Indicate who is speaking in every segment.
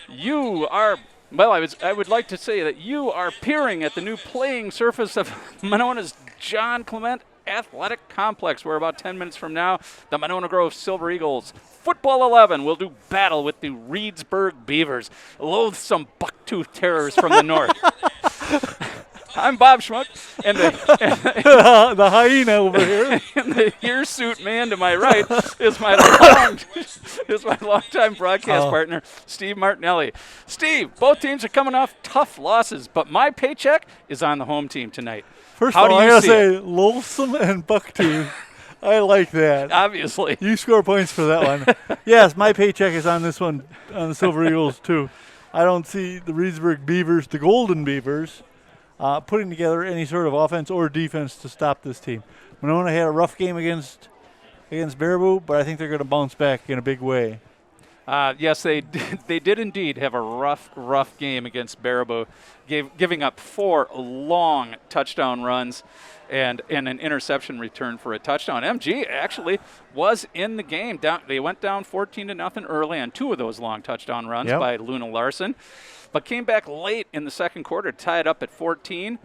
Speaker 1: You are, well, I would like to say that you are peering at the new playing surface of Monona's John Clement Athletic Complex, where about 10 minutes from now, the Monona Grove Silver Eagles Football 11 will do battle with the Reedsburg Beavers, loathsome bucktooth terrors from the north. I'm Bob Schmuck, and
Speaker 2: The hyena over here.
Speaker 1: and the hirsute man to my right is my longtime broadcast partner, Steve Martinelli. Steve, both teams are coming off tough losses, but my paycheck is on the home team tonight.
Speaker 2: First
Speaker 1: How
Speaker 2: of all,
Speaker 1: do
Speaker 2: I
Speaker 1: you
Speaker 2: gotta
Speaker 1: see
Speaker 2: say,
Speaker 1: it?
Speaker 2: loathsome and bucktooth. I like that.
Speaker 1: Obviously.
Speaker 2: You score points for that one. Yes, my paycheck is on this one, on the Silver Eagles, too. I don't see the Reedsburg Beavers, the Golden Beavers, putting together any sort of offense or defense to stop this team. Monona had a rough game against Baraboo, but I think they're going to bounce back in a big way.
Speaker 1: Yes, they did indeed have a rough game against Baraboo, giving up 4 long touchdown runs and an interception return for a touchdown. MG actually was in the game. They went down 14-0 early on 2 of those long touchdown runs by Luna Larson, but came back late in the second quarter, tied up at 14,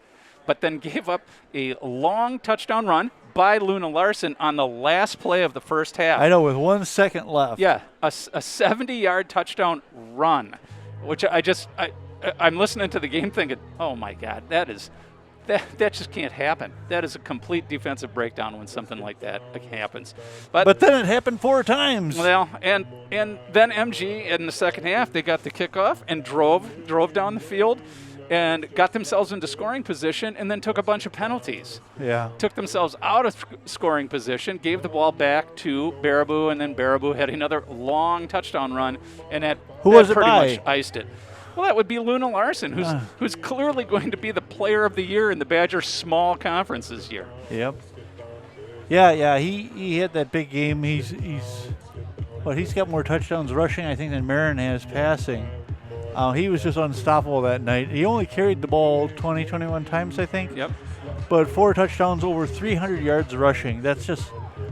Speaker 1: but then gave up a long touchdown run by Luna Larson on the last play of the first half.
Speaker 2: I know, with 1 second left.
Speaker 1: Yeah, a 70-yard touchdown run, which I'm listening to the game thinking, oh my God, that just can't happen. That is a complete defensive breakdown when something like that happens.
Speaker 2: But then it happened 4 times.
Speaker 1: Well, and then MG in the second half, they got the kickoff and drove down the field and got themselves into scoring position and then took a bunch of penalties.
Speaker 2: Yeah.
Speaker 1: Took themselves out of scoring position, gave the ball back to Baraboo, and then Baraboo had another long touchdown run, and that pretty much iced it. Well, that would be Luna Larson, who's clearly going to be the player of the year in the Badger small conference this year.
Speaker 2: Yep. Yeah, he had that big game. He's got more touchdowns rushing, I think, than Marin has passing. He was just unstoppable that night. He only carried the ball 21 times, I think.
Speaker 1: Yep.
Speaker 2: But 4 touchdowns, over 300 yards rushing. That's just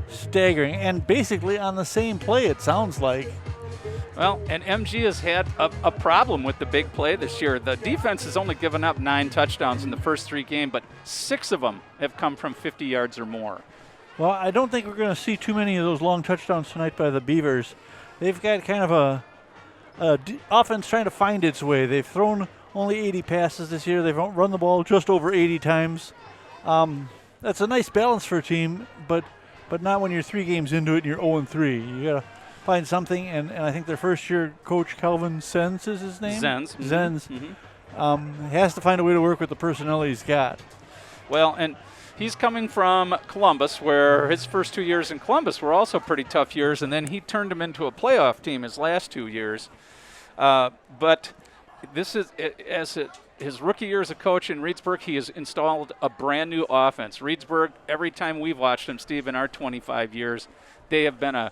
Speaker 2: staggering. And basically on the same play, it sounds like.
Speaker 1: Well, and MG has had a problem with the big play this year. The defense has only given up 9 touchdowns in the first 3 games, but 6 of them have come from 50 yards or more.
Speaker 2: Well, I don't think we're going to see too many of those long touchdowns tonight by the Beavers. They've got kind of a offense trying to find its way. They've thrown only 80 passes this year. They've run the ball just over 80 times. That's a nice balance for a team, but not when you're 3 games into it and you're 0-3. You got to find something, and I think their first-year coach, Calvin Zenz is his name?
Speaker 1: Zenz.
Speaker 2: Zenz. Has to find a way to work with the personnel he's got.
Speaker 1: Well, and he's coming from Columbus, where his first 2 years in Columbus were also pretty tough years, and then he turned him into a playoff team his last 2 years. But this is his rookie year as a coach in Reedsburg. He has installed a brand new offense. Reedsburg, every time we've watched them, Steve, in our 25 years, they have been a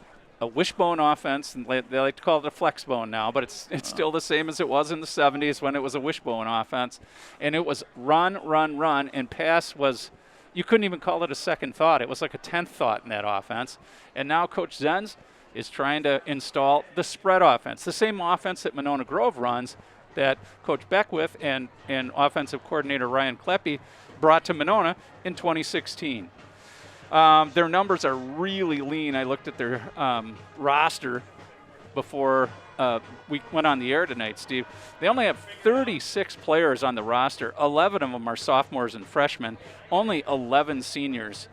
Speaker 1: wishbone offense, and they like to call it a flexbone now, but it's still the same as it was in the 70s when it was a wishbone offense. And it was run, and pass was, you couldn't even call it a second thought. It was like a 10th thought in that offense. And now Coach Zenz is trying to install the spread offense, the same offense that Monona Grove runs, that Coach Beckwith and offensive coordinator Ryan Kleppe brought to Monona in 2016. Their numbers are really lean. I looked at their roster before we went on the air tonight, Steve. They only have 36 players on the roster. 11 of them are sophomores and freshmen, only 11 seniors.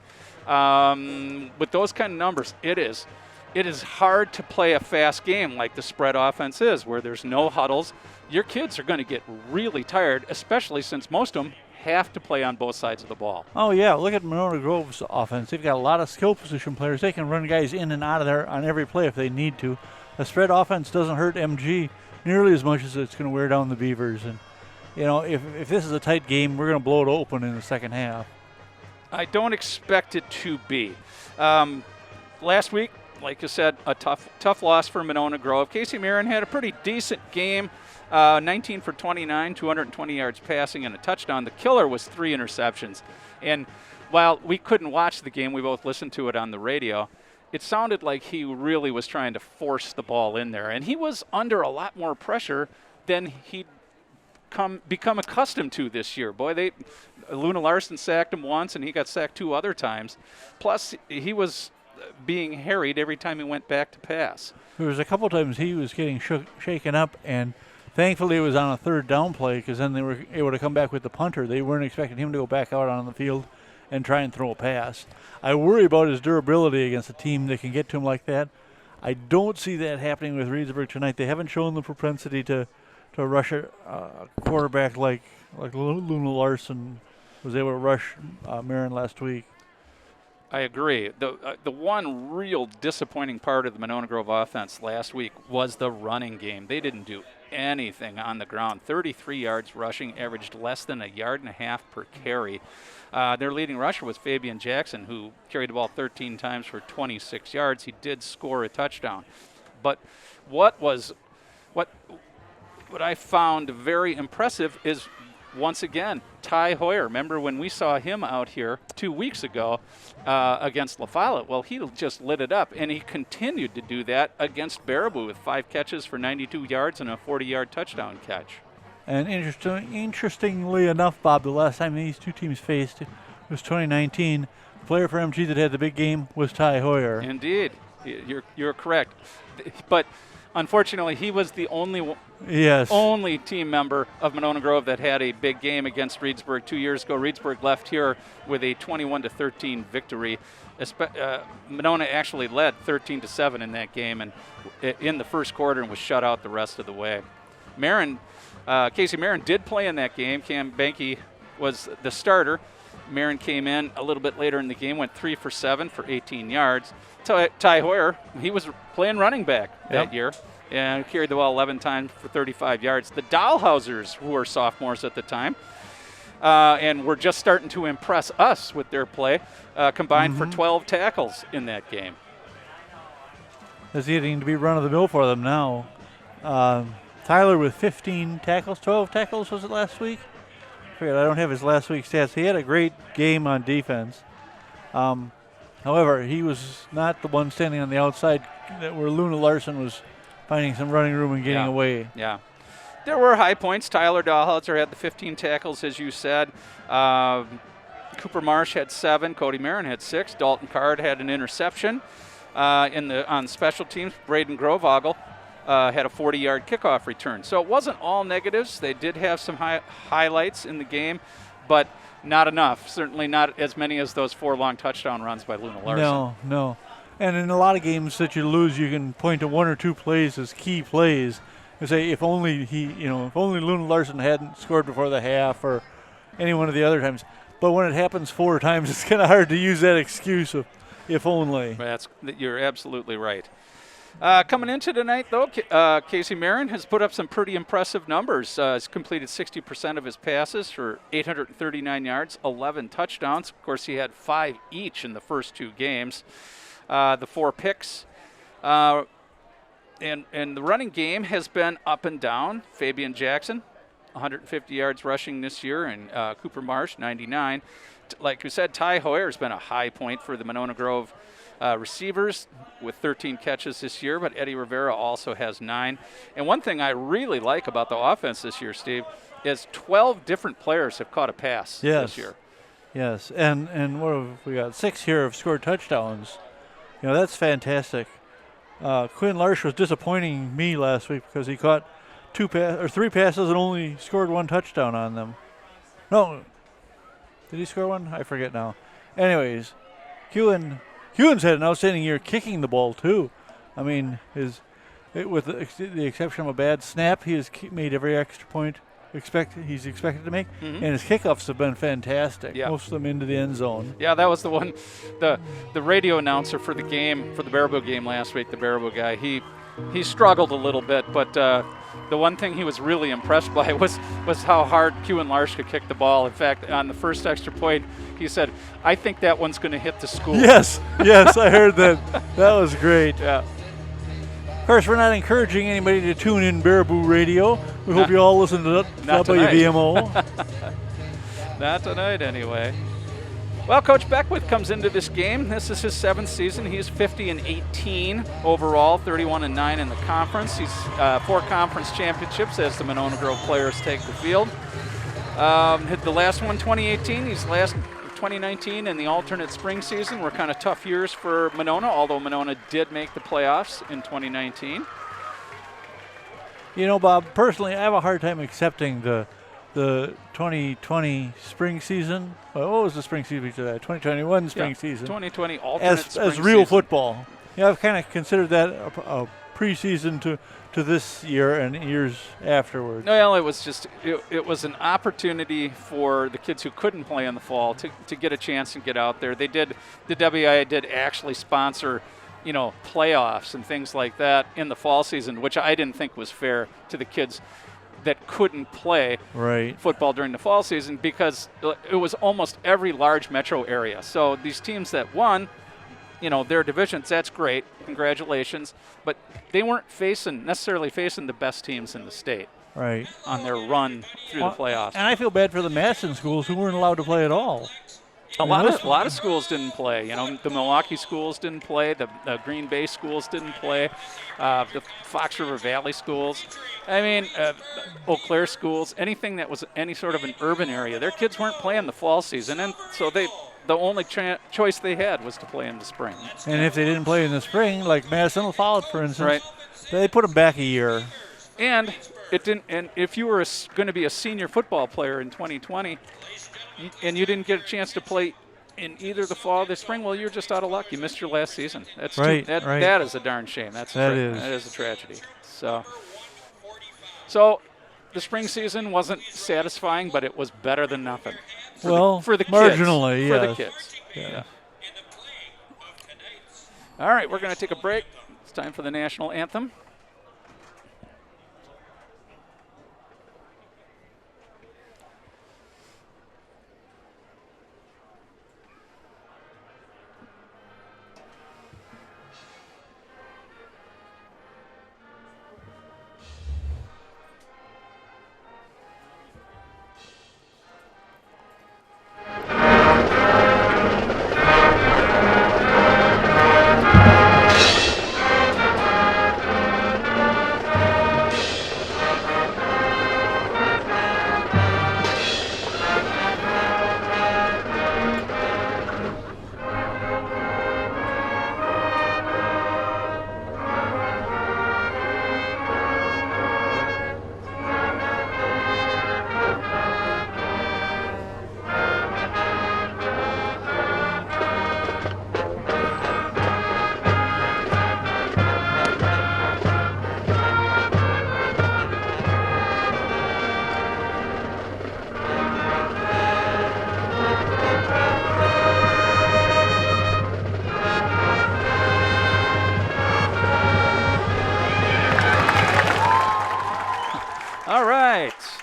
Speaker 1: With those kind of numbers, it is hard to play a fast game like the spread offense is, where there's no huddles. Your kids are going to get really tired, especially since most of them have to play on both sides of the ball.
Speaker 2: Oh, yeah. Look at Monona Grove's offense. They've got a lot of skill position players. They can run guys in and out of there on every play if they need to. A spread offense doesn't hurt MG nearly as much as it's going to wear down the Beavers. And, you know, if this is a tight game, we're going to blow it open in the second half.
Speaker 1: I don't expect it to be. Last week, like you said, a tough loss for Monona Grove. Casey Marin had a pretty decent game. 19 for 29, 220 yards passing and a touchdown. The killer was 3 interceptions. And while we couldn't watch the game, we both listened to it on the radio. it sounded like he really was trying to force the ball in there, and he was under a lot more pressure than he'd become accustomed to this year. Boy, Luna Larson sacked him once, and he got sacked 2 other times. Plus, he was being harried every time he went back to pass.
Speaker 2: There was a couple times he was getting shaken up, and thankfully it was on a 3rd down play, because then they were able to come back with the punter. They weren't expecting him to go back out on the field and try and throw a pass. I worry about his durability against a team that can get to him like that. I don't see that happening with Reedsburg tonight. They haven't shown the propensity to rush a quarterback like Luna Larson was able to rush Marin last week.
Speaker 1: I agree. The one real disappointing part of the Monona Grove offense last week was the running game. They didn't do anything on the ground. 33 yards rushing, averaged less than 1.5 yards per carry. Their leading rusher was Fabian Jackson, who carried the ball 13 times for 26 yards. He did score a touchdown. But what I found very impressive is, once again, Ty Hoyer. Remember when we saw him out here 2 weeks ago against La Follette? Well, he just lit it up, and he continued to do that against Baraboo with 5 catches for 92 yards and a 40-yard touchdown catch.
Speaker 2: And interestingly enough, Bob, the last time these two teams faced was 2019. The player for MG that had the big game was Ty Hoyer.
Speaker 1: Indeed. You're correct. But unfortunately, he was the only team member of Monona Grove that had a big game against Reedsburg 2 years ago. Reedsburg left here with a 21-13 victory. Monona actually led 13-7 in that game, and in the first quarter, and was shut out the rest of the way. Casey Marin did play in that game. Cam Banky was the starter. Marin came in a little bit later in the game, went 3 for 7 for 18 yards. Ty Hoyer, he was playing running back that year, and carried the ball 11 times for 35 yards. The Dahlhausers, who were sophomores at the time, and were just starting to impress us with their play, combined for 12 tackles in that game.
Speaker 2: It's getting to be run-of-the-mill for them now. Tyler with 15 tackles, 12 tackles was it last week? I don't have his last week's stats. He had a great game on defense. However, he was not the one standing on the outside where Luna Larson was finding some running room and getting away. Yeah.
Speaker 1: There were high points. Tyler Dahlhauser had the 15 tackles, as you said. Cooper Marsh had 7. Cody Marin had 6. Dalton Card had an interception. On special teams, Braden Grovogel had a 40-yard kickoff return. So it wasn't all negatives. They did have some highlights in the game, but not enough. Certainly not as many as those 4 long touchdown runs by Luna Larson.
Speaker 2: No. And in a lot of games that you lose, you can point to 1 or 2 plays as key plays and say, if only Luna Larson hadn't scored before the half, or any one of the other times. But when it happens 4 times, it's kind of hard to use that excuse of if only.
Speaker 1: You're absolutely right. Coming into tonight, though, Casey Marin has put up some pretty impressive numbers. He's completed 60% of his passes for 839 yards, 11 touchdowns. Of course, he had 5 each in the first 2 games. The 4 picks. And the running game has been up and down. Fabian Jackson, 150 yards rushing this year, and Cooper Marsh, 99. Like we said, Ty Hoyer has been a high point for the Monona Grove receivers with 13 catches this year, but Eddie Rivera also has 9. And one thing I really like about the offense this year, Steve, is 12 different players have caught a pass this year.
Speaker 2: Yes, and what have we got? 6 here have scored touchdowns. That's fantastic. Quinn Larsh was disappointing me last week because he caught 3 passes and only scored 1 touchdown on them. No, did he score 1? I forget now. Anyways, Hewan's had an outstanding year kicking the ball too. I mean, with the exception of a bad snap, he has made every extra point he's expected to make, and his kickoffs have been fantastic. Most of them into the end zone.
Speaker 1: Yeah, that was the one. The radio announcer for the game, for the Baraboo game last week, the Baraboo guy, he struggled a little bit, but the one thing he was really impressed by was how hard Quinn Larsh could kick the ball. In fact, on the first extra point, he said, "I think that one's going to hit the school."
Speaker 2: Yes, I heard that. That was great.
Speaker 1: Yeah.
Speaker 2: Of course, we're not encouraging anybody to tune in Baraboo Radio. We hope you all listen to WVMO.
Speaker 1: Not tonight, anyway. Well, Coach Beckwith comes into this game. This is his 7th season. He's 50-18 overall, 31-9 in the conference. He's 4 conference championships as the Monona Grove players take the field. Hit the last one, 2018. He's last 2019 and the alternate spring season were kind of tough years for Monona, although Monona did make the playoffs in 2019.
Speaker 2: You know, Bob, personally, I have a hard time accepting the 2020 spring season. What was the spring season before that? 2021 spring season.
Speaker 1: 2020 alternate spring
Speaker 2: as real
Speaker 1: season.
Speaker 2: Football. Yeah, I've kind of considered that a preseason to this year and years afterwards.
Speaker 1: Well, it was just it was an opportunity for the kids who couldn't play in the fall to get a chance and get out there. The WIA did actually sponsor, playoffs and things like that in the fall season, which I didn't think was fair to the kids that couldn't play football during the fall season, because it was almost every large metro area. So these teams that won, their divisions, that's great, congratulations, but they weren't necessarily facing the best teams in the state on their run through the playoffs.
Speaker 2: And I feel bad for the Madison schools who weren't allowed to play at all.
Speaker 1: A lot of schools didn't play. The Milwaukee schools didn't play. The Green Bay schools didn't play. The Fox River Valley schools. Eau Claire schools. Anything that was any sort of an urban area. Their kids weren't playing the fall season, and so the only choice they had was to play in the spring.
Speaker 2: And if they didn't play in the spring, like Madison Follett, for instance, they put them back a year.
Speaker 1: And it didn't. And if you were going to be a senior football player in 2020. And you didn't get a chance to play in either the fall or the spring, well, you're just out of luck. You missed your last season. That's that is a darn shame. That is a tragedy. So the spring season wasn't satisfying, but it was better than nothing. For the
Speaker 2: marginally,
Speaker 1: kids. For the kids. Yeah. All right, we're going to take a break. It's time for the national anthem.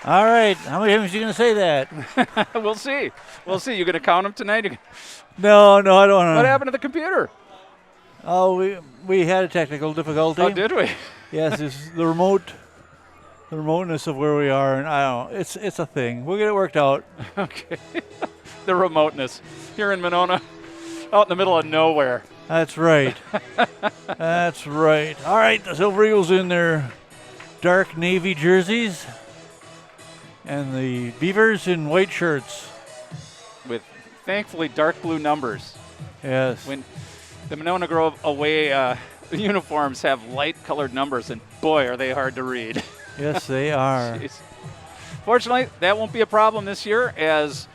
Speaker 2: All right. How many times are you going to say that?
Speaker 1: We'll see. You going to count them tonight?
Speaker 2: No, I don't want to.
Speaker 1: What happened to the computer?
Speaker 2: Oh, we had a technical difficulty.
Speaker 1: Oh, did we?
Speaker 2: Yes, it's the remoteness of where we are, and I don't know. It's a thing. We'll get it worked out.
Speaker 1: Okay. The remoteness here in Monona, out in the middle of nowhere.
Speaker 2: That's right. That's right. All right, the Silver Eagles in their dark navy jerseys, and the Beavers in white shirts.
Speaker 1: With, thankfully, dark blue numbers.
Speaker 2: Yes.
Speaker 1: When the Monona Grove away uniforms have light-colored numbers, and boy, are they hard to read.
Speaker 2: Yes, they are.
Speaker 1: Jeez. Fortunately, that won't be a problem this year, as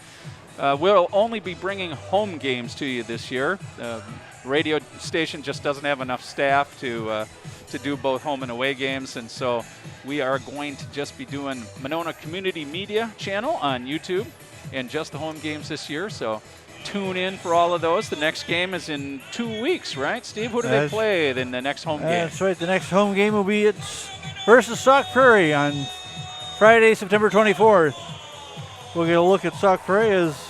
Speaker 1: we'll only be bringing home games to you this year. The radio station just doesn't have enough staff to do both home and away games, and so we are going to just be doing Monona Community Media channel on YouTube and just the home games this year, so tune in for all of those. The next game is in 2 weeks, right, Steve? Who do they play in the next home game?
Speaker 2: That's right. The next home game will be versus Sauk Prairie on Friday, September 24th. We'll get a look at Sauk Prairie as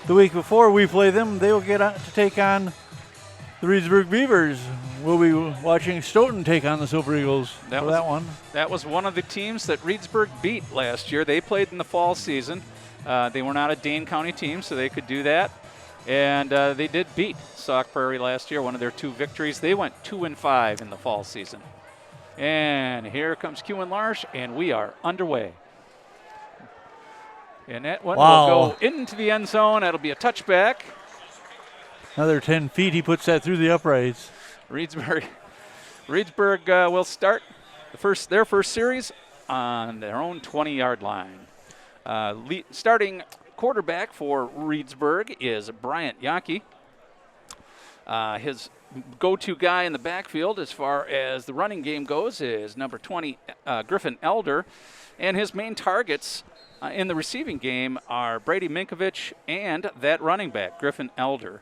Speaker 2: the week before we play them, they will get to take on the Reedsburg Beavers. We'll be watching Stoughton take on the Silver Eagles for that one.
Speaker 1: That was one of the teams that Reedsburg beat last year. They played in the fall season. They were not a Dane County team, so they could do that. And they did beat Sauk Prairie last year, one of their 2 victories. They went 2-5 in the fall season. And here comes Q Larsh, and we are underway. And that one will go into the end zone. That'll be a touchback.
Speaker 2: Another 10 feet. He puts that through the uprights.
Speaker 1: Reedsburg will start their first series on their own 20-yard line. Starting quarterback for Reedsburg is Bryant Yankee. His go-to guy in the backfield as far as the running game goes is number 20, Griffin Elder. And his main targets in the receiving game are Brady Minkovich and that running back, Griffin Elder.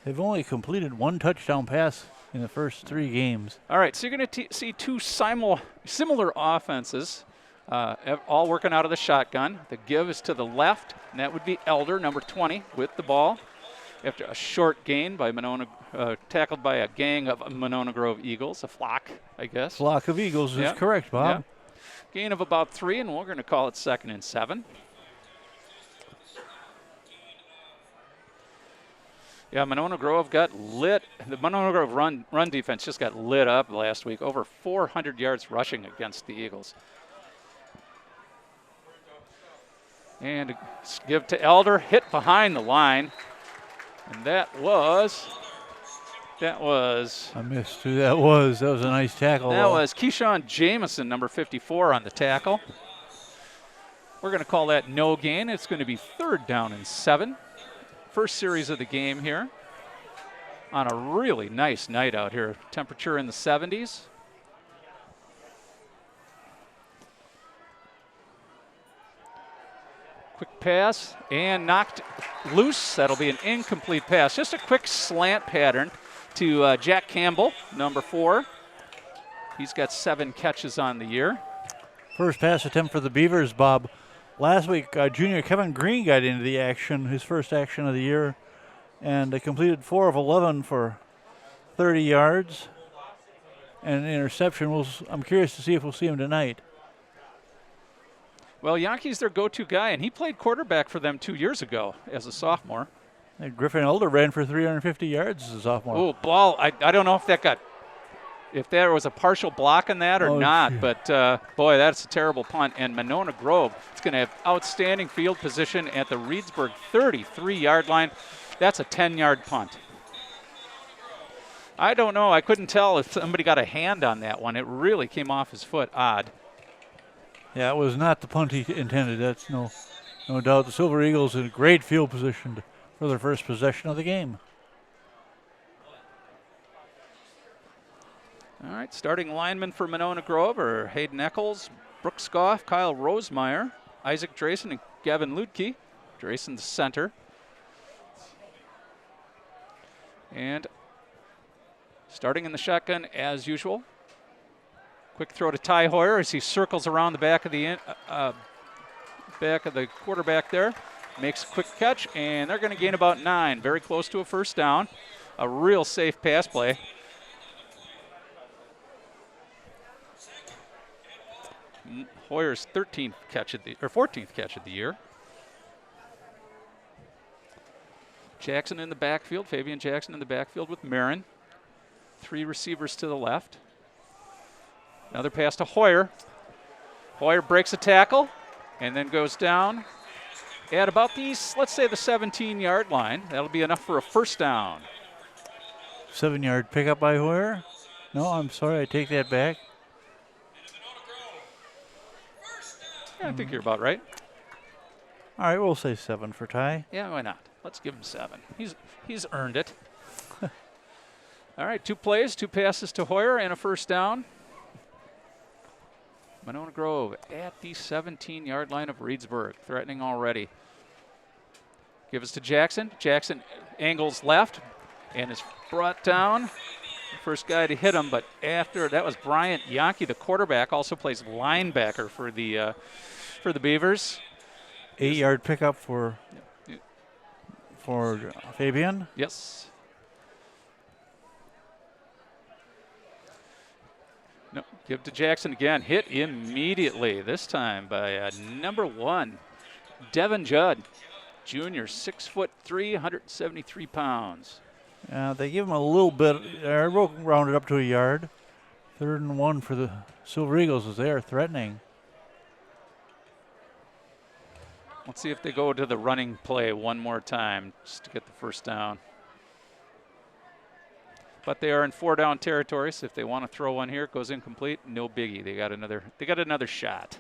Speaker 2: They've only completed 1 touchdown pass in the first 3 games.
Speaker 1: All right, so you're going to see 2 similar offenses, all working out of the shotgun. The give is to the left, and that would be Elder, number 20, with the ball. After a short gain by Monona, tackled by a gang of Monona Grove Eagles, a flock, I guess.
Speaker 2: Flock of Eagles is correct, Bob.
Speaker 1: Yeah. Gain of about 3, and we're going to call it 2nd and 7. Yeah, Monona Grove got lit. The Monona Grove run defense just got lit up last week. Over 400 yards rushing against the Eagles. And give to Elder, hit behind the line. And that was
Speaker 2: I missed who that was. That was a nice tackle.
Speaker 1: That was Keyshawn Jamison, number 54, on the tackle. We're going to call that no gain. It's going to be 3rd down and 7. First series of the game here on a really nice night out here. Temperature in the 70s. Quick pass and knocked loose. That'll be an incomplete pass. Just a quick slant pattern to Jack Campbell, number 4. He's got 7 catches on the year.
Speaker 2: First pass attempt for the Beavers, Bob. Last week, junior Kevin Green got into the action, his first action of the year, and they completed 4 of 11 for 30 yards and an interception. I'm curious to see if we'll see him tonight.
Speaker 1: Well, Yankee's their go-to guy, and he played quarterback for them 2 years ago as a sophomore.
Speaker 2: And Griffin Elder ran for 350 yards as a sophomore.
Speaker 1: Oh, ball! I don't know if there was a partial block in that or not,
Speaker 2: geez.
Speaker 1: but boy, that's a terrible punt. And Monona Grove is going to have outstanding field position at the Reedsburg 33-yard line. That's a 10-yard punt. I don't know. I couldn't tell if somebody got a hand on that one. It really came off his foot odd.
Speaker 2: Yeah, it was not the punt he intended. That's no doubt. The Silver Eagles in great field position for their first possession of the game.
Speaker 1: All right, starting linemen for Monona Grove are Hayden Eccles, Brooks Goff, Kyle Rosemeyer, Isaac Drayson, and Gavin Ludke. Drayson the center. And starting in the shotgun as usual. Quick throw to Ty Hoyer as he circles around the back of the quarterback there. Makes a quick catch, and they're going to gain about 9. Very close to a first down. A real safe pass play. Hoyer's 14th catch of the year. Jackson in the backfield, Fabian Jackson in the backfield with Marin. 3 receivers to the left. Another pass to Hoyer. Hoyer breaks a tackle and then goes down at about let's say the 17-yard line. That'll be enough for a first down.
Speaker 2: 7-yard pickup by Hoyer? No, I'm sorry, I take that back.
Speaker 1: I think you're about right.
Speaker 2: All right, we'll say 7 for Ty.
Speaker 1: Yeah, why not? Let's give him 7. He's earned it. All right, 2 plays, 2 passes to Hoyer, and a first down. Monona Grove at the 17-yard line of Reedsburg, threatening already. Give us to Jackson. Jackson angles left and is brought down. First guy to hit him, but after that was Bryant Yankee, the quarterback, also plays linebacker for the Beavers.
Speaker 2: 8-yard pickup for Fabian.
Speaker 1: Yes. No, Give to Jackson again. Hit immediately, this time by number 1, Devin Judd, junior, 6'3", 173 pounds.
Speaker 2: They give him a little bit. Rounded up to a yard. 3rd and 1 for the Silver Eagles as they are threatening.
Speaker 1: Let's see if they go to the running play one more time just to get the first down. But they are in 4-down territory, so if they want to throw one here, it goes incomplete. No biggie. They got another shot.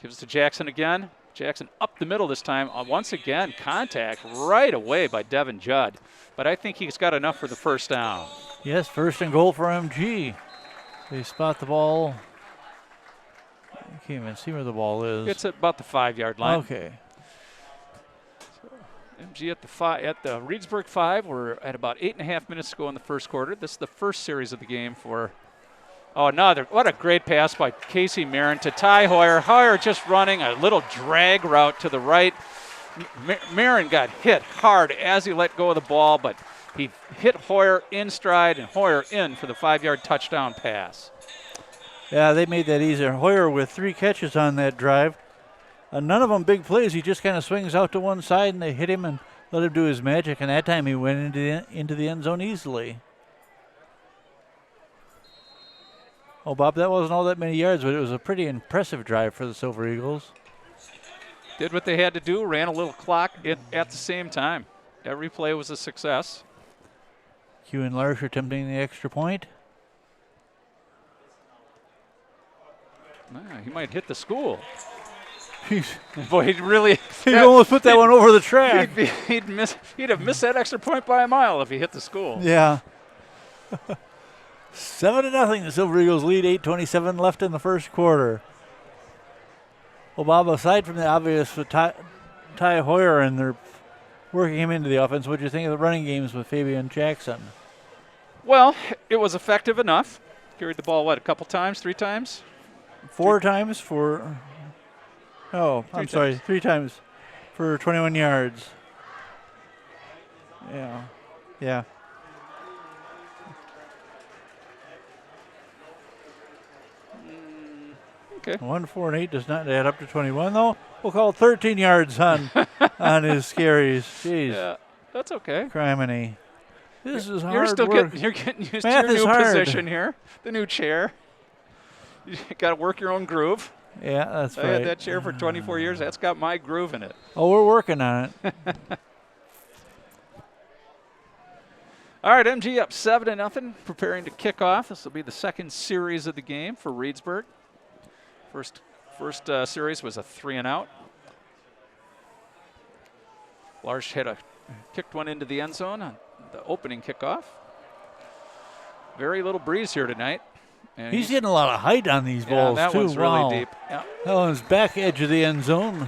Speaker 1: Gives to Jackson again. Jackson up the middle this time. Once again, contact right away by Devin Judd. But I think he's got enough for the first down.
Speaker 2: Yes, 1st and goal for MG. They spot the ball. I can't even see where the ball is.
Speaker 1: It's at about the 5-yard line.
Speaker 2: Okay.
Speaker 1: MG at the Reedsburg 5. We're at about 8.5 minutes to go in the first quarter. This is the first series of the game for. Oh, what a great pass by Casey Marin to Ty Hoyer. Hoyer just running a little drag route to the right. Marin got hit hard as he let go of the ball, but he hit Hoyer in stride and Hoyer in for the 5-yard touchdown pass.
Speaker 2: Yeah, they made that easier. Hoyer with 3 catches on that drive. None of them big plays. He just kind of swings out to one side, and they hit him and let him do his magic. And that time he went into the end zone easily. Oh, Bob, that wasn't all that many yards, but it was a pretty impressive drive for the Silver Eagles.
Speaker 1: Did what they had to do, ran a little clock at the same time. Every play was a success.
Speaker 2: Hugh and Larsh attempting the extra point.
Speaker 1: He might hit the school.
Speaker 2: He's
Speaker 1: Boy, he'd really.
Speaker 2: he almost put that one over the track.
Speaker 1: He'd have missed that extra point by a mile if he hit the school.
Speaker 2: Yeah. 7-0. The Silver Eagles lead. 8:27 left in the first quarter. Well, Bob, aside from the obvious with Ty Hoyer and they're working him into the offense, what do you think of the running games with Fabian Jackson?
Speaker 1: Well, it was effective enough. Carried the ball, a couple times, 3 times?
Speaker 2: 4 times for. Oh, I'm sorry, 3 times for 21 yards. Yeah.
Speaker 1: Okay.
Speaker 2: 1, 4, and 8 does not add up to 21, though. We'll call it 13 yards on his carries. Jeez.
Speaker 1: Yeah, that's okay.
Speaker 2: Criminy. This is hard
Speaker 1: You're getting used
Speaker 2: Math
Speaker 1: to
Speaker 2: is
Speaker 1: your new
Speaker 2: hard.
Speaker 1: position here, the new chair. You got to work your own groove.
Speaker 2: Yeah, that's
Speaker 1: I
Speaker 2: right.
Speaker 1: had that chair for 24 years. That's got my groove in it.
Speaker 2: Oh, we're working on it.
Speaker 1: All right, MG up 7-0, preparing to kick off. This will be the second series of the game for Reedsburg. First series was a 3-and-out. Larsh kicked one into the end zone on the opening kickoff. Very little breeze here tonight. And
Speaker 2: He's getting a lot of height on these balls,
Speaker 1: that
Speaker 2: too.
Speaker 1: one's
Speaker 2: Wow.
Speaker 1: really deep. Yeah.
Speaker 2: That one's back edge of the end zone.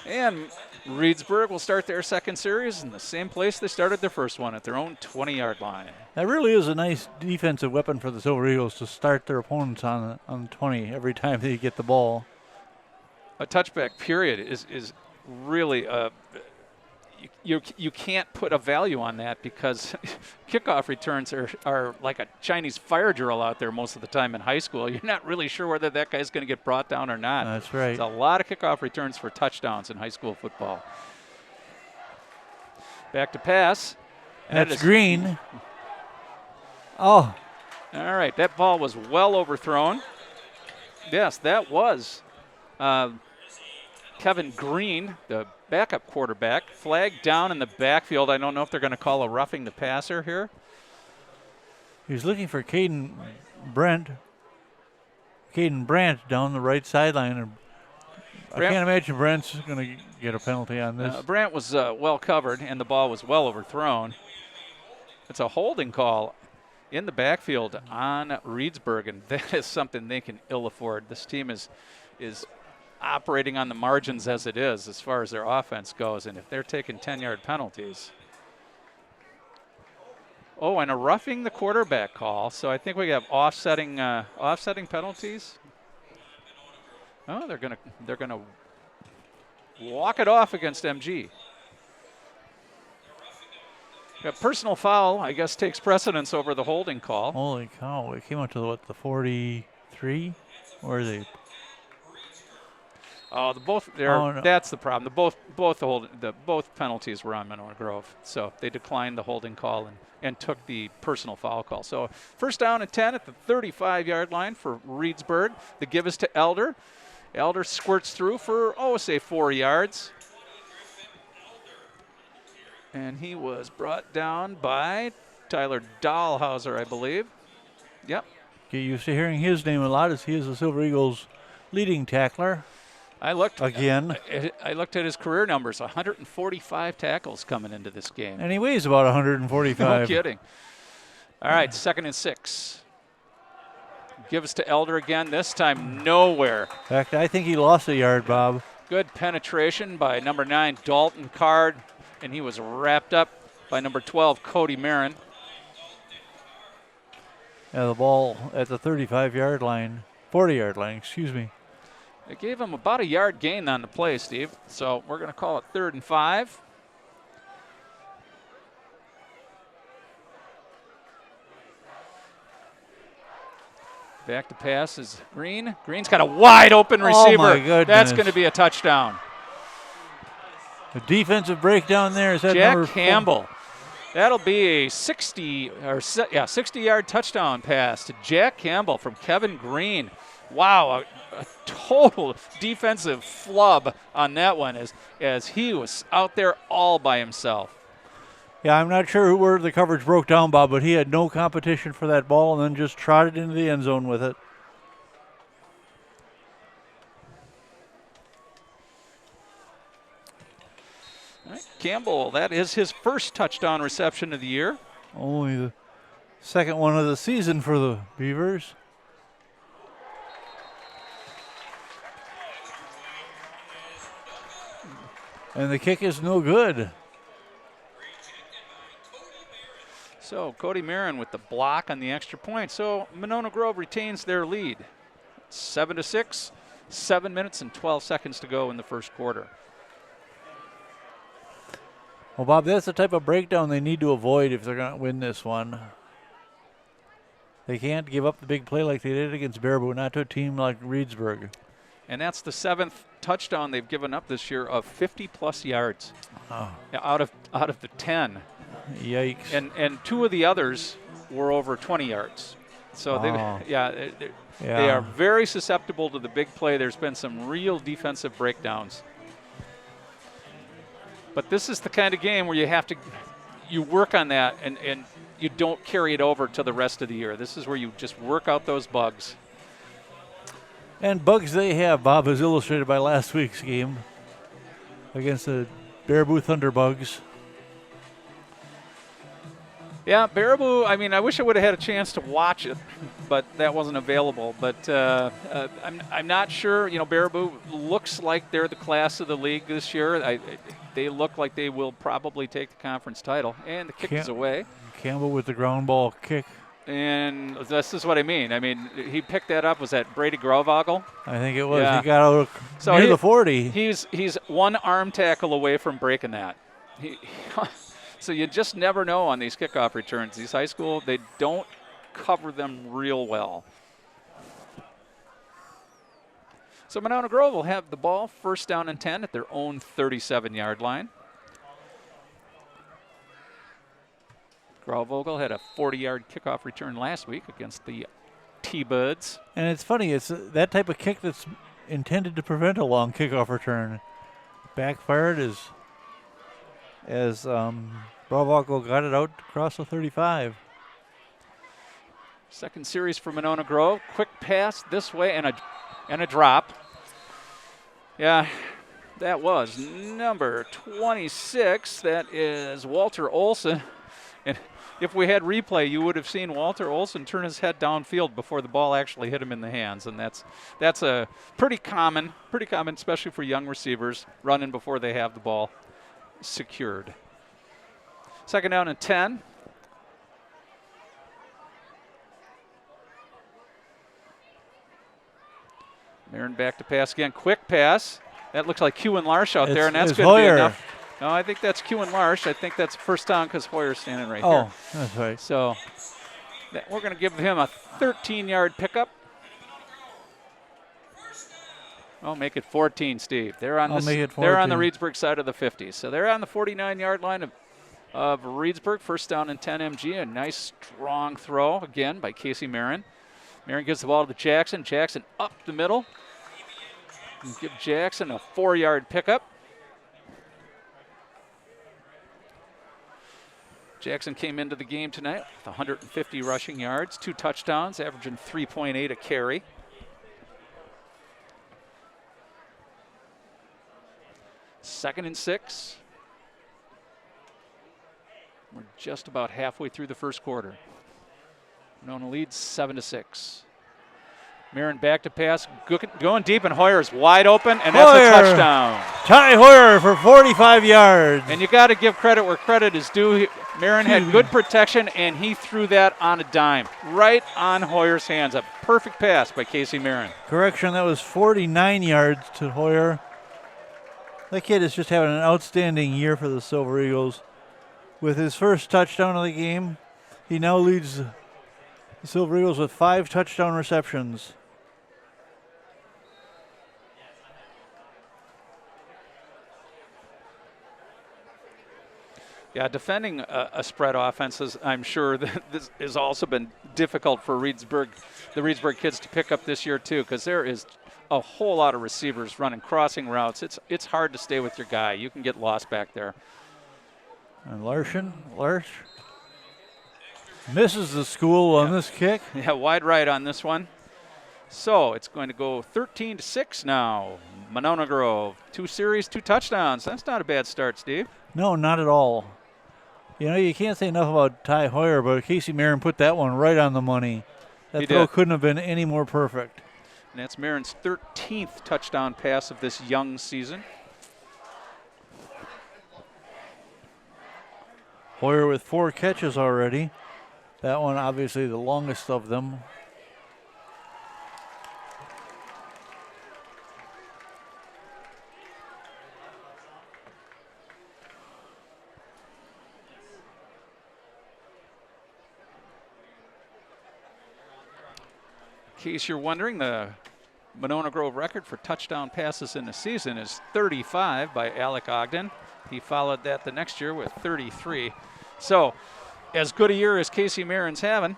Speaker 1: Yeah. And Reedsburg will start their second series in the same place they started their first one, at their own 20-yard line.
Speaker 2: That really is a nice defensive weapon for the Silver Eagles to start their opponents on the 20 every time they get the ball.
Speaker 1: A touchback period is really you can't put a value on that because kickoff returns are like a Chinese fire drill out there most of the time in high school. You're not really sure whether that guy's going to get brought down or not.
Speaker 2: That's right.
Speaker 1: There's a lot of kickoff returns for touchdowns in high school football. Back to pass.
Speaker 2: That's Green. Oh.
Speaker 1: All right, that ball was well overthrown. Yes, that was Kevin Green, the backup quarterback, flagged down in the backfield. I don't know if they're going to call a roughing the passer here.
Speaker 2: He's looking for Caden Brandt down the right sideline. I can't imagine Brandt's going to get a penalty on this.
Speaker 1: Brandt was well covered, and the ball was well overthrown. It's a holding call in the backfield on Reedsburg, and that is something they can ill afford. This team is operating on the margins as it is as far as their offense goes, and if they're taking 10-yard penalties. Oh, and a roughing the quarterback call, so I think we have offsetting penalties. Oh, they're gonna walk it off against MG. A personal foul, I guess, takes precedence over the holding call.
Speaker 2: Holy cow! It came out to the 43. Or are they?
Speaker 1: Oh,
Speaker 2: No.
Speaker 1: That's the problem. Both penalties were on Monona Grove, so they declined the holding call and took the personal foul call. So first down and 10 at the 35-yard line for Reedsburg. The give is to Elder. Elder squirts through for, say 4 yards. And he was brought down by Tyler Dahlhauser, I believe. Yep.
Speaker 2: Get used to hearing his name a lot, as he is the Silver Eagles' leading tackler.
Speaker 1: I looked
Speaker 2: again.
Speaker 1: I looked at his career numbers. 145 tackles coming into this game.
Speaker 2: And he weighs about 145.
Speaker 1: No kidding. All right, 2nd and 6. Gives to Elder again. This time nowhere.
Speaker 2: In fact, I think he lost a yard, Bob.
Speaker 1: Good penetration by number 9, Dalton Card. And he was wrapped up by number 12, Cody Marin.
Speaker 2: Yeah, the ball at the 35-yard line, 40-yard line, excuse me.
Speaker 1: It gave him about a yard gain on the play, Steve. So we're going to call it 3rd and 5. Back to pass is Green. Green's got a wide open receiver.
Speaker 2: Oh my goodness.
Speaker 1: That's going to be a touchdown.
Speaker 2: The defensive breakdown there is that
Speaker 1: Jack
Speaker 2: number
Speaker 1: Campbell. That'll be a 60-yard touchdown pass to Jack Campbell from Kevin Green. Wow, a total defensive flub on that one as he was out there all by himself.
Speaker 2: Yeah, I'm not sure where the coverage broke down, Bob, but he had no competition for that ball and then just trotted into the end zone with it.
Speaker 1: All right, Campbell, that is his first touchdown reception of the year.
Speaker 2: Only the second one of the season for the Beavers. And the kick is no good.
Speaker 1: So Cody Marin with the block on the extra point. So Monona Grove retains their lead. 7-6, 7 minutes and 12 seconds to go in the first quarter.
Speaker 2: Well, Bob, that's the type of breakdown they need to avoid if they're going to win this one. They can't give up the big play like they did against Baraboo, not to a team like Reedsburg.
Speaker 1: And that's the 7th touchdown they've given up this year of 50-plus yards out of the 10.
Speaker 2: Yikes.
Speaker 1: And 2 of the others were over 20 yards. So they are very susceptible to the big play. There's been some real defensive breakdowns. But this is the kind of game where you work on that and you don't carry it over to the rest of the year. This is where you just work out those bugs.
Speaker 2: And bugs they have, Bob, is illustrated by last week's game against the Baraboo Thunderbugs.
Speaker 1: Yeah, Baraboo, I mean, I wish I would have had a chance to watch it, but that wasn't available. But I'm not sure. You know, Baraboo looks like they're the class of the league this year. They look like they will probably take the conference title. And the kick is away.
Speaker 2: Campbell with the ground ball kick.
Speaker 1: And this is what I mean. I mean, he picked that up. Was that Brady Grovogel?
Speaker 2: I think it was.
Speaker 1: Yeah.
Speaker 2: He got out near the 40.
Speaker 1: He's one arm tackle away from breaking that. So you just never know on these kickoff returns. These high school, they don't cover them real well. So Monona Grove will have the ball first down and 10 at their own 37-yard line. Grovogel had a 40-yard kickoff return last week against the T-Buds.
Speaker 2: And it's funny, it's that type of kick that's intended to prevent a long kickoff return. Backfired as Grovogel got it out across the 35.
Speaker 1: Second series for Monona Grove. Quick pass this way and a drop. Yeah, that was number 26. That is Walter Olson. And if we had replay, you would have seen Walter Olson turn his head downfield before the ball actually hit him in the hands. And that's a pretty common, especially for young receivers, running before they have the ball secured. Second down and 10. Marin back to pass again. Quick pass. That looks like Q and Larsh out there, and that's going to be enough. No, I think that's Q and Larsh. I think that's first down because Hoyer's standing right here.
Speaker 2: Oh, that's right.
Speaker 1: So we're going to give him a 13-yard pickup. I'll make it 14, Steve. They're on They're on the Reedsburg side of the 50. So they're on the 49-yard line of Reedsburg. First down and 10 MG. A nice strong throw again by Casey Marin. Marin gives the ball to Jackson. Jackson up the middle. Give Jackson a 4-yard pickup. Jackson came into the game tonight with 150 rushing yards, 2 touchdowns, averaging 3.8 a carry. Second and 6. We're just about halfway through the first quarter. Monona leads 7-6. Marin back to pass, going deep, and Hoyer's wide open, and that's a touchdown.
Speaker 2: Ty Hoyer for 45 yards.
Speaker 1: And you got to give credit where credit is due. Marin had good protection, and he threw that on a dime, right on Hoyer's hands. A perfect pass by Casey Marin.
Speaker 2: Correction, that was 49 yards to Hoyer. That kid is just having an outstanding year for the Silver Eagles. With his first touchdown of the game, he now leads the Silver Eagles with 5 touchdown receptions.
Speaker 1: Yeah, defending a spread offense is, I'm sure that this has also been difficult for the Reedsburg kids to pick up this year too, because there is a whole lot of receivers running crossing routes. It's hard to stay with your guy. You can get lost back there.
Speaker 2: And Larsh misses the school on this kick.
Speaker 1: Yeah, wide right on this one. So it's going to go 13-6 now. Monona Grove, 2 series, 2 touchdowns. That's not a bad start, Steve.
Speaker 2: No, not at all. You know, you can't say enough about Ty Hoyer, but Casey Marin put that one right on the money. That throw couldn't have been any more perfect.
Speaker 1: And that's Marin's 13th touchdown pass of this young season.
Speaker 2: Hoyer with 4 catches already. That one obviously the longest of them.
Speaker 1: In case you're wondering, the Monona Grove record for touchdown passes in the season is 35 by Alec Ogden. He followed that the next year with 33. So, as good a year as Casey Marin's having,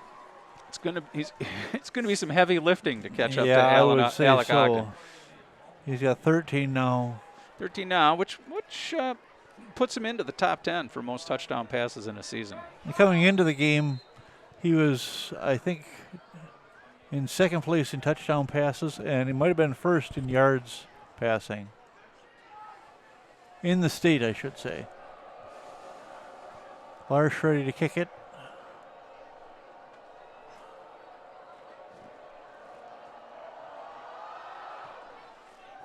Speaker 1: it's going to be some heavy lifting to catch up to Alec Ogden.
Speaker 2: He's got 13 now.
Speaker 1: 13 now, which puts him into the top 10 for most touchdown passes in a season.
Speaker 2: Coming into the game, he was, I think, in second place in touchdown passes, and he might have been first in yards passing. In the state, I should say. Larsh ready to kick it.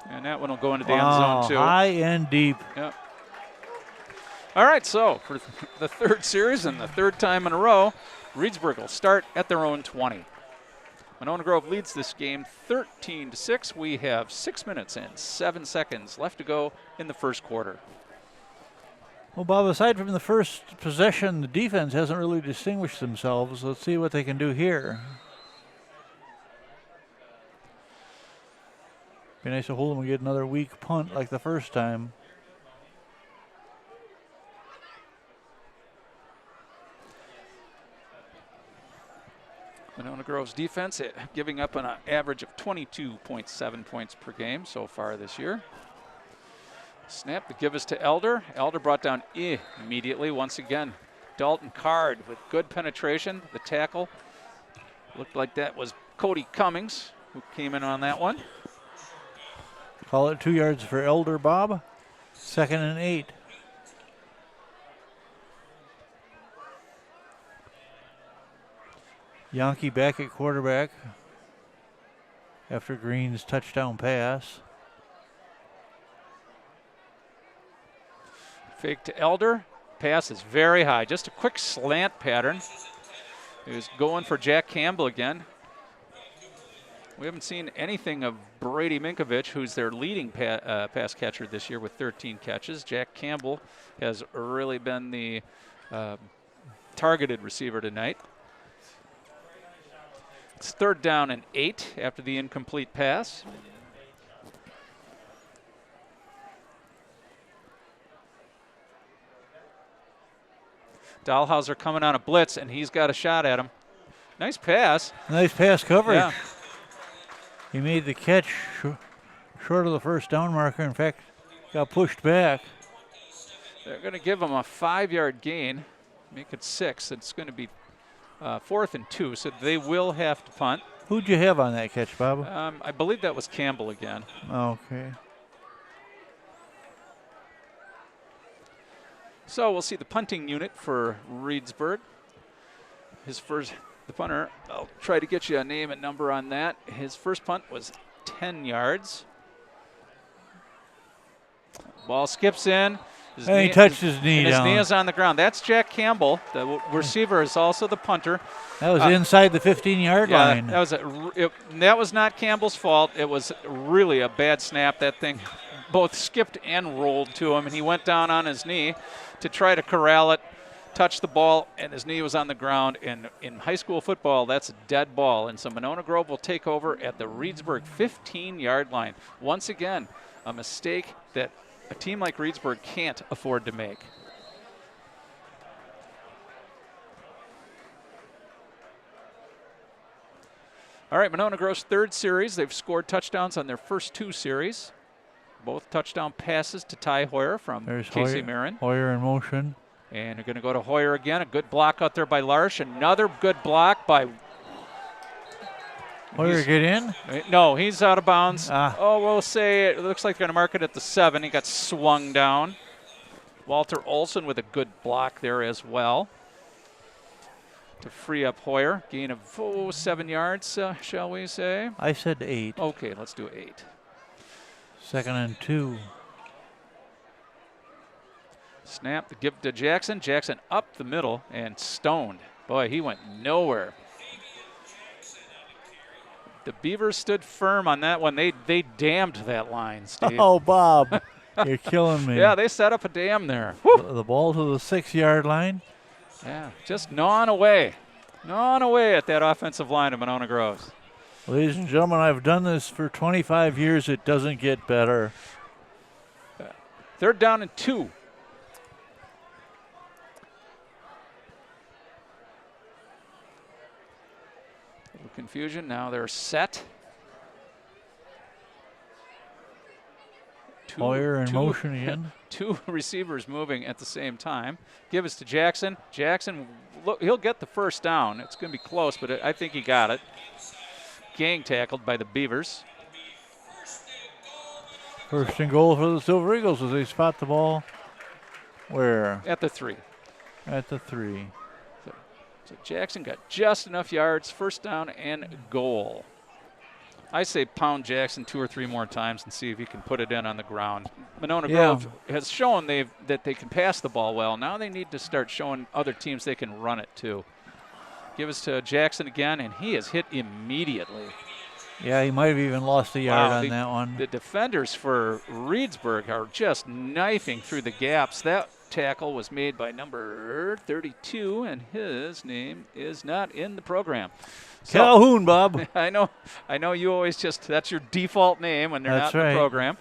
Speaker 1: And that one will go into the end zone, too.
Speaker 2: High and deep.
Speaker 1: Yep. All right, so for the 3rd series and the 3rd time in a row, Reedsburg will start at their own 20. Monona Grove leads this game 13-6. We have 6 minutes and 7 seconds left to go in the first quarter.
Speaker 2: Well, Bob, aside from the first possession, the defense hasn't really distinguished themselves. Let's see what they can do here. Be nice to hold them and get another weak punt like the first time.
Speaker 1: Monona Grove's defense giving up an average of 22.7 points per game so far this year. Snap the give us to Elder. Elder brought down immediately once again. Dalton Card with good penetration. The tackle looked like that was Cody Cummings who came in on that one.
Speaker 2: Call it 2 yards for Elder, Bob. 2nd and 8. Yankee back at quarterback after Green's touchdown pass.
Speaker 1: Fake to Elder. Pass is very high. Just a quick slant pattern. He was going for Jack Campbell again. We haven't seen anything of Brady Minkovich, who's their leading pass catcher this year with 13 catches. Jack Campbell has really been the targeted receiver tonight. It's 3rd down and 8 after the incomplete pass. Dahlhauser coming on a blitz, and he's got a shot at him. Nice pass.
Speaker 2: Nice pass coverage.
Speaker 1: Yeah.
Speaker 2: He made the catch short of the first down marker. In fact, got pushed back.
Speaker 1: They're going to give him a 5-yard gain, make it 6. It's going to be 4th and 2, so they will have to punt.
Speaker 2: Who'd you have on that catch, Bob?
Speaker 1: I believe that was Campbell again.
Speaker 2: Okay.
Speaker 1: So we'll see the punting unit for Reedsburg. The punter, I'll try to get you a name and number on that. His first punt was 10 yards. Ball skips in.
Speaker 2: And he touched his knee
Speaker 1: and
Speaker 2: down.
Speaker 1: His knee is on the ground. That's Jack Campbell. The receiver is also the punter.
Speaker 2: That was inside the 15-yard line.
Speaker 1: That was not Campbell's fault. It was really a bad snap. That thing both skipped and rolled to him, and he went down on his knee to try to corral it, touch the ball, and his knee was on the ground. And in high school football, that's a dead ball. And so Monona Grove will take over at the Reedsburg 15-yard line. Once again, a mistake that a team like Reedsburg can't afford to make. All right, Monona Grove's 3rd series. They've scored touchdowns on their first 2 series. Both touchdown passes to Ty Hoyer from Casey Marin.
Speaker 2: Hoyer in motion.
Speaker 1: And they're going to go to Hoyer again. A good block out there by Larsh. Another good block by...
Speaker 2: Hoyer get in?
Speaker 1: No, he's out of bounds. We'll say it looks like they're going to mark it at the 7. He got swung down. Walter Olson with a good block there as well to free up Hoyer. Gain of 7 yards, shall we say?
Speaker 2: I said 8.
Speaker 1: Okay, let's do 8.
Speaker 2: 2nd and 2.
Speaker 1: Snap, the give to Jackson. Jackson up the middle and stoned. Boy, he went nowhere. The Beavers stood firm on that one. They damned that line, Steve.
Speaker 2: Oh, Bob, you're killing me.
Speaker 1: Yeah, they set up a dam there.
Speaker 2: The ball to the 6-yard line.
Speaker 1: Yeah, just gnawing away at that offensive line of Monona Groves.
Speaker 2: Ladies and gentlemen, I've done this for 25 years. It doesn't get better.
Speaker 1: 3rd down and 2. Little confusion. Now they're set.
Speaker 2: Hoyer in motion again.
Speaker 1: 2 receivers moving at the same time. Give us to Jackson. Jackson, look, he'll get the first down. It's going to be close, but I think he got it. Gang tackled by the Beavers.
Speaker 2: 1st and goal for the Silver Eagles as they spot the ball. Where?
Speaker 1: At the 3.
Speaker 2: At the 3.
Speaker 1: So Jackson got just enough yards, 1st down and goal. I say pound Jackson 2 or 3 more times and see if he can put it in on the ground. Monona Grove has shown that they can pass the ball well. Now they need to start showing other teams they can run it too. Give us to Jackson again, and he is hit immediately.
Speaker 2: Yeah, he might have even lost a yard on that one.
Speaker 1: The defenders for Reedsburg are just knifing through the gaps. That tackle was made by number 32, and his name is not in the program. So,
Speaker 2: Calhoun, Bob.
Speaker 1: I know you always that's your default name when they're not in the program.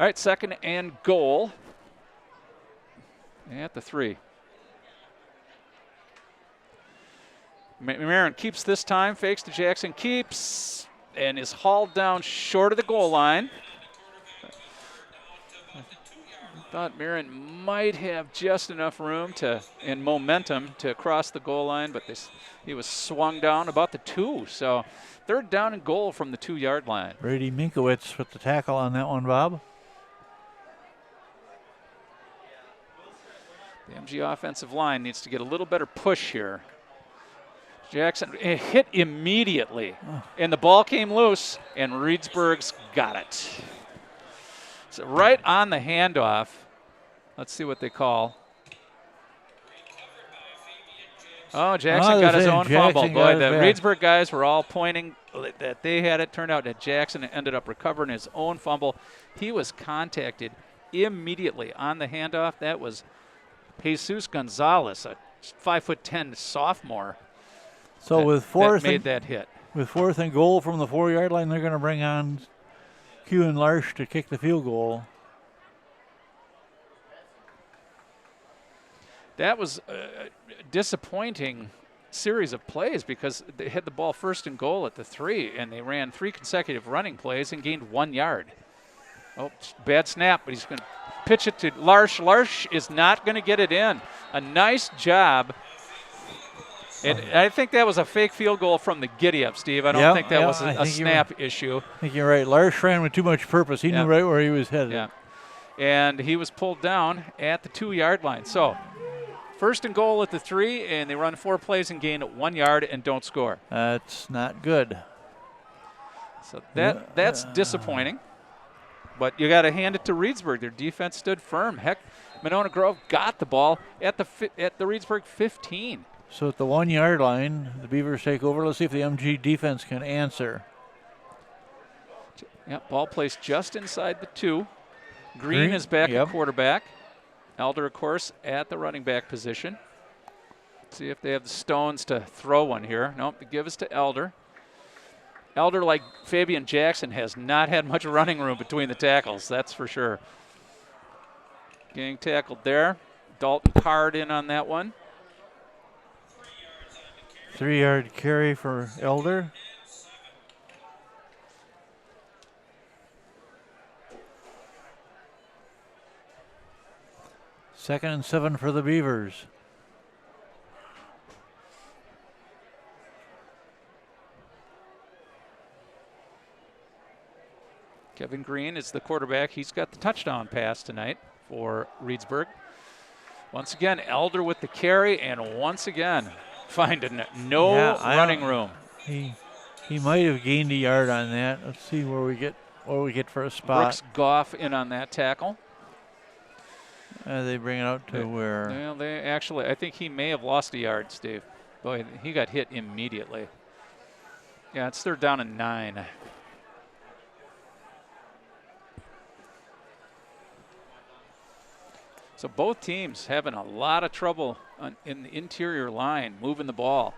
Speaker 1: All right, 2nd and goal at the 3. Marin keeps this time, fakes to Jackson, keeps, and is hauled down short of the goal line. I thought Marin might have just enough room and momentum to cross the goal line, but he was swung down about the 2. So 3rd down and goal from the 2-yard line.
Speaker 2: Brady Minkowitz with the tackle on that one, Bob.
Speaker 1: The MG offensive line needs to get a little better push here. Jackson hit immediately, and the ball came loose, and Reedsburg's got it. So right on the handoff. Let's see what they call. Oh, Jackson got his own fumble.
Speaker 2: Jackson
Speaker 1: Boy, the Reedsburg guys were all pointing that they had it. Turned out that Jackson ended up recovering his own fumble. He was contacted immediately on the handoff. That was Jesus Gonzalez, a 5'10" sophomore.
Speaker 2: So with fourth
Speaker 1: made that hit.
Speaker 2: With 4th and goal from the 4-yard line, they're going to bring on Q and Larsh to kick the field goal.
Speaker 1: That was a disappointing series of plays because they had the ball 1st and goal at the 3, and they ran 3 consecutive running plays and gained 1 yard. Oh, bad snap, but he's going to pitch it to Larsh. Larsh is not going to get it in. A nice job. And I think that was a fake field goal from the giddy-up, Steve. I don't think that was a snap issue.
Speaker 2: I think you're right. Larsh ran with too much purpose. He knew right where he was headed.
Speaker 1: Yeah. And he was pulled down at the 2-yard line. So 1st and goal at the 3, and they run 4 plays and gain 1 yard and don't score.
Speaker 2: That's not good.
Speaker 1: So that's disappointing. But you got to hand it to Reedsburg. Their defense stood firm. Heck, Monona Grove got the ball at the Reedsburg 15.
Speaker 2: So at the 1-yard line, the Beavers take over. Let's see if the MG defense can answer.
Speaker 1: Yeah, ball placed just inside the 2. Green is back at quarterback. Elder, of course, at the running back position. See if they have the stones to throw one here. Nope, they give us to Elder. Elder, like Fabian Jackson, has not had much running room between the tackles, that's for sure. Getting tackled there. Dalton Card in on that one.
Speaker 2: 3-yard carry for Elder. Second and 7 for the Beavers.
Speaker 1: Kevin Green is the quarterback. He's got the touchdown pass tonight for Reedsburg. Once again, Elder with the carry, and once again, finding no running room.
Speaker 2: He might have gained a yard on that. Let's see where we get for a spot.
Speaker 1: Brooks Goff in on that tackle.
Speaker 2: They bring it out to where?
Speaker 1: Well, they actually, I think he may have lost a yard, Steve. Boy, he got hit immediately. Yeah, it's 3rd down and 9. So both teams having a lot of trouble in the interior line, moving the ball.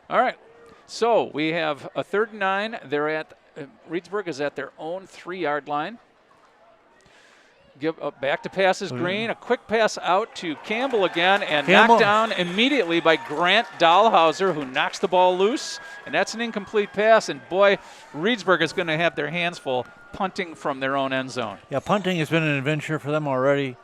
Speaker 1: All right, so we have a 3rd and 9. They're at Reedsburg is at their own 3-yard line. Give back to passes Green. A quick pass out to Campbell again, and knocked down immediately by Grant Dahlhauser, who knocks the ball loose. And that's an incomplete pass. And boy, Reedsburg is going to have their hands full punting from their own end zone.
Speaker 2: Yeah, punting has been an adventure for them already.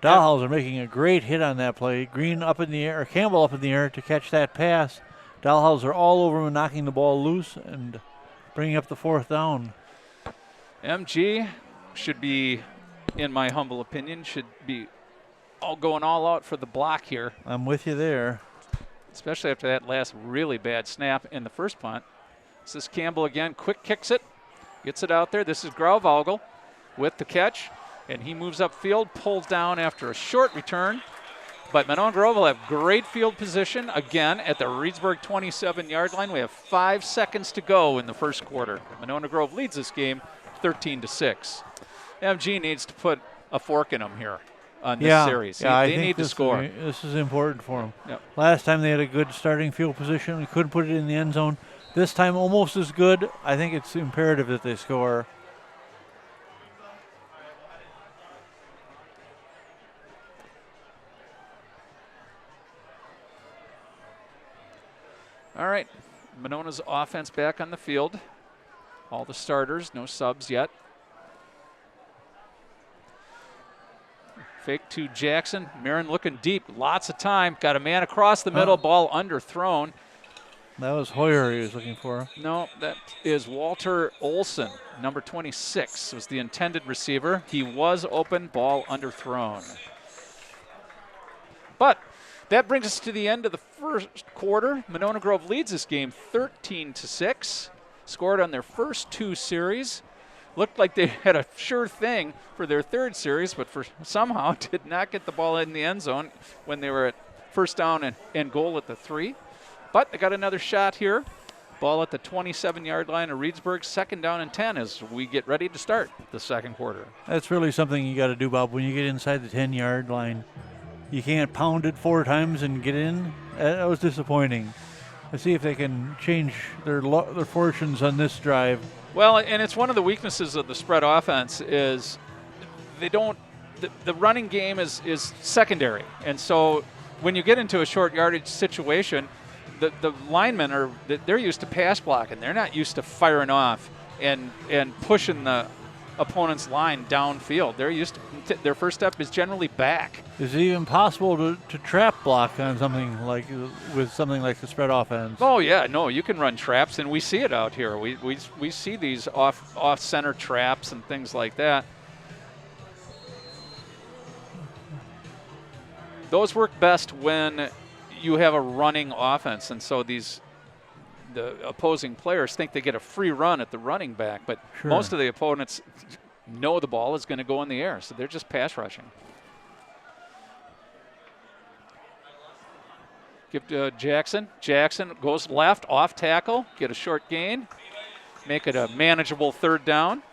Speaker 2: Dahlhauser making a great hit on that play. Green up in the air, or Campbell up in the air to catch that pass. Dahlhauser all over him, knocking the ball loose and bringing up the 4th down.
Speaker 1: MG should be, in my humble opinion, should be going all out for the block here.
Speaker 2: I'm with you there.
Speaker 1: Especially after that last really bad snap in the first punt. This is Campbell again. Quick kicks it. Gets it out there. This is Grauvogel with the catch. And he moves upfield, pulls down after a short return. But Monona Grove will have great field position again at the Reedsburg 27-yard line. We have 5 seconds to go in the first quarter. Monona Grove leads this game 13-6. MG needs to put a fork in them here on this series. They need to score.
Speaker 2: This is important for them.
Speaker 1: Yep.
Speaker 2: Last time they had a good starting field position. We couldn't put it in the end zone. This time almost as good. I think it's imperative that they score.
Speaker 1: All right, Monona's offense back on the field. All the starters, no subs yet. Fake to Jackson. Marin looking deep, lots of time. Got a man across the middle, ball underthrown.
Speaker 2: That was Hoyer he was looking for.
Speaker 1: No, that is Walter Olson, number 26, was the intended receiver. He was open, ball underthrown. But that brings us to the end of the first quarter. Monona Grove leads this game 13-6. Scored on their first 2 series. looked like they had a sure thing for their third series, but somehow did not get the ball in the end zone when they were at first down and goal at the 3. But they got another shot here. Ball at the 27-yard line of Reedsburg, 2nd down and 10 as we get ready to start the second quarter.
Speaker 2: That's really something you got to do, Bob, when you get inside the 10-yard line. You can't pound it 4 times and get in. That was disappointing. Let's see if they can change their fortunes on this drive.
Speaker 1: Well, and it's one of the weaknesses of the spread offense is they don't – the running game is secondary. And so when you get into a short yardage situation – the linemen they're used to pass blocking. They're not used to firing off and pushing the opponent's line downfield. They're used to their first step is generally back.
Speaker 2: Is it even possible to trap block on something like the spread offense?
Speaker 1: Oh yeah, no, you can run traps, and we see it out here. We see these off center traps and things like that. Those work best when you have a running offense, and so the opposing players think they get a free run at the running back, but
Speaker 2: sure.
Speaker 1: Most of the opponents know the ball is going to go in the air, so they're just pass rushing. Give to Jackson. Jackson goes left, off tackle, get a short gain, make it a manageable 3rd down.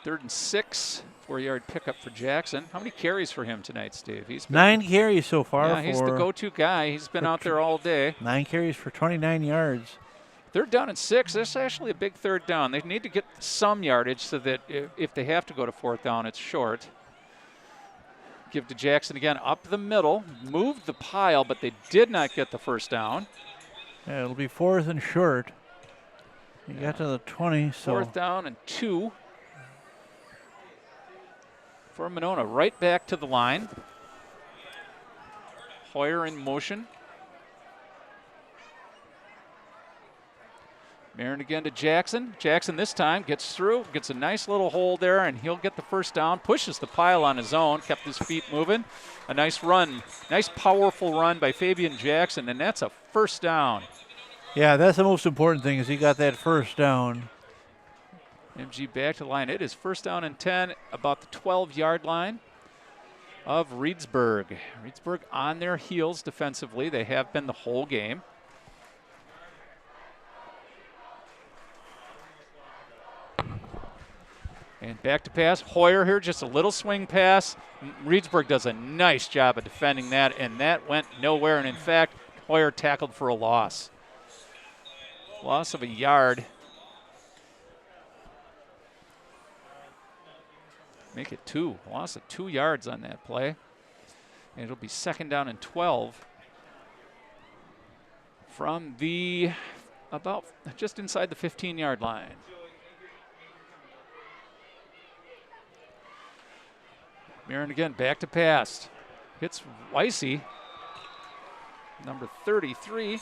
Speaker 1: 3rd and 6. 4-yard pickup for Jackson. How many carries for him tonight, Steve? He's
Speaker 2: 9 carries so far.
Speaker 1: Yeah, he's the go-to guy. He's been out there all day.
Speaker 2: 9 carries for 29 yards.
Speaker 1: 3rd down and 6. That's actually a big 3rd down. They need to get some yardage so that if they have to go to 4th down, it's short. Give to Jackson again up the middle. Moved the pile, but they did not get the 1st down.
Speaker 2: Yeah, it'll be 4th and short. You got to the 20, so
Speaker 1: 4th down and 2. For Monona, right back to the line. Hoyer in motion. Marin again to Jackson. Jackson this time gets through, gets a nice little hole there, and he'll get the 1st down. Pushes the pile on his own, kept his feet moving. A nice run, nice powerful run by Fabian Jackson, and that's a 1st down.
Speaker 2: Yeah, that's the most important thing is he got that 1st down.
Speaker 1: MG back to the line. It is 1st down and 10, about the 12-yard line of Reedsburg. Reedsburg on their heels defensively. They have been the whole game. And back to pass. Hoyer here, just a little swing pass. Reedsburg does a nice job of defending that, and that went nowhere. And in fact, Hoyer tackled for a loss. Loss of a yard. Make it 2. Loss of 2 yards on that play. And it'll be 2nd down and 12 from about just inside the 15-yard line. Marin again, back to pass. Hits Weissy, number 33.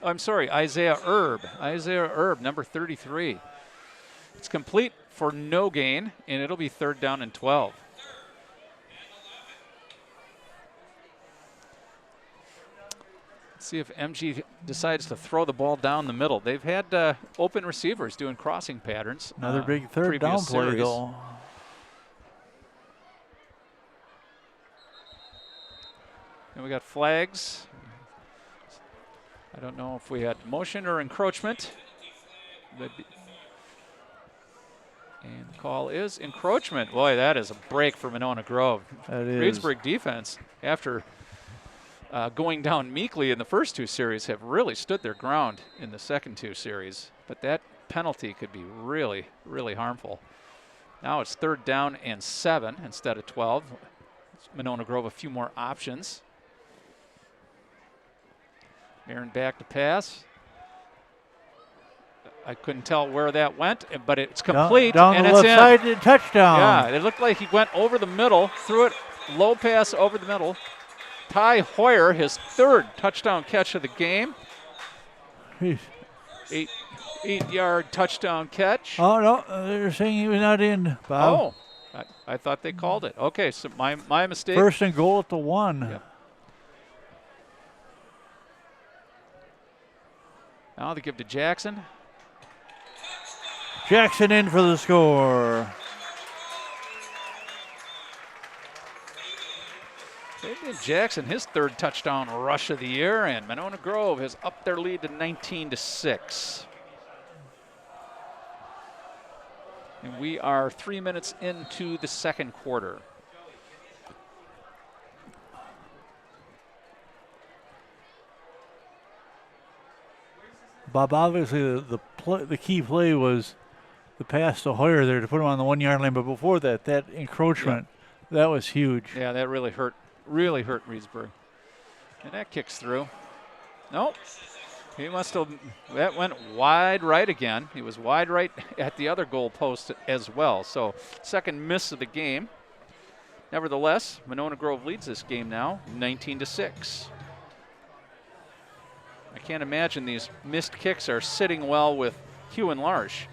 Speaker 1: I'm sorry, Isaiah Erb. Isaiah Erb, number 33. It's complete for no gain, and it'll be 3rd down and 12. Let's see if MG decides to throw the ball down the middle. They've had open receivers doing crossing patterns.
Speaker 2: Another big 3rd down play, though.
Speaker 1: And we got flags. I don't know if we had motion or encroachment. And the call is encroachment. Boy, that is a break for Monona Grove.
Speaker 2: That is.
Speaker 1: Reedsburg defense, after going down meekly in the first 2 series, have really stood their ground in the second 2 series. But that penalty could be really, really harmful. Now it's 3rd down and 7 instead of 12. Monona Grove a few more options. Marin back to pass. I couldn't tell where that went, but it's complete.
Speaker 2: Down
Speaker 1: and
Speaker 2: the
Speaker 1: it's
Speaker 2: left
Speaker 1: in.
Speaker 2: side, touchdown.
Speaker 1: Yeah, it looked like he went over the middle, threw it low pass over the middle. Ty Hoyer, his 3rd touchdown catch of the game.
Speaker 2: Jeez.
Speaker 1: 8-yard touchdown catch.
Speaker 2: Oh, no, they're saying he was not in, Bob.
Speaker 1: Oh, I thought they called it. Okay, so my mistake.
Speaker 2: 1st and goal at the 1.
Speaker 1: Yep. Now they give to Jackson.
Speaker 2: Jackson in for the score.
Speaker 1: Fabian Jackson, his third touchdown rush of the year, and Monona Grove has upped their lead to 19-6. And we are 3 minutes into the second quarter.
Speaker 2: Bob, obviously the key play was the pass to Hoyer there to put him on the 1 yard line, but before that encroachment, that was huge.
Speaker 1: Yeah, that really hurt Reedsburg. And that kicks through. Nope. He must have, that went wide right again. He was wide right at the other goal post as well. So second miss of the game. Nevertheless, Monona Grove leads this game now 19-6. I can't imagine these missed kicks are sitting well with Hugh and Larsh.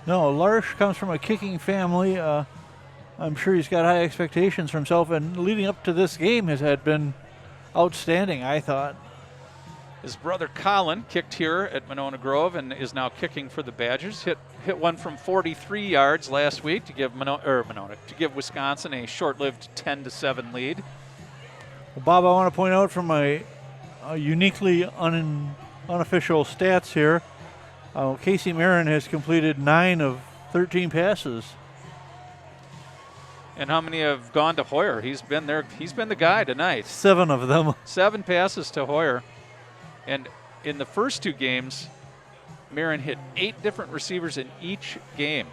Speaker 2: No, Larsh comes from a kicking family. I'm sure he's got high expectations for himself, and leading up to this game had been outstanding, I thought.
Speaker 1: His brother Colin kicked here at Monona Grove and is now kicking for the Badgers. Hit one from 43 yards last week to give to give Wisconsin a short-lived 10-7 lead.
Speaker 2: Well, Bob, I want to point out from my uniquely unofficial stats here, Casey Marin has completed 9 of 13 passes.
Speaker 1: And how many have gone to Hoyer? He's been there. He's been the guy tonight.
Speaker 2: 7 of them.
Speaker 1: 7 passes to Hoyer. And in the first 2 games, Marin hit 8 different receivers in each game.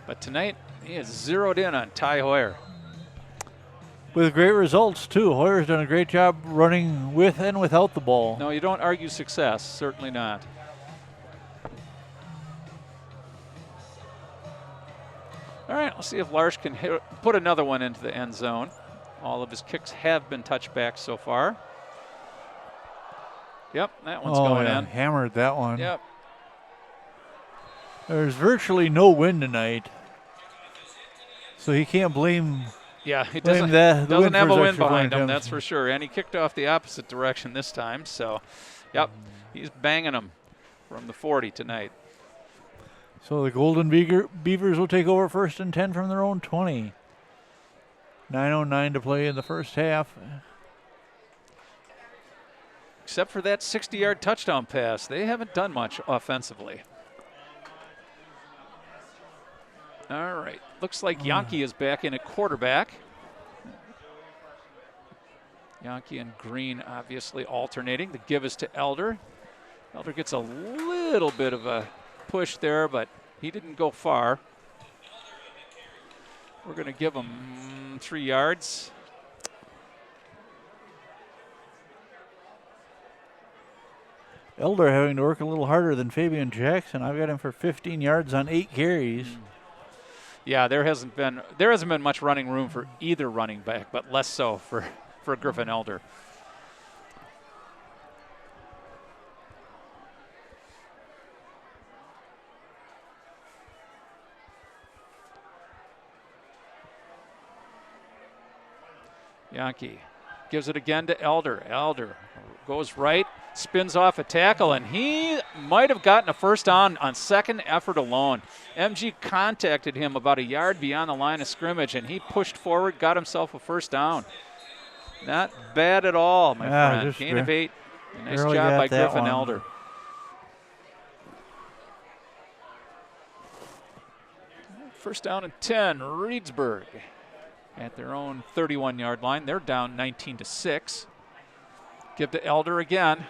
Speaker 1: But tonight, he is zeroed in on Ty Hoyer.
Speaker 2: With great results, too. Hoyer's done a great job running with and without the ball.
Speaker 1: No, you don't argue success. Certainly not. All right, let's see if Larsh can put another one into the end zone. All of his kicks have been touchbacks so far. Yep, that one's going in.
Speaker 2: Hammered that one.
Speaker 1: Yep.
Speaker 2: There's virtually no wind tonight, so he can't blame.
Speaker 1: Yeah, he
Speaker 2: doesn't
Speaker 1: have a wind
Speaker 2: extra
Speaker 1: behind him,
Speaker 2: point
Speaker 1: that's for sure. And he kicked off the opposite direction this time. So, yep, he's banging them from the 40 tonight.
Speaker 2: So the Golden Beavers will take over 1st and 10 from their own 20. 9:09 to play in the first half.
Speaker 1: Except for that 60-yard touchdown pass, they haven't done much offensively. All right, looks like Yankee is back in at quarterback. Yankee and Green obviously alternating. The give is to Elder. Elder gets a little bit of a push there, but he didn't go far. We're going to give him 3 yards.
Speaker 2: Elder having to work a little harder than Fabian Jackson. I've got him for 15 yards on 8 carries.
Speaker 1: Yeah, there hasn't been much running room for either running back, but less so for Griffin Elder. Yankee gives it again to Elder. Elder goes right, spins off a tackle, and he might have gotten a first down on second effort alone. MG contacted him about a yard beyond the line of scrimmage, and he pushed forward, got himself a first down. Not bad at all, my friend. Gain of 8. Nice job by Griffin Elder. First down and 10, Reedsburg at their own 31-yard line. They're down 19-6. Give to Elder again.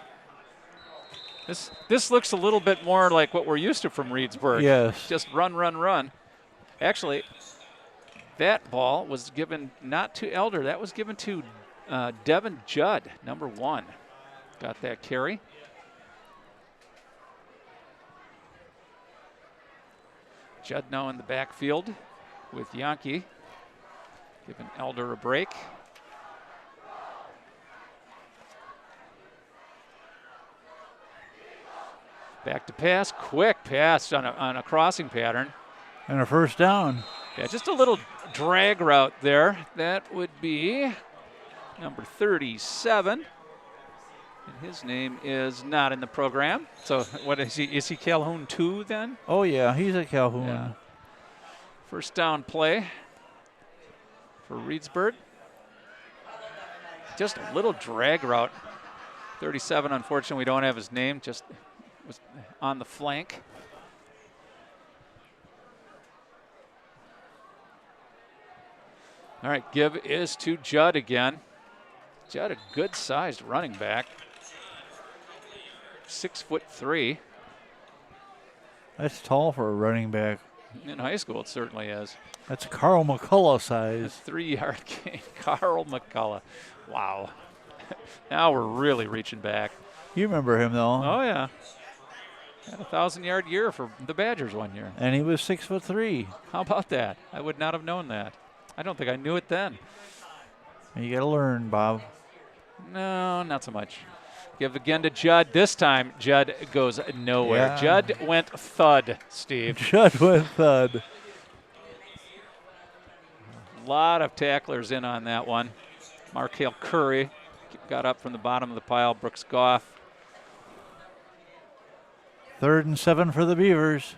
Speaker 1: This looks a little bit more like what we're used to from Reedsburg.
Speaker 2: Yes.
Speaker 1: Just run, run, run. Actually, that ball was given not to Elder. That was given to Devin Judd, number 1. Got that carry. Judd now in the backfield with Yankee. Giving Elder a break. Back to pass, quick pass on a crossing pattern.
Speaker 2: And a first down.
Speaker 1: Yeah, just a little drag route there. That would be number 37. And his name is not in the program. So what is he? Is he Calhoun 2 then?
Speaker 2: Oh, yeah, he's at Calhoun.
Speaker 1: Yeah. First down play for Reedsburg. Just a little drag route. 37, unfortunately, we don't have his name. Just was on the flank. All right, give is to Judd again. Judd, a good-sized running back. 6'3".
Speaker 2: That's tall for a running back.
Speaker 1: In high school, it certainly is.
Speaker 2: That's Carl McCullough size.
Speaker 1: 3-yard gain. Carl McCullough. Wow. Now we're really reaching back.
Speaker 2: You remember him, though.
Speaker 1: Oh, yeah. Had a 1,000-yard year for the Badgers one year.
Speaker 2: And he was 6'3".
Speaker 1: How about that? I would not have known that. I don't think I knew it then.
Speaker 2: You got to learn, Bob.
Speaker 1: No, not so much. Give again to Judd. This time, Judd goes nowhere.
Speaker 2: Yeah.
Speaker 1: Judd went thud, Steve.
Speaker 2: Judd went thud.
Speaker 1: A lot of tacklers in on that one. Markale Curry got up from the bottom of the pile. Brooks Goff.
Speaker 2: 3rd and 7 for the Beavers.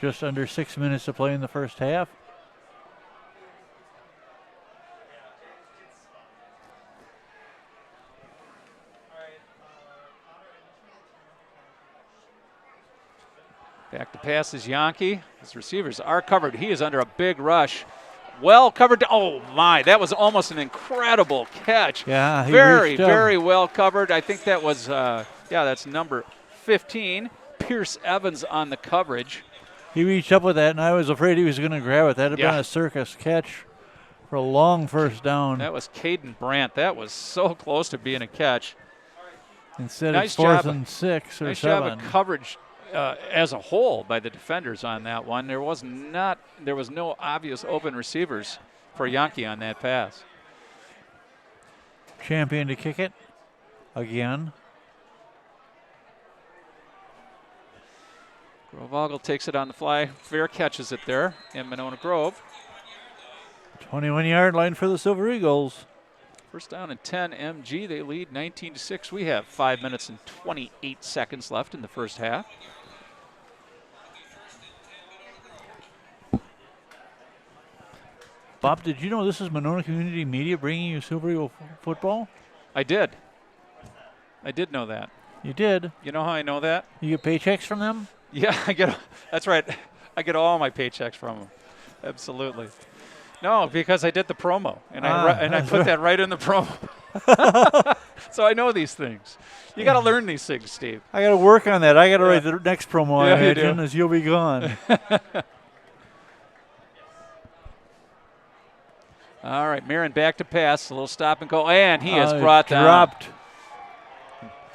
Speaker 2: Just under 6 minutes to play in the first half.
Speaker 1: Back to pass is Yankee. His receivers are covered. He is under a big rush. Well covered. Oh, my. That was almost an incredible catch.
Speaker 2: Yeah, he
Speaker 1: very,
Speaker 2: reached up.
Speaker 1: very well covered. I think that was, that's number 15. Pierce Evans on the coverage.
Speaker 2: He reached up with that, and I was afraid he was going to grab it. That had been a circus catch for a long first down.
Speaker 1: That was Caden Brandt. That was so close to being a catch.
Speaker 2: Instead
Speaker 1: nice
Speaker 2: of 4th
Speaker 1: job,
Speaker 2: and 6 or
Speaker 1: nice
Speaker 2: 7.
Speaker 1: job of coverage as a whole by the defenders on that one. There was no obvious open receivers for Yankee on that pass.
Speaker 2: Champion to kick it again.
Speaker 1: Grovogel takes it on the fly. Fair catches it there in Monona Grove.
Speaker 2: 21-yard line for the Silver Eagles.
Speaker 1: First down and 10 MG. They lead 19-6. We have 5 minutes and 28 seconds left in the first half.
Speaker 2: Bob, did you know this is Monona Community Media bringing you Silver Eagle football?
Speaker 1: I did. I did know that.
Speaker 2: You did.
Speaker 1: You know how I know that?
Speaker 2: You get paychecks from them?
Speaker 1: Yeah, that's right. I get all my paychecks from them. Absolutely. No, because I did the promo, and I put that right in the promo. So I know these things. You got to learn these things, Steve.
Speaker 2: I got to work on that. I got to write the next promo, I
Speaker 1: Yeah, you
Speaker 2: imagine,
Speaker 1: do.
Speaker 2: as you'll be gone.
Speaker 1: All right, Marin back to pass. A little stop and go, and he is
Speaker 2: Dropped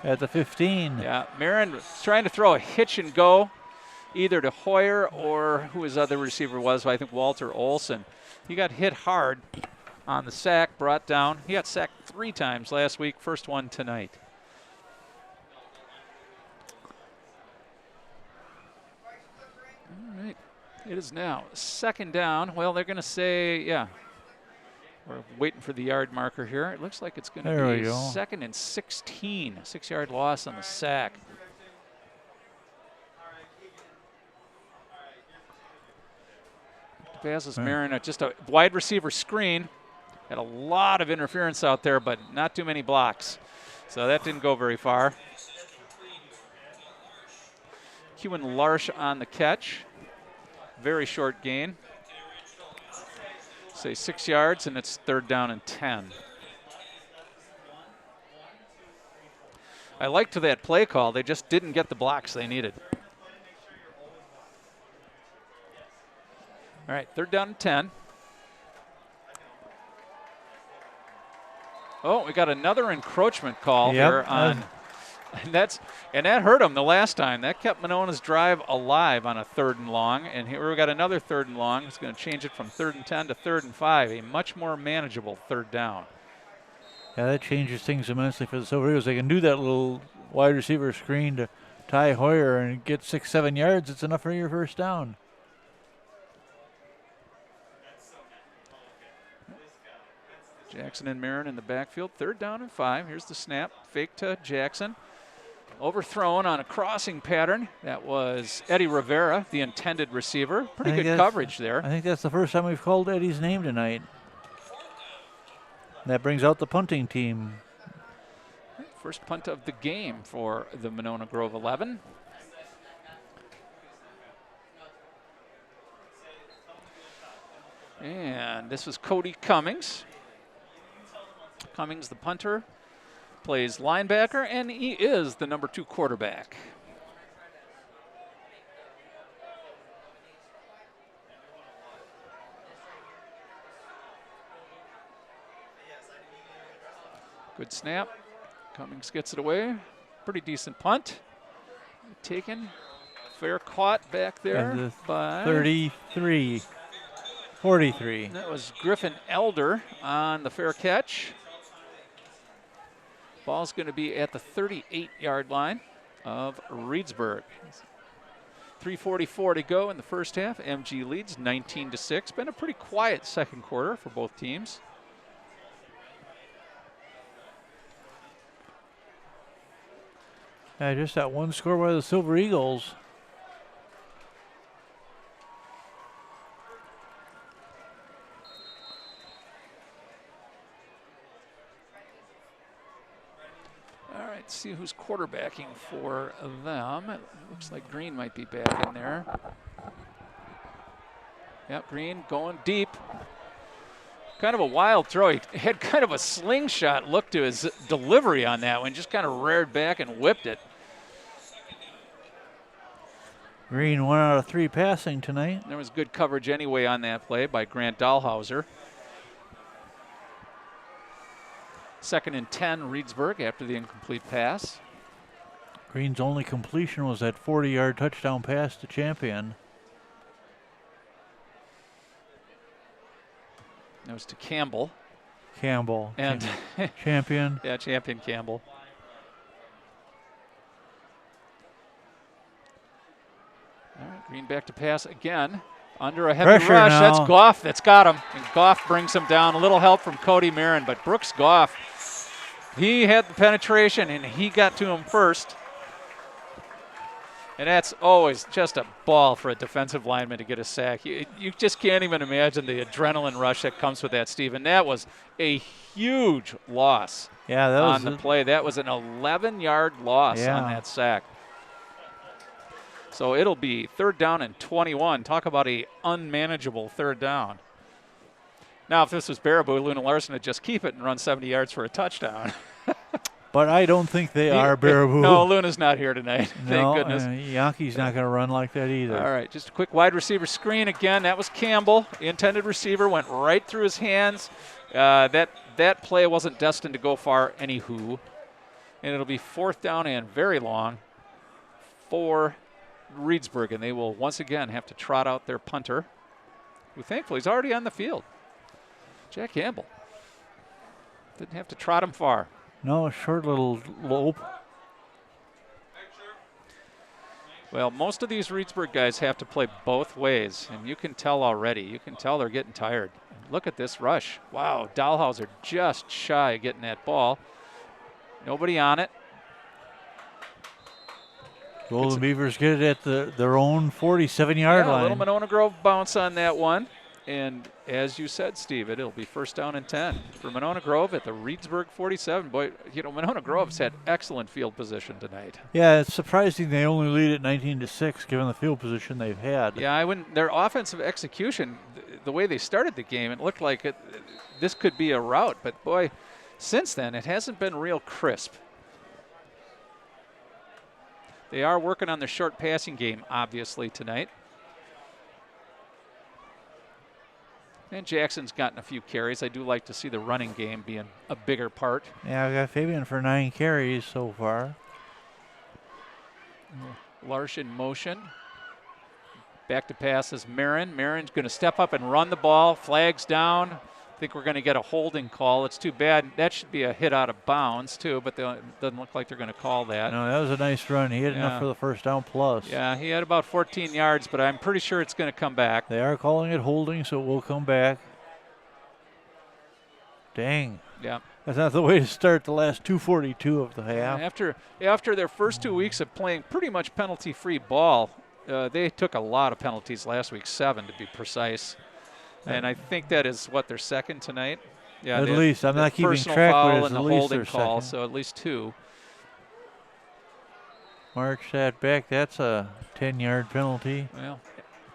Speaker 2: at the 15.
Speaker 1: Yeah, Marin trying to throw a hitch and go, either to Hoyer or who his other receiver was, I think Walter Olson. He got hit hard on the sack, brought down. He got sacked 3 times last week, first one tonight. All right, it is now 2nd down. Well, they're going to say, yeah, we're waiting for the yard marker here. It looks like it's going to be 2nd and 16. 6-yard loss on the sack. Passes Marin, just a wide receiver screen. Had a lot of interference out there, but not too many blocks. So that didn't go very far. Kewen Larsh on the catch. Very short gain. Say 6 yards, and it's 3rd down and 10. I liked that play call. They just didn't get the blocks they needed. All right, 3rd down and 10. Oh, we got another encroachment call here on, and that hurt them the last time. That kept Monona's drive alive on a 3rd and long, and here we got another 3rd and long. It's going to change it from 3rd and 10 to 3rd and 5, a much more manageable 3rd down.
Speaker 2: Yeah, that changes things immensely for the Silver Eagles. They can do that little wide receiver screen to Ty Hoyer and get 6-7 yards. It's enough for your first down.
Speaker 1: Jackson and Marin in the backfield. 3rd down and 5. Here's the snap. Fake to Jackson. Overthrown on a crossing pattern. That was Eddie Rivera, the intended receiver. Pretty good coverage there.
Speaker 2: I think that's the first time we've called Eddie's name tonight. That brings out the punting team.
Speaker 1: First punt of the game for the Monona Grove 11. And this was Cody Cummings. Cummings, the punter, plays linebacker, and he is the number 2 quarterback. Good snap. Cummings gets it away. Pretty decent punt. Taken. Fair caught back there by
Speaker 2: 33. 43.
Speaker 1: That was Griffin Elder on the fair catch. Ball's going to be at the 38-yard line of Reedsburg. 3:44 to go in the first half. MG leads 19-6. Been a pretty quiet second quarter for both teams.
Speaker 2: Yeah, just that one score by the Silver Eagles.
Speaker 1: All right, see who's quarterbacking for them. It looks like Green might be back in there. Yep, Green going deep. Kind of a wild throw. He had kind of a slingshot look to his delivery on that one. Just kind of reared back and whipped it.
Speaker 2: Green 1 out of 3 passing tonight.
Speaker 1: There was good coverage anyway on that play by Grant Dahlhauser. 2nd and 10, Reedsburg after the incomplete pass.
Speaker 2: Green's only completion was that 40-yard touchdown pass to Champion.
Speaker 1: That was to Campbell.
Speaker 2: Campbell.
Speaker 1: And
Speaker 2: Champion.
Speaker 1: Yeah, Champion Campbell. All right, Green back to pass again. Under a heavy
Speaker 2: Pressure
Speaker 1: rush.
Speaker 2: now.
Speaker 1: That's Goff that's got him. And Goff brings him down. A little help from Cody Marin, but Brooks Goff, he had the penetration and he got to him first. And that's always just a ball for a defensive lineman to get a sack. You just can't even imagine the adrenaline rush that comes with that, Stephen. That was a huge loss
Speaker 2: Yeah, that was
Speaker 1: on the play. That was an 11-yard loss on that sack. So it'll be 3rd down and 21. Talk about a unmanageable 3rd down. Now, if this was Baraboo, Luna Larson would just keep it and run 70 yards for a touchdown.
Speaker 2: But I don't think they are Baraboo.
Speaker 1: No, Luna's not here tonight.
Speaker 2: No,
Speaker 1: Thank goodness.
Speaker 2: Yankee's not going to run like that either.
Speaker 1: All right, just a quick wide receiver screen again. That was Campbell. The intended receiver went right through his hands. That play wasn't destined to go far anywho. And it'll be 4th down and very long for Reedsburg. And they will once again have to trot out their punter, who thankfully is already on the field. Jack Campbell. Didn't have to trot him far.
Speaker 2: No, a short little lope.
Speaker 1: Well, most of these Reedsburg guys have to play both ways, and you can tell already. You can tell they're getting tired. Look at this rush. Wow, Dahlhauser just shy of getting that ball. Nobody on it.
Speaker 2: Golden Beavers get it at their own 47-yard line.
Speaker 1: A little Monona Grove bounce on that one. And as you said, Steve, it'll be 1st down and 10 for Monona Grove at the Reedsburg 47. Boy, you know, Monona Grove's had excellent field position tonight.
Speaker 2: Yeah, it's surprising they only lead at 19-6 given the field position they've had.
Speaker 1: Yeah, I wouldn't. Their offensive execution, the way they started the game, it looked like this could be a rout. But boy, since then, it hasn't been real crisp. They are working on their short passing game, obviously, tonight. And Jackson's gotten a few carries. I do like to see the running game being a bigger part.
Speaker 2: Yeah, I got Fabian for 9 carries so far.
Speaker 1: Larson motion. Back to pass is Marin. Marin's going to step up and run the ball. Flags down. I think we're going to get a holding call. It's too bad. That should be a hit out of bounds, too, but it doesn't look like they're going to call that.
Speaker 2: No, that was a nice run. He had enough for the 1st down plus.
Speaker 1: Yeah, he had about 14 yards, but I'm pretty sure it's going to come back.
Speaker 2: They are calling it holding, so it will come back. Dang.
Speaker 1: Yeah.
Speaker 2: That's not the way to start the last 2:42 of the half.
Speaker 1: After their first 2 weeks of playing pretty much penalty-free ball, they took a lot of penalties last week, 7 to be precise. And I think that is their second tonight. Yeah,
Speaker 2: at least I'm not keeping
Speaker 1: personal
Speaker 2: track,
Speaker 1: foul
Speaker 2: but it's
Speaker 1: and
Speaker 2: at
Speaker 1: the
Speaker 2: least
Speaker 1: holding
Speaker 2: their
Speaker 1: call,
Speaker 2: second.
Speaker 1: so at least 2.
Speaker 2: Marks that back. That's a 10-yard penalty,
Speaker 1: Well,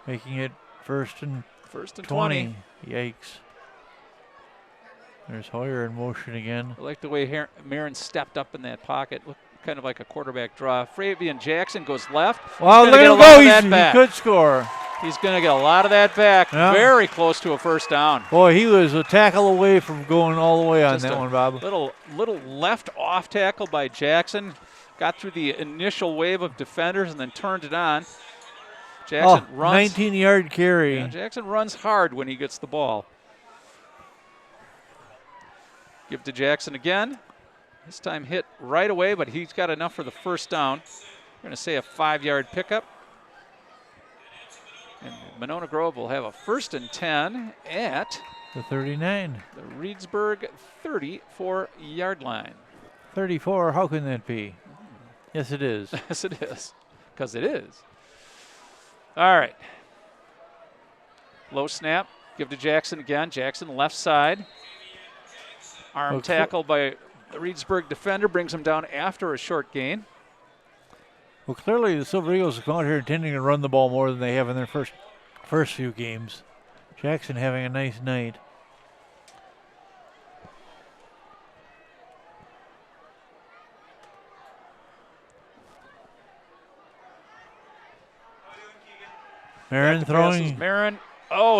Speaker 2: making it first and
Speaker 1: 20.
Speaker 2: Yikes. There's Hoyer in motion again.
Speaker 1: I like the way Marin stepped up in that pocket. Looked kind of like a quarterback draw. Fabian Jackson goes left.
Speaker 2: Wow, look at him go. He could score.
Speaker 1: He's going to get a lot of that back.
Speaker 2: Yeah.
Speaker 1: Very close to a first down.
Speaker 2: Boy, he was a tackle away from going all the way on
Speaker 1: Just
Speaker 2: that one, Bob.
Speaker 1: Little left off tackle by Jackson. Got through the initial wave of defenders and then turned it on. Jackson runs.
Speaker 2: 19-yard carry.
Speaker 1: Yeah, Jackson runs hard when he gets the ball. Give to Jackson again. This time hit right away, but he's got enough for the first down. We're going to say a 5-yard pickup. And Monona Grove will have a 1st and 10 at
Speaker 2: the 39.
Speaker 1: The Reedsburg 34-yard line.
Speaker 2: 34, how can that be? Yes, it is.
Speaker 1: Yes, it is. Because it is. All right. Low snap. Give to Jackson again. Jackson left side. Arm tackle by the Reedsburg defender brings him down after a short gain.
Speaker 2: Well, clearly the Silver Eagles have come out here intending to run the ball more than they have in their first few games. Jackson having a nice night. Marin throwing.
Speaker 1: Marin. Oh,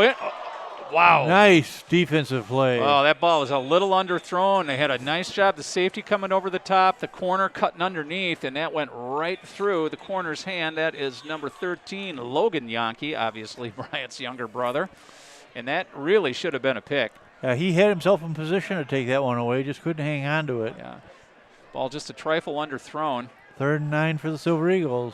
Speaker 1: wow.
Speaker 2: Nice defensive play.
Speaker 1: Oh, that ball was a little underthrown. They had a nice job. The safety coming over the top, the corner cutting underneath, and that went right through the corner's hand. That is number 13, Logan Yankee, obviously Bryant's younger brother. And that really should have been a pick.
Speaker 2: He had himself in position to take that one away, just couldn't hang on to it.
Speaker 1: Yeah. Ball just a trifle underthrown.
Speaker 2: 3rd and 9 for the Silver Eagles.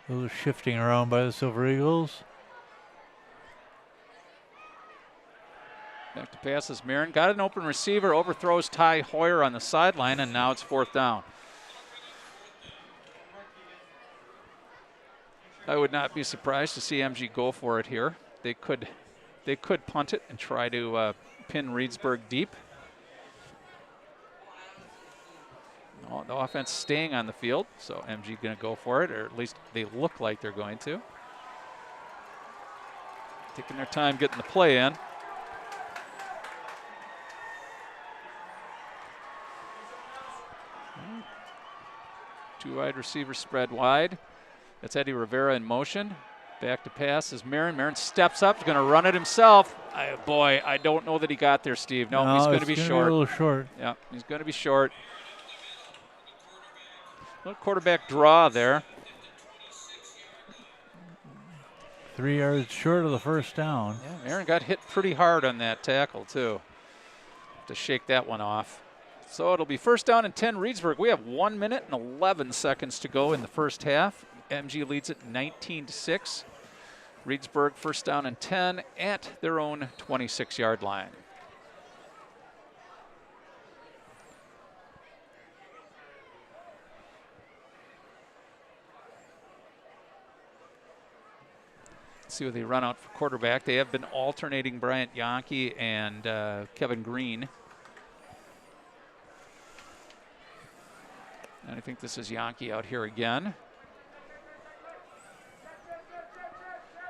Speaker 2: A little shifting around by the Silver Eagles.
Speaker 1: Back to passes. Marin got an open receiver, overthrows Ty Hoyer on the sideline, and now it's 4th down. I would not be surprised to see MG go for it here. They could punt it and try to pin Reedsburg deep. No, the offense staying on the field, so MG going to go for it, or at least they look like they're going to. Taking their time getting the play in. Two wide receivers spread wide. That's Eddie Rivera in motion. Back to pass is Marin. Marin steps up, is going to run it himself. Boy, I don't know that he got there, Steve. No, he's going to be short.
Speaker 2: A little short.
Speaker 1: Yeah, he's going to be short. Little quarterback draw there.
Speaker 2: 3 yards short of the first down.
Speaker 1: Yeah, Marin got hit pretty hard on that tackle, too. To shake that one off. So it'll be 1st down and 10 Reedsburg. We have 1 minute and 11 seconds to go in the first half. MG leads it 19-6. Reedsburg 1st down and 10 at their own 26-yard line. Let's see what they run out for quarterback. They have been alternating Bryant Yankee and Kevin Green. And I think this is Yankee out here again.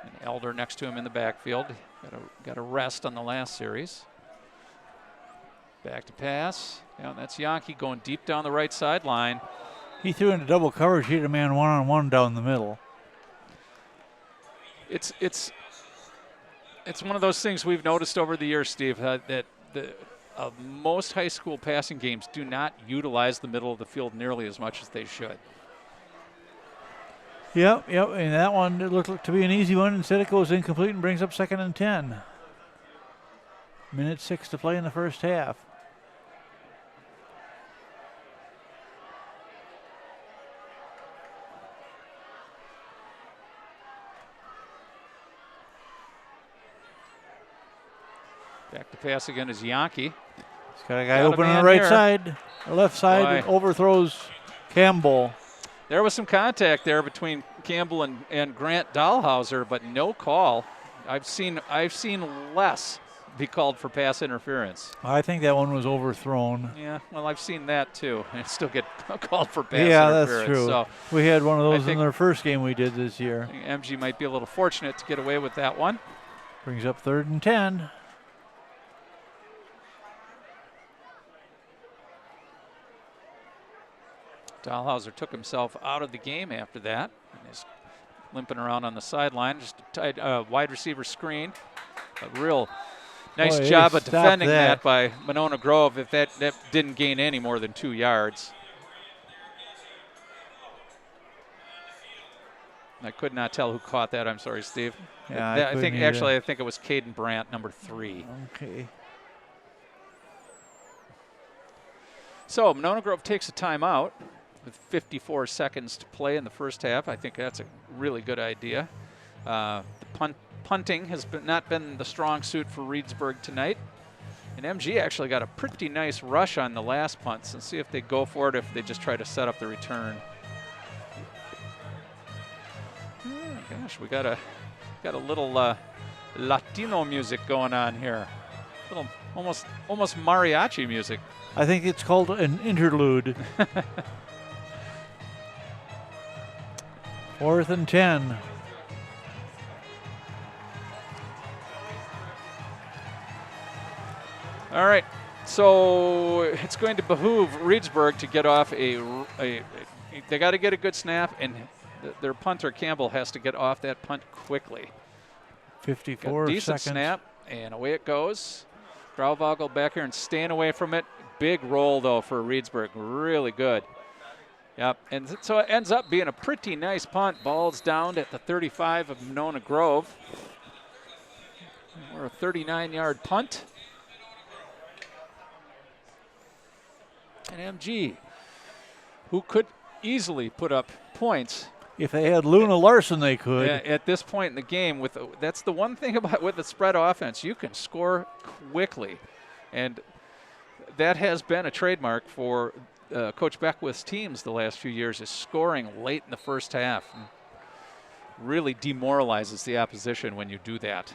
Speaker 1: And Elder next to him in the backfield. Got a rest on the last series. Back to pass. Yeah, that's Yankee going deep down the right sideline.
Speaker 2: He threw into double coverage. He had a man one-on-one down the middle.
Speaker 1: It's one of those things we've noticed over the years, Steve, that most high school passing games do not utilize the middle of the field nearly as much as they should.
Speaker 2: Yep, and that one it looked to be an easy one. Instead, it goes incomplete and brings up 2nd and 10. Minute 6 to play in the first half.
Speaker 1: Back to pass again is Yankee.
Speaker 2: He's got a guy open on the right side, or left side, and overthrows Campbell.
Speaker 1: There was some contact there between Campbell and Grant Dahlhauser, but no call. I've seen less be called for pass interference.
Speaker 2: I think that one was overthrown.
Speaker 1: Yeah, well, I've seen that too, and still get called for pass
Speaker 2: interference.
Speaker 1: interference.
Speaker 2: Yeah, that's true.
Speaker 1: So
Speaker 2: we had one of those in our first game we did this year.
Speaker 1: MG might be a little fortunate to get away with that one.
Speaker 2: Brings up 3rd and 10.
Speaker 1: Dahlhauser took himself out of the game after that. And is limping around on the sideline. Just a tight wide receiver screen. A real nice job of defending that by Monona Grove if that didn't gain any more than 2 yards. I could not tell who caught that. I'm sorry, Steve.
Speaker 2: Yeah,
Speaker 1: I think it was Caden Brandt, number 3.
Speaker 2: Okay.
Speaker 1: So Monona Grove takes a timeout with 54 seconds to play in the first half. I think that's a really good idea. The punting has not been the strong suit for Reedsburg tonight. And MG actually got a pretty nice rush on the last punts, and see if they go for it, if they just try to set up the return. Oh, gosh, we got a little Latino music going on here. Little almost mariachi music.
Speaker 2: I think it's called an interlude. 4th and 10.
Speaker 1: All right, so it's going to behoove Reedsburg to get off they got to get a good snap, and their punter Campbell has to get off that punt quickly.
Speaker 2: 54
Speaker 1: decent
Speaker 2: seconds.
Speaker 1: Snap, and away it goes. Grauvogel back here and staying away from it. Big roll, though, for Reedsburg. Really good. Yep, and so it ends up being a pretty nice punt. Ball's down at the 35 of Monona Grove. We're a 39-yard punt. And MG, who could easily put up points.
Speaker 2: If they had Luna Larson, they could.
Speaker 1: Yeah, at this point in the game, that's the one thing with the spread offense. You can score quickly. And that has been a trademark for Coach Beckwith's teams the last few years, is scoring late in the first half. Really demoralizes the opposition when you do that.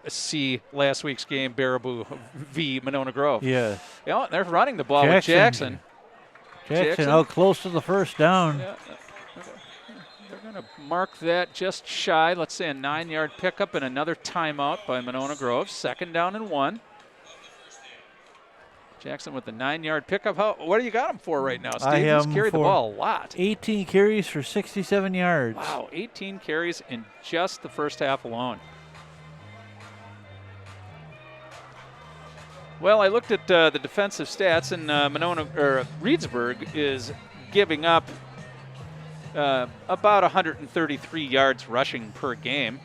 Speaker 1: See last week's game, Baraboo v. Monona Grove.
Speaker 2: Yeah.
Speaker 1: They're running the ball with Jackson.
Speaker 2: Jackson out close to the first down.
Speaker 1: Yeah. They're going to mark that just shy. Let's say a 9-yard pickup and another timeout by Monona Grove. 2nd down and 1. Jackson with the 9-yard pickup. What do you got him for right now, Steve? He's carried the ball a lot.
Speaker 2: 18 carries for 67 yards.
Speaker 1: Wow, 18 carries in just the first half alone. Well, I looked at the defensive stats, and Reedsburg is giving up about 133 yards rushing per game.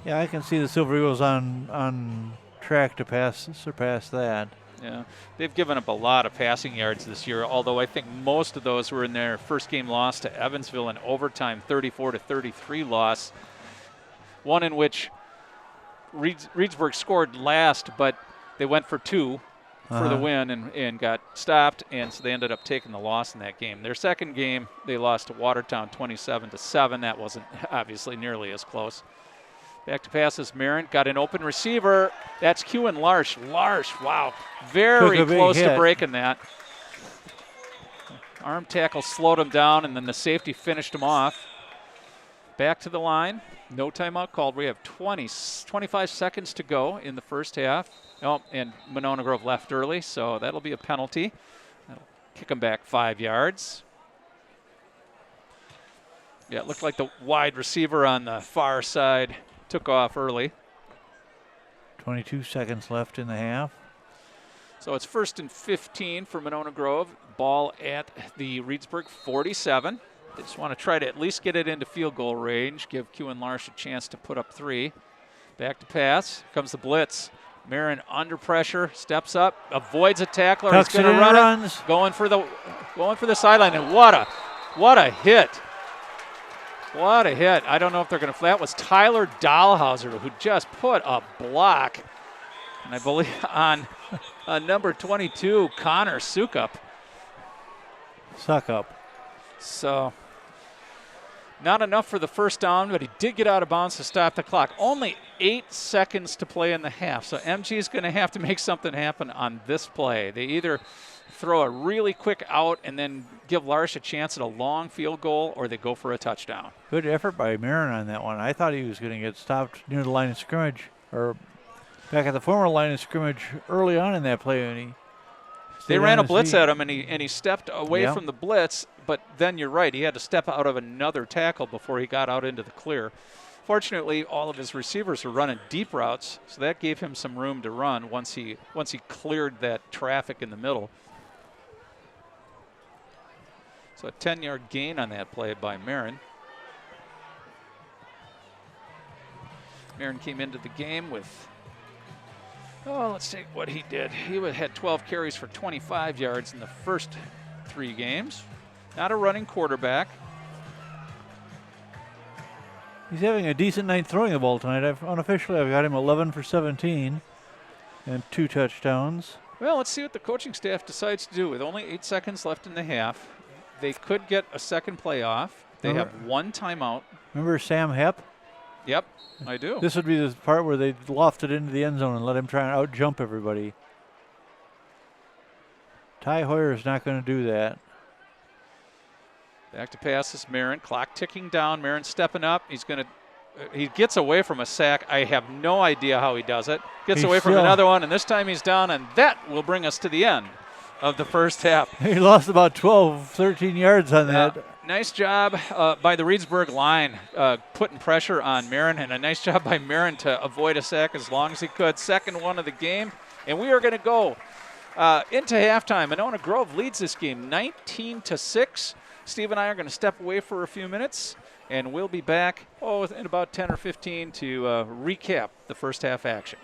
Speaker 2: Yeah, I can see the Silver Eagles on track to surpass that.
Speaker 1: Yeah, they've given up a lot of passing yards this year, although I think most of those were in their first game loss to Evansville in overtime, 34-33 loss. One in which Reedsburg scored last, but they went for 2 for the win and got stopped, and so they ended up taking the loss in that game. Their second game, they lost to Watertown 27-7. That wasn't obviously nearly as close. Back to passes, Marin got an open receiver. That's Kewen Larsh. Larsh, wow, very close to breaking that. Arm tackle slowed him down, and then the safety finished him off. Back to the line. No timeout called. We have 25 seconds to go in the first half. Oh, and Monona Grove left early, so that'll be a penalty. That'll kick them back 5 yards. Yeah, it looked like the wide receiver on the far side took off early.
Speaker 2: 22 seconds left in the half.
Speaker 1: So it's 1st and 15 for Monona Grove. Ball at the Reedsburg 47. They just want to try to at least get it into field goal range, give Kewen Larsh a chance to put up 3. Back to pass. Here comes the blitz. Marin under pressure, steps up, avoids a tackler. He's going to run it, going for the sideline, and what a hit. What a hit. I don't know if they're going to. That was Tyler Dahlhauser who just put a block. And I believe on number 22, Connor Sukup. So not enough for the first down, but he did get out of bounds to stop the clock. Only 8 seconds to play in the half. So MG is going to have to make something happen on this play. They either throw a really quick out and then give Larsh a chance at a long field goal, or they go for a touchdown.
Speaker 2: Good effort by Marin on that one. I thought he was going to get stopped near the line of scrimmage, or back at the former line of scrimmage early on in that play. And
Speaker 1: they ran a blitz at him, and he stepped away from the blitz, but then you're right. He had to step out of another tackle before he got out into the clear. Fortunately, all of his receivers were running deep routes, so that gave him some room to run once he cleared that traffic in the middle. So a 10-yard gain on that play by Marin. Marin came into the game with, let's see what he did. He had 12 carries for 25 yards in the first 3 games. Not a running quarterback.
Speaker 2: He's having a decent night throwing the ball tonight. Unofficially, I've got him 11 for 17 and 2 touchdowns.
Speaker 1: Well, let's see what the coaching staff decides to do. With only 8 seconds left in the half, they could get a second play off. They have 1 timeout.
Speaker 2: Remember Sam Hepp?
Speaker 1: Yep, I do.
Speaker 2: This would be the part where they lofted into the end zone and let him try and out-jump everybody. Ty Hoyer is not going to do that.
Speaker 1: Back to pass is Marin. Clock ticking down. Marin stepping up. He gets away from a sack. I have no idea how he does it. Gets away from another one, and this time he's down, and that will bring us to the end of the first half.
Speaker 2: He lost about 12, 13 yards on that.
Speaker 1: Nice job by the Reedsburg line putting pressure on Marin, and a nice job by Marin to avoid a sack as long as he could. Second one of the game, and we are going to go into halftime. Monona Grove leads this game 19-6. Steve and I are going to step away for a few minutes, and we'll be back in about 10 or 15 to recap the first half action.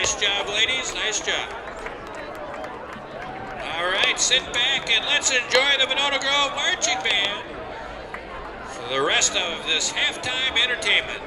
Speaker 3: Nice job, ladies. Nice job. All right, sit back and let's enjoy the Monona Grove Marching Band for the rest of this halftime entertainment.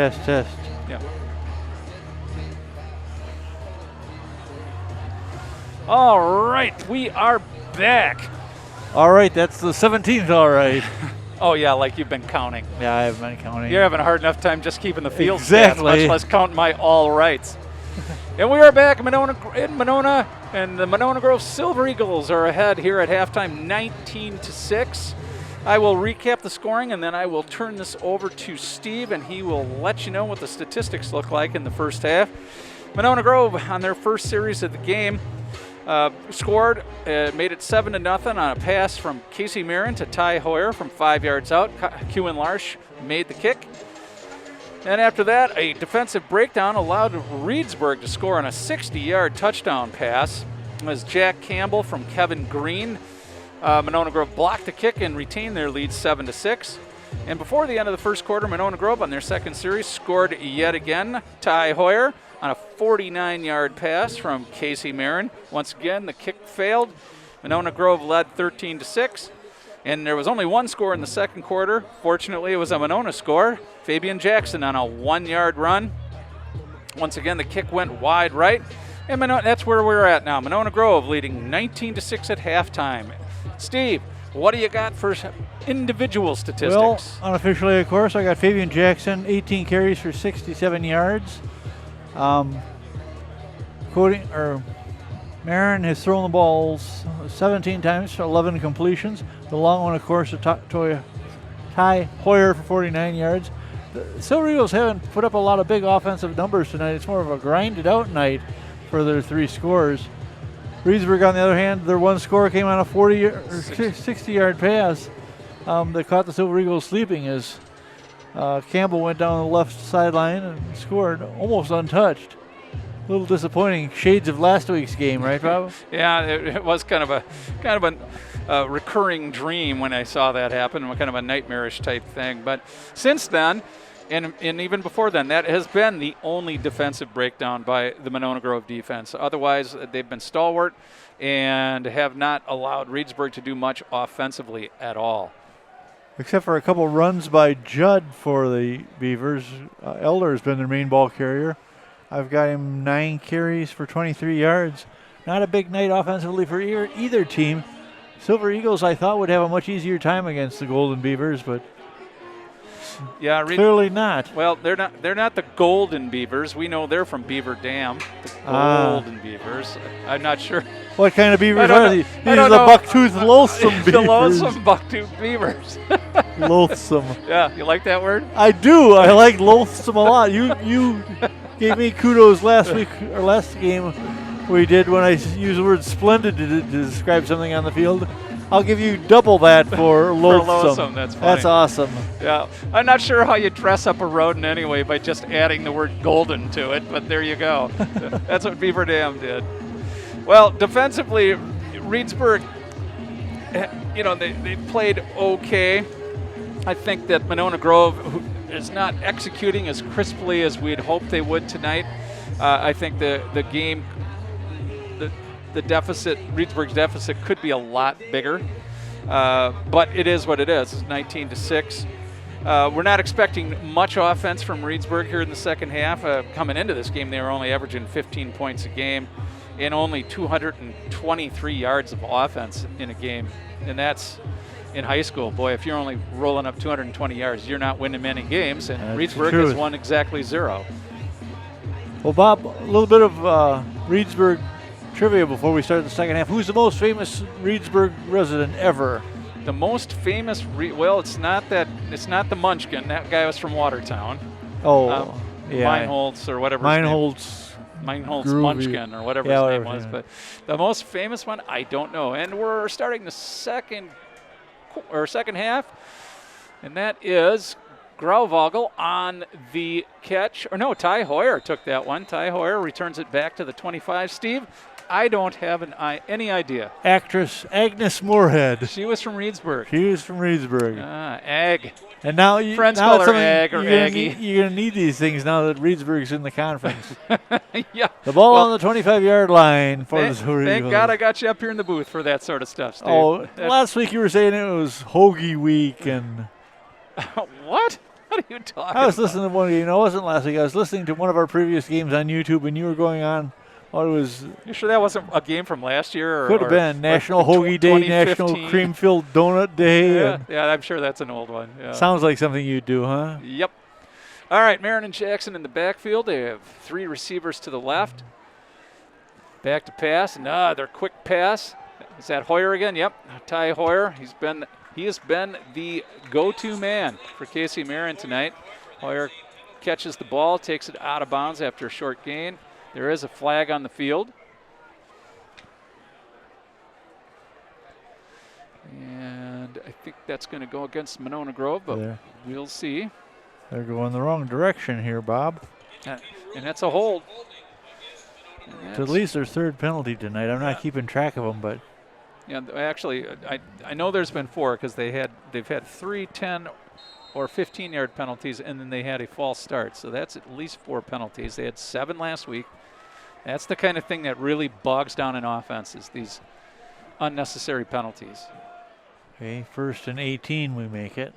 Speaker 2: Test.
Speaker 1: Yeah. All right, we are back.
Speaker 2: All right, that's the 17th, all right.
Speaker 1: Oh, yeah, like you've been counting.
Speaker 2: Yeah, I haven't been counting.
Speaker 1: You're having a hard enough time just keeping the field
Speaker 2: Exactly.
Speaker 1: stats, much less counting my all rights. And we are back in Monona, and the Monona Grove Silver Eagles are ahead here at halftime, 19-6. I will recap the scoring, and then I will turn this over to Steve, and he will let you know what the statistics look like in the first half. Monona Grove, on their first series of the game, scored, made it 7-0 on a pass from Casey Marin to Ty Hoyer from 5 yards out. Kewen Larsch made the kick. And after that, a defensive breakdown allowed Reedsburg to score on a 60-yard touchdown pass. As Jack Campbell from Kevin Green, Monona Grove blocked the kick and retained their lead 7-6. And before the end of the first quarter, Monona Grove on their second series scored yet again. Ty Hoyer on a 49-yard pass from Casey Marin. Once again, the kick failed. Monona Grove led 13-6. And there was only one score in the second quarter. Fortunately, it was a Monona score. Fabian Jackson on a 1-yard run. Once again, the kick went wide right. And that's where we're at now. Monona Grove leading 19-6 at halftime. Steve, what do you got for individual statistics?
Speaker 2: Well, unofficially, of course, I got Fabian Jackson, 18 carries for 67 yards. Marin has thrown the balls 17 times for 11 completions. The long one, of course, to Ty Hoyer for 49 yards. The Silver Eagles haven't put up a lot of big offensive numbers tonight. It's more of a grinded-out night for their 3 scores. Reedsburg, on the other hand, their one score came on a 60-yard pass that caught the Silver Eagles sleeping as Campbell went down the left sideline and scored almost untouched. A little disappointing. Shades of last week's game, right, Bob?
Speaker 1: Yeah, it was kind of a recurring dream when I saw that happen, kind of a nightmarish type thing. But since then, and even before then, that has been the only defensive breakdown by the Monona Grove defense. Otherwise, they've been stalwart and have not allowed Reedsburg to do much offensively at all.
Speaker 2: Except for a couple runs by Judd for the Beavers. Elder has been their main ball carrier. I've got him 9 carries for 23 yards. Not a big night offensively for either team. Silver Eagles, I thought, would have a much easier time against the Golden Beavers, but
Speaker 1: yeah,
Speaker 2: clearly not.
Speaker 1: Well, they're not the Golden Beavers. We know they're from Beaver Dam. The Golden Beavers. I'm not sure.
Speaker 2: What kind of beavers are these? These
Speaker 1: I
Speaker 2: are
Speaker 1: don't
Speaker 2: the
Speaker 1: know.
Speaker 2: buck-toothed loathsome beavers.
Speaker 1: The loathsome buck-toothed beavers.
Speaker 2: Loathsome.
Speaker 1: Yeah, you like that word?
Speaker 2: I do. I like loathsome a lot. You gave me kudos last week or last game we did when I used the word splendid to describe something on the field. I'll give you double that for loathsome.
Speaker 1: For loathsome, that's funny.
Speaker 2: That's awesome.
Speaker 1: Yeah, I'm not sure how you dress up a rodent anyway by just adding the word golden to it, but there you go. That's what Beaver Dam did. Well, defensively, Reedsburg, they played okay. I think that Monona Grove is not executing as crisply as we'd hoped they would tonight. I think the game, the deficit, Reedsburg's deficit could be a lot bigger, but it is what it is. It's 19-6. We're not expecting much offense from Reedsburg here in the second half. Coming into this game, they were only averaging 15 points a game and only 223 yards of offense in a game, and that's in high school. Boy, if you're only rolling up 220 yards, you're not winning many games, and Reedsburg has won exactly 0.
Speaker 2: Well, Bob, a little bit of Reedsburg trivia before we start the second half. Who's the most famous Reedsburg resident ever?
Speaker 1: The most famous, well, it's not the Munchkin. That guy was from Watertown.
Speaker 2: Oh, yeah.
Speaker 1: Meinholz or whatever. Meinholz Munchkin or whatever his name was. But the most famous one, I don't know. And we're starting the second half, and that is Grauvogel on the catch. Or no, Ty Hoyer took that one. Ty Hoyer returns it back to the 25. Steve, I don't have any idea.
Speaker 2: Actress Agnes Moorhead.
Speaker 1: She was from Reedsburg.
Speaker 2: She was from Reedsburg.
Speaker 1: Ag.
Speaker 2: And now
Speaker 1: friends call her Ag or Aggie.
Speaker 2: You're going to need these things now that Reedsburg's in the conference.
Speaker 1: Yeah.
Speaker 2: The ball on the 25-yard line for the Silver Eagles.
Speaker 1: Thank God I got you up here in the booth for that sort of stuff, Steve.
Speaker 2: Oh, last week you were saying it was Hoagie Week and
Speaker 1: what? What are you talking
Speaker 2: I was
Speaker 1: about?
Speaker 2: listening to one of you. No, it wasn't last week. I was listening to one of our previous games on YouTube, and you were going on. Well, it was
Speaker 1: You sure that wasn't a game from last year?
Speaker 2: could have been National Hoagie Day, National
Speaker 1: 2015?
Speaker 2: Cream-Filled Donut Day.
Speaker 1: Yeah,
Speaker 2: and
Speaker 1: yeah, I'm sure that's an old one. Yeah.
Speaker 2: sounds like something you'd do, huh?
Speaker 1: Yep. All right, Marin and Jackson in the backfield. They have 3 receivers to the left. Back to pass. Another quick pass. Is that Hoyer again? Yep. Ty Hoyer. He has been the go-to man for Casey Marin tonight. Hoyer catches the ball, takes it out of bounds after a short gain. There is a flag on the field. And I think that's going to go against Monona Grove, but we'll see.
Speaker 2: They're going the wrong direction here, Bob.
Speaker 1: And that's a hold.
Speaker 2: It's at least their 3rd penalty tonight. I'm not keeping track of them, but
Speaker 1: yeah, actually, I know there's been 4 because they've had 3 10 or 15-yard penalties, and then they had a false start. So that's at least 4 penalties. They had 7 last week. That's the kind of thing that really bogs down an offense, is these unnecessary penalties.
Speaker 2: okay, 1st and 18 we make it.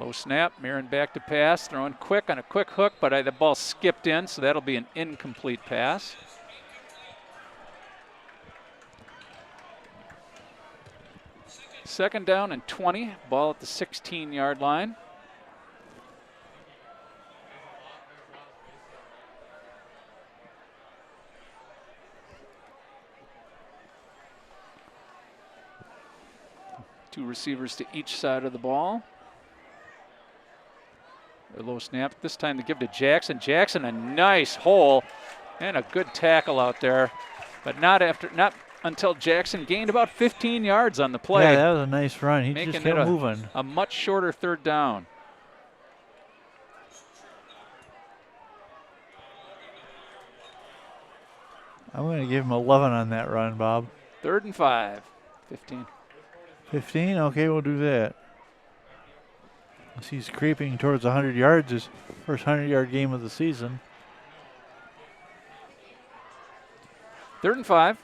Speaker 1: Low snap, Marin back to pass, throwing quick on a quick hook, but the ball skipped in, so that'll be an incomplete pass. Second down and 20, ball at the 16-yard line. Two receivers to each side of the ball. A low snap. This time they give to Jackson. Jackson, a nice hole and a good tackle out there, but not until Jackson gained about 15 yards on the play.
Speaker 2: Yeah, that was a nice run. He
Speaker 1: Making
Speaker 2: just
Speaker 1: it
Speaker 2: kept moving.
Speaker 1: a much shorter 3rd down.
Speaker 2: I'm going to give him 11 on that run, Bob.
Speaker 1: 3rd and 5. 15.
Speaker 2: 15? Okay, we'll do that. He's creeping towards 100 yards, his first 100-yard game of the season.
Speaker 1: 3rd and 5.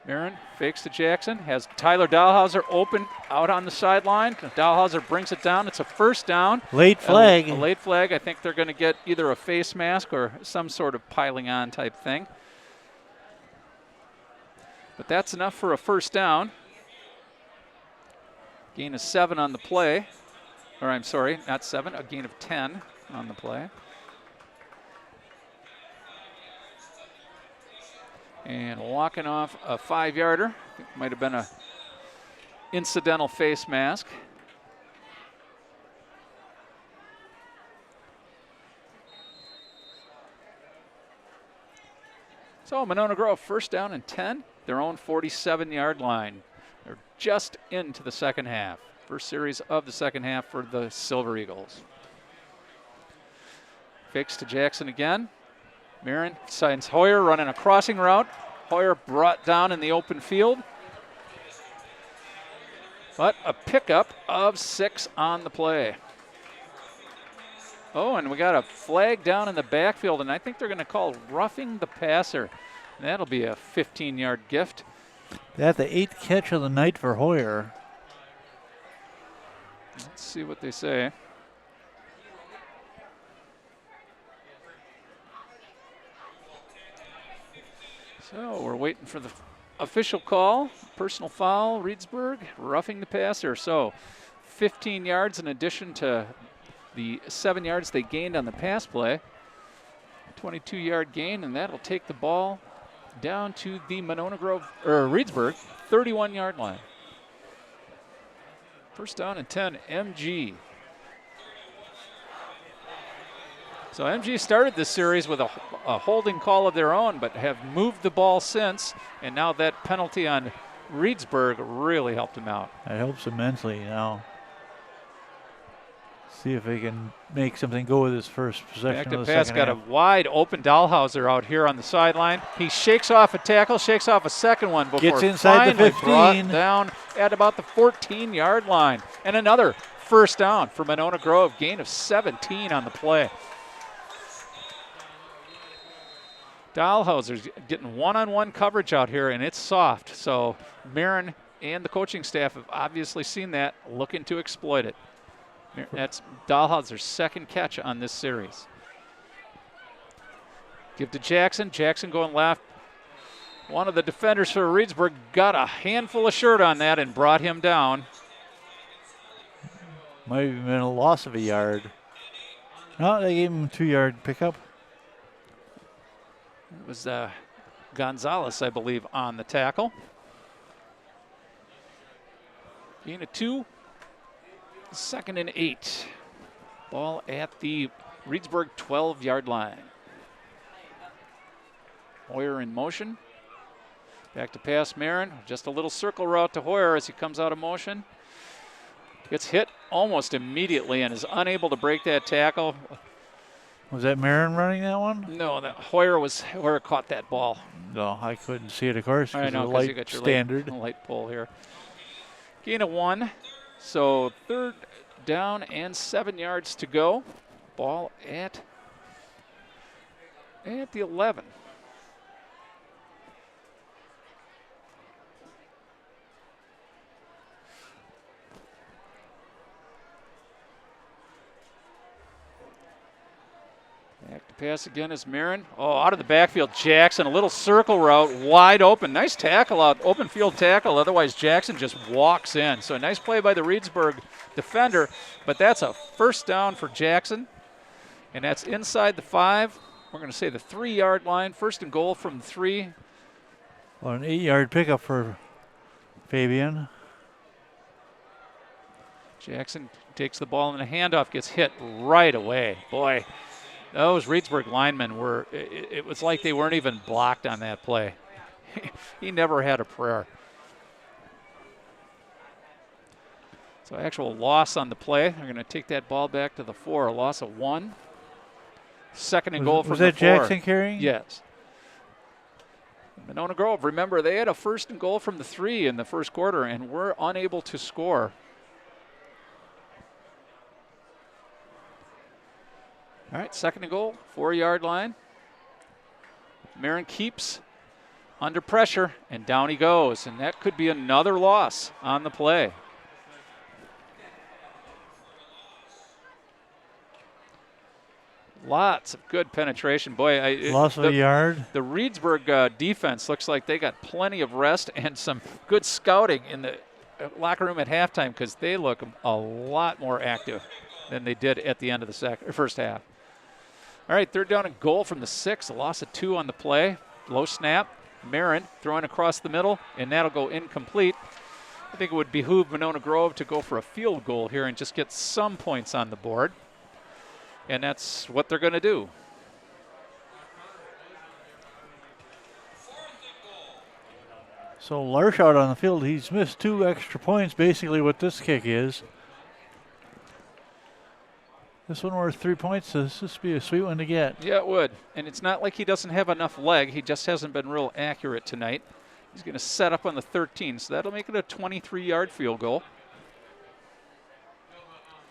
Speaker 1: Marin fakes to Jackson, has Tyler Dahlhauser open out on the sideline. Dahlhauser brings it down. It's a 1st down.
Speaker 2: Late flag.
Speaker 1: A late flag. I think they're going to get either a face mask or some sort of piling on type thing. But that's enough for a 1st down. Gain of 7 on the play. Or I'm sorry, not 7, a gain of 10 on the play. And walking off a 5-yarder. I think it might have been a incidental face mask. So Monona Grove 1st down and 10, their own 47-yard line. They're just into the 2nd half. First series of the 2nd half for the Silver Eagles. Fakes to Jackson again. Marin signs Hoyer running a crossing route. Hoyer brought down in the open field. But a pickup of 6 on the play. Oh, and we got a flag down in the backfield, and I think they're going to call roughing the passer. That'll be a 15-yard gift.
Speaker 2: That's the 8th catch of the night for Hoyer.
Speaker 1: Let's see what they say. So we're waiting for the official call. Personal foul, Reedsburg, roughing the passer. So 15 yards in addition to the 7 yards they gained on the pass play. 22-yard gain, and that'll take the ball down to the Monona Grove, or Reedsburg, 31-yard line. 1st down and 10, MG. So MG started this series with a holding call of their own, but have moved the ball since, and now that penalty on Reedsburg really helped him out.
Speaker 2: That helps immensely now. See if they can make something go with his first possession.
Speaker 1: Back to
Speaker 2: of the
Speaker 1: pass,
Speaker 2: second
Speaker 1: got
Speaker 2: half.
Speaker 1: a wide open Dahlhauser out here on the sideline. He shakes off a tackle, shakes off a second one before
Speaker 2: Gets inside the
Speaker 1: finally
Speaker 2: 15.
Speaker 1: brought down at about the 14-yard line. And another 1st down for Monona Grove, gain of 17 on the play. Dahlhauser's getting one-on-one coverage out here, and it's soft. So Marin and the coaching staff have obviously seen that, looking to exploit it. That's Dahlhauser's second catch on this series. Give to Jackson. Jackson going left. One of the defenders for Reedsburg got a handful of shirt on that and brought him down.
Speaker 2: Might have been a loss of a yard. No, they gave him a 2-yard pickup.
Speaker 1: It was Gonzalez, I believe, on the tackle. Gain of 2. 2nd and 8. Ball at the Reedsburg 12-yard line. Hoyer in motion. Back to pass Marin. Just a little circle route to Hoyer as he comes out of motion. Gets hit almost immediately and is unable to break that tackle.
Speaker 2: Was that Marin running that one?
Speaker 1: No, Hoyer caught that ball.
Speaker 2: No, I couldn't see it, of course,
Speaker 1: I
Speaker 2: because
Speaker 1: know,
Speaker 2: of the
Speaker 1: because you
Speaker 2: light
Speaker 1: got your
Speaker 2: standard.
Speaker 1: light pole here. Gain of 1. So 3rd down and 7 yards to go. Ball at the 11. Back to pass again is Marin. Oh, out of the backfield, Jackson. A little circle route, wide open. Nice tackle out, open field tackle. Otherwise, Jackson just walks in. So a nice play by the Reedsburg defender, but that's a first down for Jackson. And that's inside the 5. We're going to say the 3-yard line. 1st and goal from the 3.
Speaker 2: Well, an 8-yard pickup for Fabian.
Speaker 1: Jackson takes the ball and the handoff gets hit right away. Boy, those Reedsburg linemen were, it was like they weren't even blocked on that play. He never had a prayer. So actual loss on the play. They're going to take that ball back to the 4, a loss of 1. 2nd and goal from the 4.
Speaker 2: Was that Jackson carrying?
Speaker 1: Yes. Monona Grove, remember, they had a 1st and goal from the 3 in the first quarter and were unable to score. All right, 2nd and goal, 4-yard line. Marin keeps under pressure, and down he goes. And that could be another loss on the play. Lots of good penetration. Boy,
Speaker 2: Loss of a yard.
Speaker 1: The Reedsburg defense looks like they got plenty of rest and some good scouting in the locker room at halftime because they look a lot more active than they did at the end of the first half. All right, 3rd down and goal from the 6. A loss of 2 on the play. Low snap. Marin throwing across the middle, and that'll go incomplete. I think it would behoove Monona Grove to go for a field goal here and just get some points on the board. And that's what they're going to do.
Speaker 2: So Larsh out on the field. He's missed 2 extra points, basically what this kick is. This one worth 3 points. This would be a sweet one to get.
Speaker 1: Yeah, it would. And it's not like he doesn't have enough leg. He just hasn't been real accurate tonight. He's going to set up on the 13, so that'll make it a 23-yard field goal.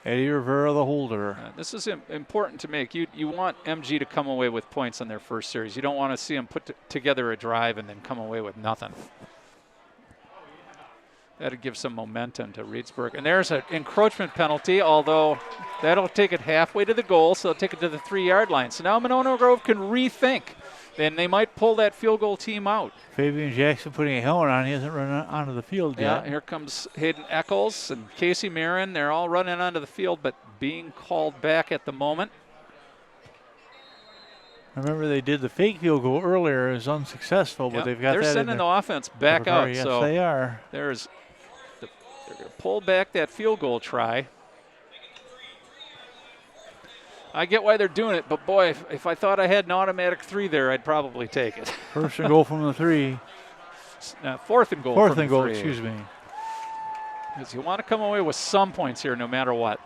Speaker 2: Eddie Rivera, the holder.
Speaker 1: This is important to make. You want MG to come away with points on their first series. You don't want to see them put together a drive and then come away with nothing. That'll give some momentum to Reedsburg. And there's an encroachment penalty, although that'll take it halfway to the goal, so they'll take it to the 3-yard line. So now Monona Grove can rethink. Then they might pull that field goal team out.
Speaker 2: Fabian Jackson putting a helmet on. He hasn't run onto the field yet.
Speaker 1: Yeah, here comes Hayden Eccles and Casey Marin. They're all running onto the field, but being called back at the moment.
Speaker 2: Remember, they did the fake field goal earlier. It was unsuccessful, but they've got
Speaker 1: they're
Speaker 2: that
Speaker 1: sending the offense back out.
Speaker 2: Yes,
Speaker 1: so
Speaker 2: they are.
Speaker 1: They're going to pull back that field goal try. I get why they're doing it, but boy, if I thought I had an automatic 3 there, I'd probably take it.
Speaker 2: 1st and goal from the 3.
Speaker 1: 4th and goal.
Speaker 2: 4th and goal, excuse me.
Speaker 1: Because you want to come away with some points here no matter what.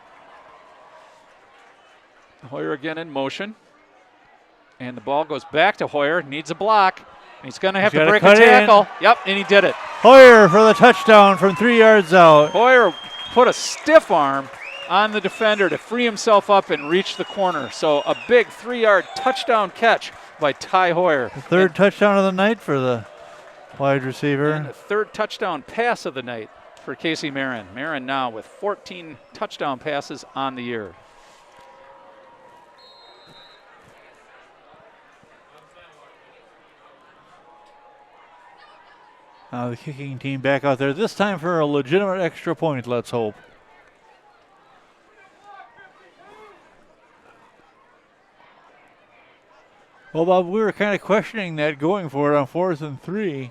Speaker 1: Hoyer again in motion. And the ball goes back to Hoyer. Needs a block. He's going to have to break a tackle. Yep, and he did it.
Speaker 2: Hoyer for the touchdown from 3 yards out.
Speaker 1: Hoyer put a stiff arm on the defender to free himself up and reach the corner. So a big 3-yard touchdown catch by Ty Hoyer.
Speaker 2: The third touchdown of the night for the wide receiver.
Speaker 1: And the third touchdown pass of the night for Casey Marin. Marin now with 14 touchdown passes on the year.
Speaker 2: Now the kicking team back out there, this time for a legitimate extra point, let's hope. Well, Bob, we were kind of questioning that going for it on 4th and 3.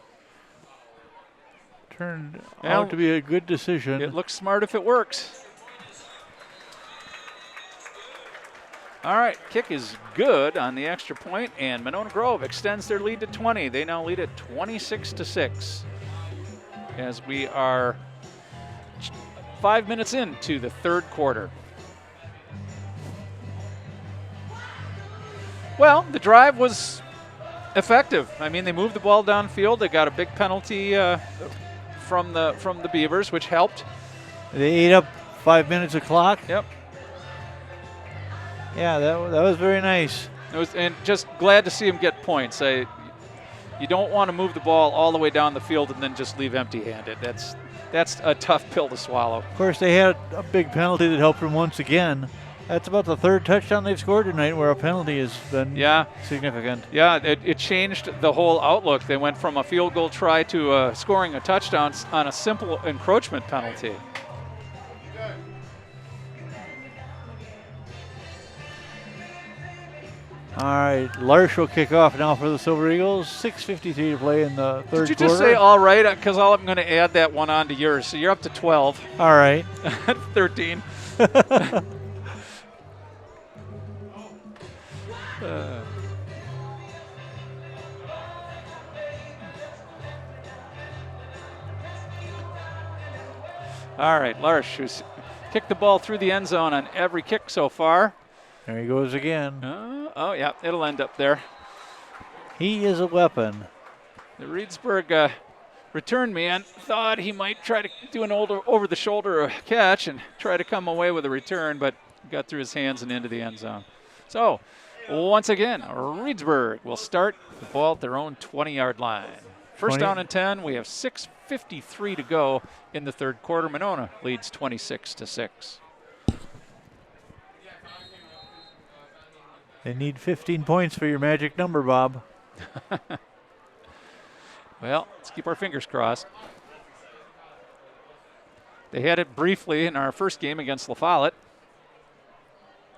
Speaker 2: Turned out to be a good decision.
Speaker 1: It looks smart if it works. All right, kick is good on the extra point, and Monona Grove extends their lead to 20. They now lead at 26-6 as we are 5 minutes into the third quarter. Well, the drive was effective. I mean, they moved the ball downfield. They got a big penalty from the Beavers, which helped.
Speaker 2: They ate up 5 minutes of clock.
Speaker 1: Yep.
Speaker 2: Yeah, that was very nice.
Speaker 1: And just glad to see him get points. You don't want to move the ball all the way down the field and then just leave empty-handed. That's a tough pill to swallow.
Speaker 2: Of course, they had a big penalty that helped them once again. That's about the third touchdown they've scored tonight where a penalty has been significant.
Speaker 1: Yeah, it changed the whole outlook. They went from a field goal try to scoring a touchdown on a simple encroachment penalty.
Speaker 2: All right, Larsh will kick off now for the Silver Eagles. 6:53 to play in the third quarter.
Speaker 1: Did you just say all right? Because I'm going to add that one on to yours. So you're up to 12.
Speaker 2: All right.
Speaker 1: 13. All right, Larsh, who's kicked the ball through the end zone on every kick so far.
Speaker 2: There he goes again.
Speaker 1: Oh, yeah, it'll end up there.
Speaker 2: He is a weapon.
Speaker 1: The Reedsburg return man thought he might try to do an over-the-shoulder catch and try to come away with a return, but got through his hands and into the end zone. So, once again, Reedsburg will start the ball at their own 20-yard line. First down and 10. We have 6:53 to go in the third quarter. Monona leads 26-6.
Speaker 2: They need 15 points for your magic number, Bob.
Speaker 1: Well, let's keep our fingers crossed. They had it briefly in our first game against La Follette.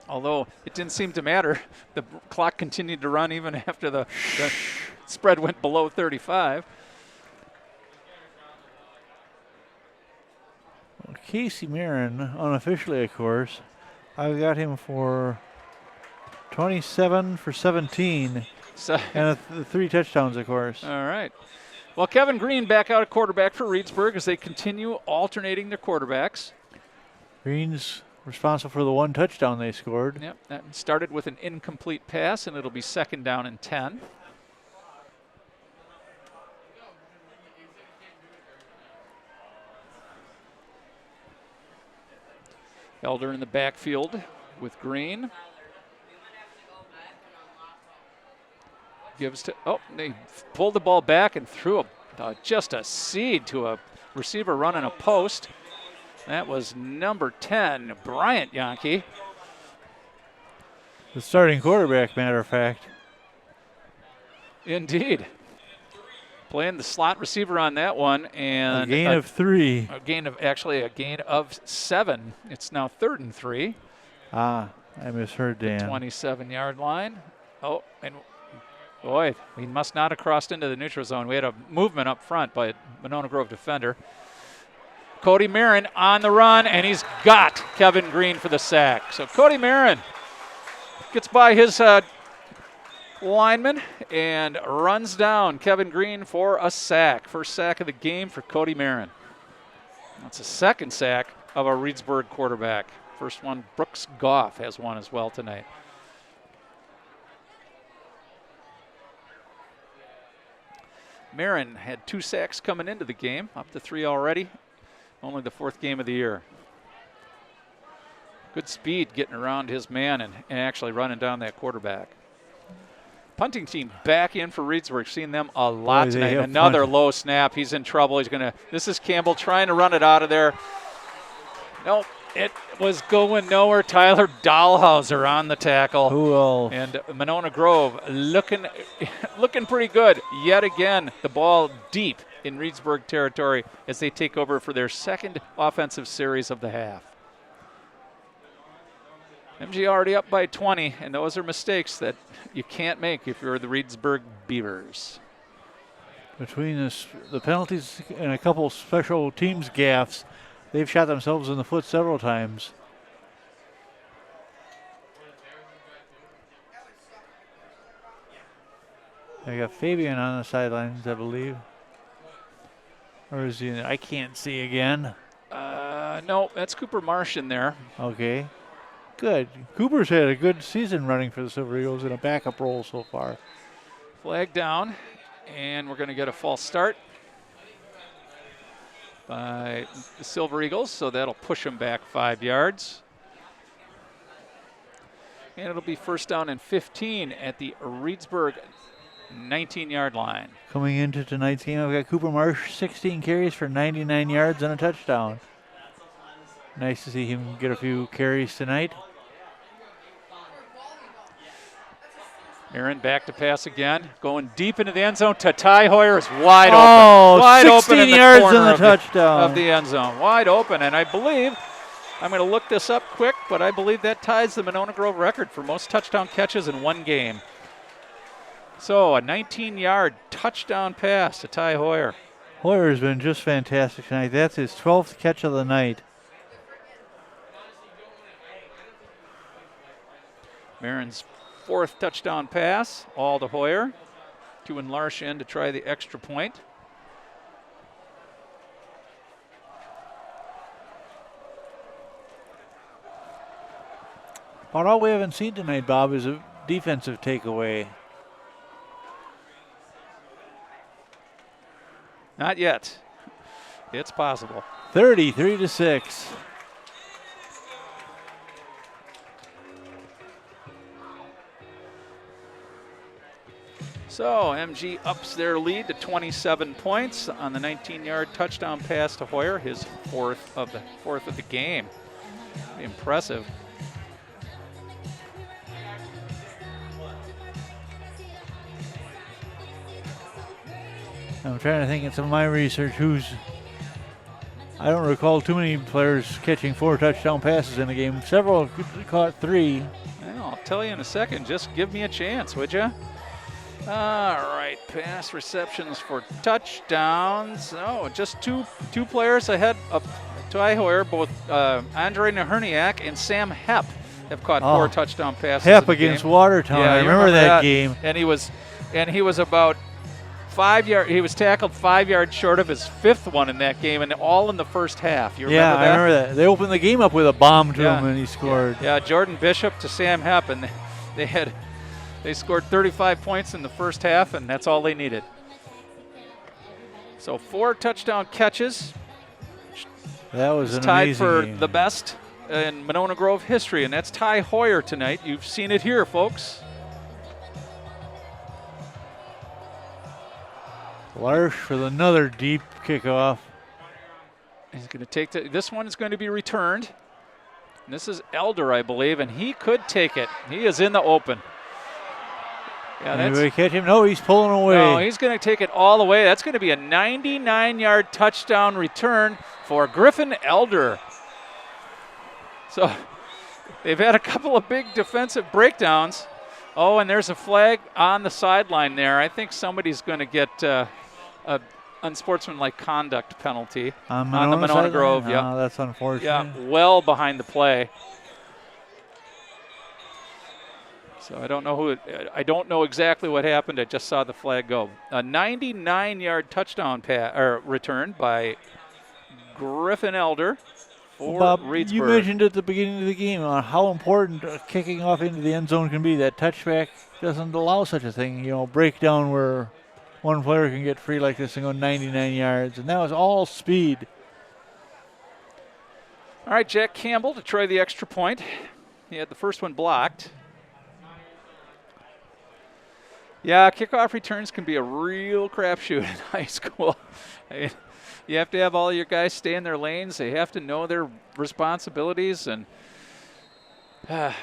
Speaker 1: Although it didn't seem to matter. The clock continued to run even after the spread went below 35.
Speaker 2: Well, Casey Marin, unofficially, of course, I've got him for 27 for 17. And 3 touchdowns, of course.
Speaker 1: All right. Well, Kevin Green back out at quarterback for Reedsburg as they continue alternating their quarterbacks.
Speaker 2: Green's responsible for the 1 touchdown they scored.
Speaker 1: Yep, that started with an incomplete pass, and it'll be 2nd down and 10. Elder in the backfield with Green. Gives to, they pulled the ball back and threw just a seed to a receiver running a post. That was number 10, Bryant Yankee.
Speaker 2: The starting quarterback, matter of fact.
Speaker 1: Indeed. Playing the slot receiver on that one. And
Speaker 2: a gain of 3.
Speaker 1: A gain of 7. It's now 3rd and 3.
Speaker 2: I misheard Dan.
Speaker 1: 27-yard line. Oh, and boy, we must not have crossed into the neutral zone. We had a movement up front by a Monona Grove defender. Cody Marin on the run, and he's got Kevin Green for the sack. So Cody Marin gets by his lineman and runs down Kevin Green for a sack. First sack of the game for Cody Marin. That's a 2nd sack of a Reedsburg quarterback. First one, Brooks Goff has one as well tonight. Marin had 2 sacks coming into the game, up to 3 already. Only the 4th game of the year. Good speed getting around his man and actually running down that quarterback. Punting team back in for Reedsburg. Seen them a lot
Speaker 2: Boy,
Speaker 1: tonight. Another low snap. He's in trouble. This is Campbell trying to run it out of there. Nope. It was going nowhere. Tyler Dahlhauser on the tackle.
Speaker 2: Who else?
Speaker 1: And Monona Grove looking pretty good. Yet again, the ball deep in Reedsburg territory as they take over for their second offensive series of the half. MG already up by 20, and those are mistakes that you can't make if you're the Reedsburg Beavers.
Speaker 2: Between the penalties and a couple special teams gaffes, they've shot themselves in the foot several times. I got Fabian on the sidelines, I believe. Or is he? I can't see again.
Speaker 1: No, that's Cooper Marsh in there.
Speaker 2: Okay. Good. Cooper's had a good season running for the Silver Eagles in a backup role so far.
Speaker 1: Flag down, and we're going to get a false start by the Silver Eagles, so that'll push them back 5 yards. And it'll be first down and 15 at the Reedsburg 19-yard line.
Speaker 2: Coming into tonight's game, I've got Cooper Marsh, 16 carries for 99 yards and a touchdown. Nice to see him get a few carries tonight.
Speaker 1: Aaron back to pass again, going deep into the end zone to Ty Hoyer. Is wide open.
Speaker 2: Wide
Speaker 1: 16
Speaker 2: open in the
Speaker 1: yards
Speaker 2: corner
Speaker 1: and the
Speaker 2: touchdown
Speaker 1: of the end zone. Wide open, and I believe, I'm going to look this up quick, but I believe that ties the Monona Grove record for most touchdown catches in one game. So a 19-yard touchdown pass to Ty Hoyer.
Speaker 2: Hoyer's been just fantastic tonight. That's his 12th catch of the night.
Speaker 1: Marin's 4th touchdown pass, all to Hoyer. To Larsh in to try the extra point.
Speaker 2: About all we haven't seen tonight, Bob, is a defensive takeaway.
Speaker 1: Not yet. It's possible.
Speaker 2: 33-6.
Speaker 1: So MG ups their lead to 27 points on the 19-yard touchdown pass to Hoyer, his fourth of the game. Impressive.
Speaker 2: I'm trying to think in some of my research I don't recall too many players catching 4 touchdown passes in a game. Several caught 3.
Speaker 1: Well, I'll tell you in a second. Just give me a chance, would you? All right, pass receptions for touchdowns. Oh, just two players ahead of Ty Hoyer. Both Andre Naherniak and Sam Hepp have caught 4 touchdown passes.
Speaker 2: Hepp against
Speaker 1: game.
Speaker 2: Watertown.
Speaker 1: Yeah,
Speaker 2: I remember that game.
Speaker 1: And he was about 5 yards. He was tackled 5 yards short of his 5th one in that game, and all in the first half. You remember that?
Speaker 2: I remember that. They opened the game up with a bomb to him, and he scored.
Speaker 1: Yeah, Jordan Bishop to Sam Hepp, and they scored 35 points in the first half, and that's all they needed. So 4 touchdown catches.
Speaker 2: That was an
Speaker 1: tied
Speaker 2: amazing
Speaker 1: for
Speaker 2: game.
Speaker 1: the best in Monona Grove history, and that's Ty Hoyer tonight. You've seen it here, folks.
Speaker 2: Larsh for another deep kickoff.
Speaker 1: He's going to take this one is going to be returned. And this is Elder, I believe, and he could take it. He is in the open. Yeah,
Speaker 2: Anybody catch him? No, he's pulling away.
Speaker 1: No, he's going to take it all the way. That's going to be a 99-yard touchdown return for Griffin Elder. So they've had a couple of big defensive breakdowns. Oh, and there's a flag on the sideline there. I think somebody's going to get a unsportsmanlike conduct penalty on the Monona Grove.
Speaker 2: Yeah, that's unfortunate.
Speaker 1: Yeah, well behind the play. So I don't know I don't know exactly what happened. I just saw the flag go. A 99-yard touchdown return by Griffin Elder for
Speaker 2: Bob,
Speaker 1: Reedsburg.
Speaker 2: you mentioned at the beginning of the game how important kicking off into the end zone can be. That touchback doesn't allow such a thing. Breakdown where one player can get free like this and go 99 yards, and that was all speed.
Speaker 1: All right, Jack Campbell to try the extra point. He had the first one blocked. Yeah, kickoff returns can be a real crapshoot in high school. I mean, you have to have all your guys stay in their lanes. They have to know their responsibilities, and it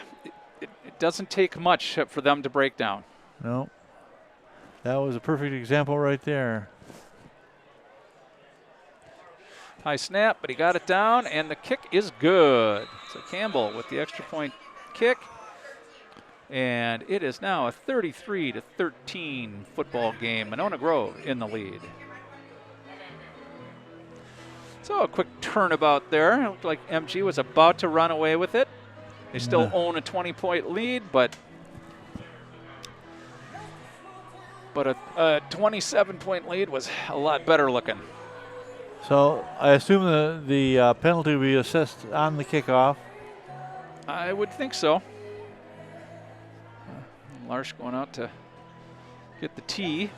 Speaker 1: doesn't take much for them to break down.
Speaker 2: No. That was a perfect example right there.
Speaker 1: High snap, but he got it down, and the kick is good. So Campbell with the extra point kick. And it is now a 33-13 football game. Monona Grove in the lead. So a quick turnabout there. It looked like MG was about to run away with it. They still own a 20-point lead, but a 27-point lead was a lot better looking.
Speaker 2: So I assume the penalty will be assessed on the kickoff.
Speaker 1: I would think so. Larsh going out to get the tee.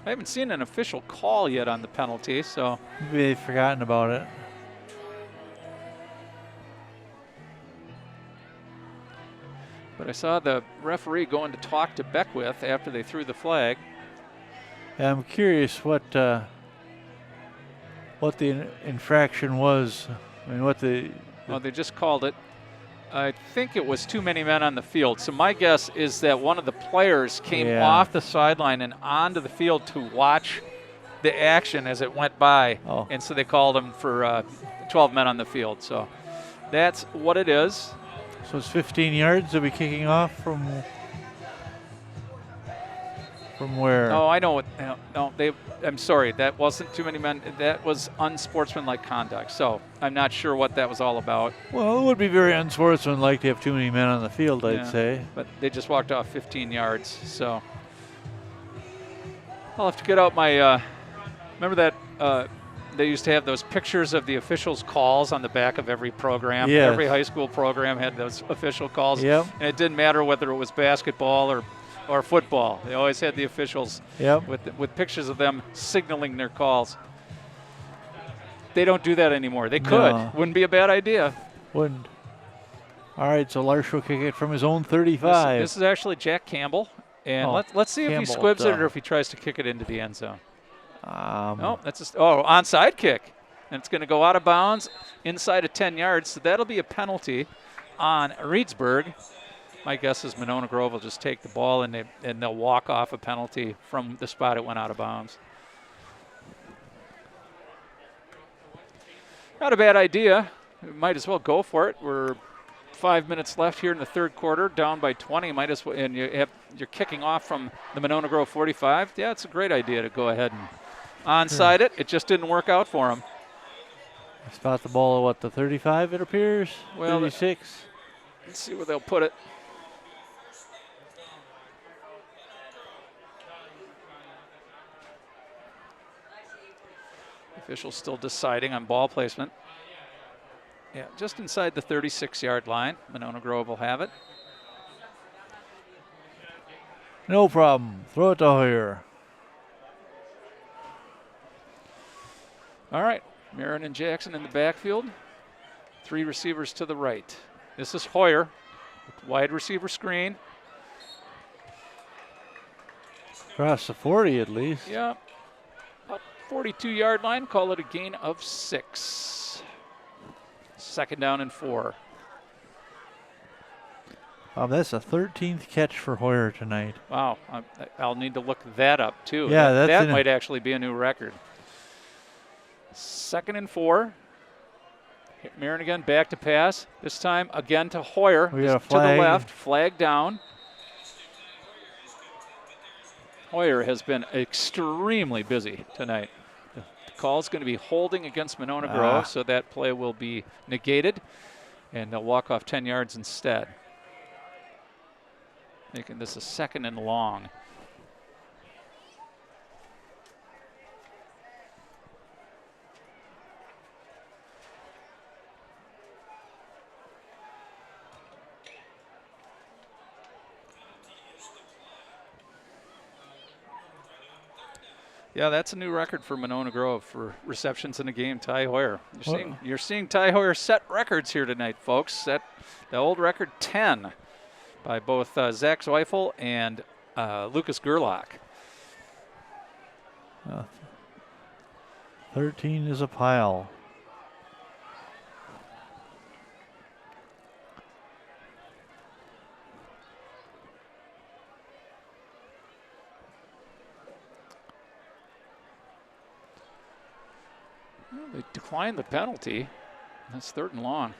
Speaker 1: I haven't seen an official call yet on the penalty, so.
Speaker 2: Maybe they've forgotten about it.
Speaker 1: But I saw the referee going to talk to Beckwith after they threw the flag.
Speaker 2: Yeah, I'm curious what the infraction was. I mean,
Speaker 1: Well, they just called it. I think it was too many men on the field. So my guess is that one of the players came off the sideline and onto the field to watch the action as it went by.
Speaker 2: Oh.
Speaker 1: And so they called him for 12 men on the field. So that's what it is.
Speaker 2: So it's 15 yards. They'll be kicking off from where?
Speaker 1: Oh, I know what. No, I'm sorry. That wasn't too many men. That was unsportsmanlike conduct. So I'm not sure what that was all about.
Speaker 2: Well, it would be very unsportsmanlike to have too many men on the field, I'd say.
Speaker 1: But they just walked off 15 yards. So I'll have to get out my. Remember that they used to have those pictures of the officials' calls on the back of every program.
Speaker 2: Yes.
Speaker 1: Every high school program had those official calls.
Speaker 2: Yep.
Speaker 1: And it didn't matter whether it was basketball or football. They always had the officials with pictures of them signaling their calls. They don't do that anymore. They could.
Speaker 2: No.
Speaker 1: Wouldn't be a bad idea.
Speaker 2: Wouldn't. All right, so Larsh will kick it from his own 35.
Speaker 1: This is actually Jack Campbell. And let's see if he
Speaker 2: Campbell,
Speaker 1: squibs it or if he tries to kick it into the end zone.
Speaker 2: No,
Speaker 1: that's just onside kick. And it's going to go out of bounds inside of 10 yards. So that'll be a penalty on Reedsburg. My guess is Monona Grove will just take the ball and they'll walk off a penalty from the spot it went out of bounds. Not a bad idea. We might as well go for it. We're 5 minutes left here in the third quarter, down by 20. Might as well, and you're kicking off from the Monona Grove 45. Yeah, it's a great idea to go ahead and onside it. It just didn't work out for him.
Speaker 2: Spot the ball at the 35, it appears.
Speaker 1: Well,
Speaker 2: 36.
Speaker 1: Let's see where they'll put it. Officials still deciding on ball placement. Yeah, just inside the 36-yard line. Monona Grove will have it.
Speaker 2: No problem. Throw it to Hoyer.
Speaker 1: All right, Marin and Jackson in the backfield. 3 receivers to the right. This is Hoyer, wide receiver screen.
Speaker 2: Across the 40 at least.
Speaker 1: Yeah, about 42-yard line. Call it a gain of 6. 2nd down and 4.
Speaker 2: That's the 13th catch for Hoyer tonight.
Speaker 1: Wow, I'll need to look that up too.
Speaker 2: Yeah,
Speaker 1: that might actually be a new record. 2nd and 4. Marin again, back to pass. This time again to Hoyer.
Speaker 2: We got a
Speaker 1: to the
Speaker 2: flag.
Speaker 1: left, flag down. Hoyer has been extremely busy tonight. The call is going to be holding against Monona Grove, so that play will be negated, and they'll walk off 10 yards instead. Making this a 2nd and long. Yeah, that's a new record for Monona Grove for receptions in a game. Ty Hoyer. You're seeing Ty Hoyer set records here tonight, folks. Set the old record 10 by both Zach Zweifel and Lucas Gerlach.
Speaker 2: 13 is a pile.
Speaker 1: Well, they declined the penalty. That's 3rd and long.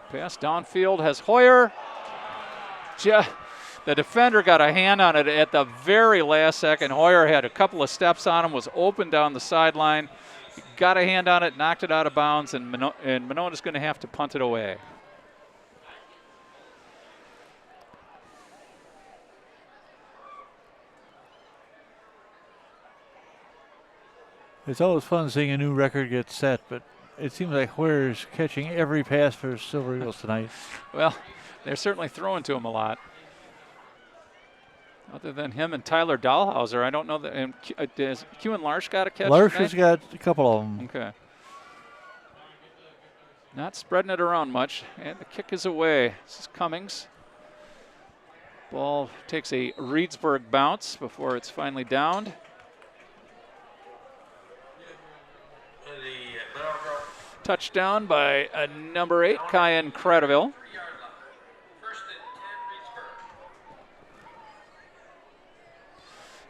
Speaker 1: Pass downfield has Hoyer. The defender got a hand on it at the very last second. Hoyer had a couple of steps on him, was open down the sideline. Got a hand on it, knocked it out of bounds, and Monona's going to have to punt it away.
Speaker 2: It's always fun seeing a new record get set, but it seems like Hoyer's catching every pass for Silver Eagles tonight.
Speaker 1: Well, they're certainly throwing to him a lot. Other than him and Tyler Dahlhauser, I don't know that. And has Kewen Larsch got a catch?
Speaker 2: Larsch has got a couple of them.
Speaker 1: Okay. Not spreading it around much, and the kick is away. This is Cummings. Ball takes a Reedsburg bounce before it's finally downed. Touchdown by number 8, Kyan Credeville.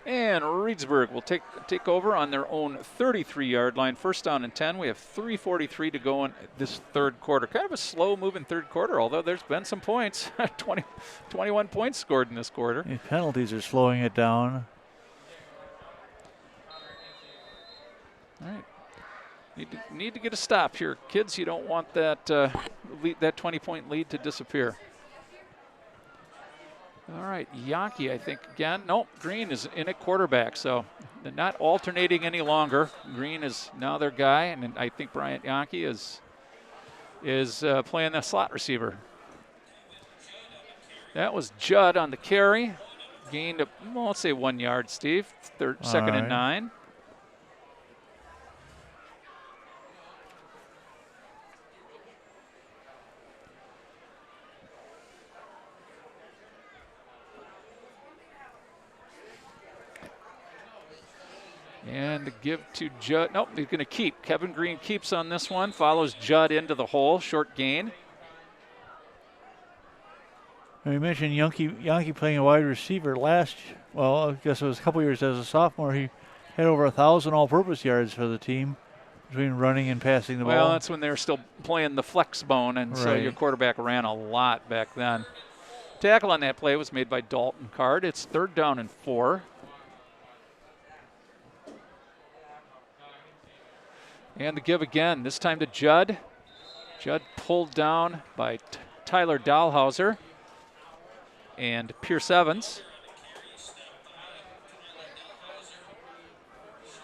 Speaker 1: And Reedsburg will take over on their own 33-yard line. 1st down and 10. We have 3:43 to go in this 3rd quarter. Kind of a slow-moving 3rd quarter, although there's been some points. 21 points scored in this quarter.
Speaker 2: These penalties are slowing it down.
Speaker 1: All right. Need to get a stop here, kids. You don't want that that 20-point lead to disappear. All right, Yankee, I think again. Nope, Green is in at quarterback, so they're not alternating any longer. Green is now their guy, and I think Bryant Yankee is playing the slot receiver. That was Judd on the carry. Gained, well, let's say 1 yard, Steve. 2nd and 9. And the give to Judd. Nope, he's going to keep. Kevin Green keeps on this one. Follows Judd into the hole. Short gain.
Speaker 2: And we mentioned Yankee playing a wide receiver last, well, I guess it was a couple years as a sophomore. He had over 1,000 all-purpose yards for the team between running and passing the ball.
Speaker 1: Well, that's when they were still playing the flex bone, and so
Speaker 2: Right.
Speaker 1: your quarterback ran a lot back then. Tackle on that play was made by Dalton Card. It's 3rd down and 4. And the give again, this time to Judd. Judd pulled down by Tyler Dahlhauser and Pierce Evans.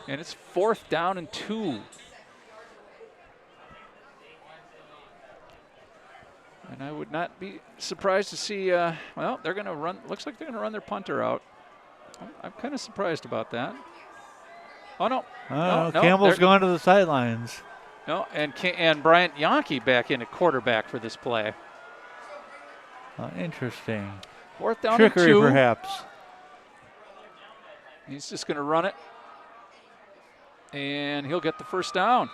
Speaker 1: And it's 4th down and 2. And I would not be surprised to see, well, they're going to run, looks like they're going to run their punter out. I'm kind of surprised about that. Oh, no. No,
Speaker 2: Campbell's gone to the sidelines.
Speaker 1: No, and Bryant Yankee back in at quarterback for this play.
Speaker 2: Interesting.
Speaker 1: 4th down
Speaker 2: Trickery,
Speaker 1: and 2.
Speaker 2: perhaps.
Speaker 1: He's just going to run it. And he'll get the 1st down.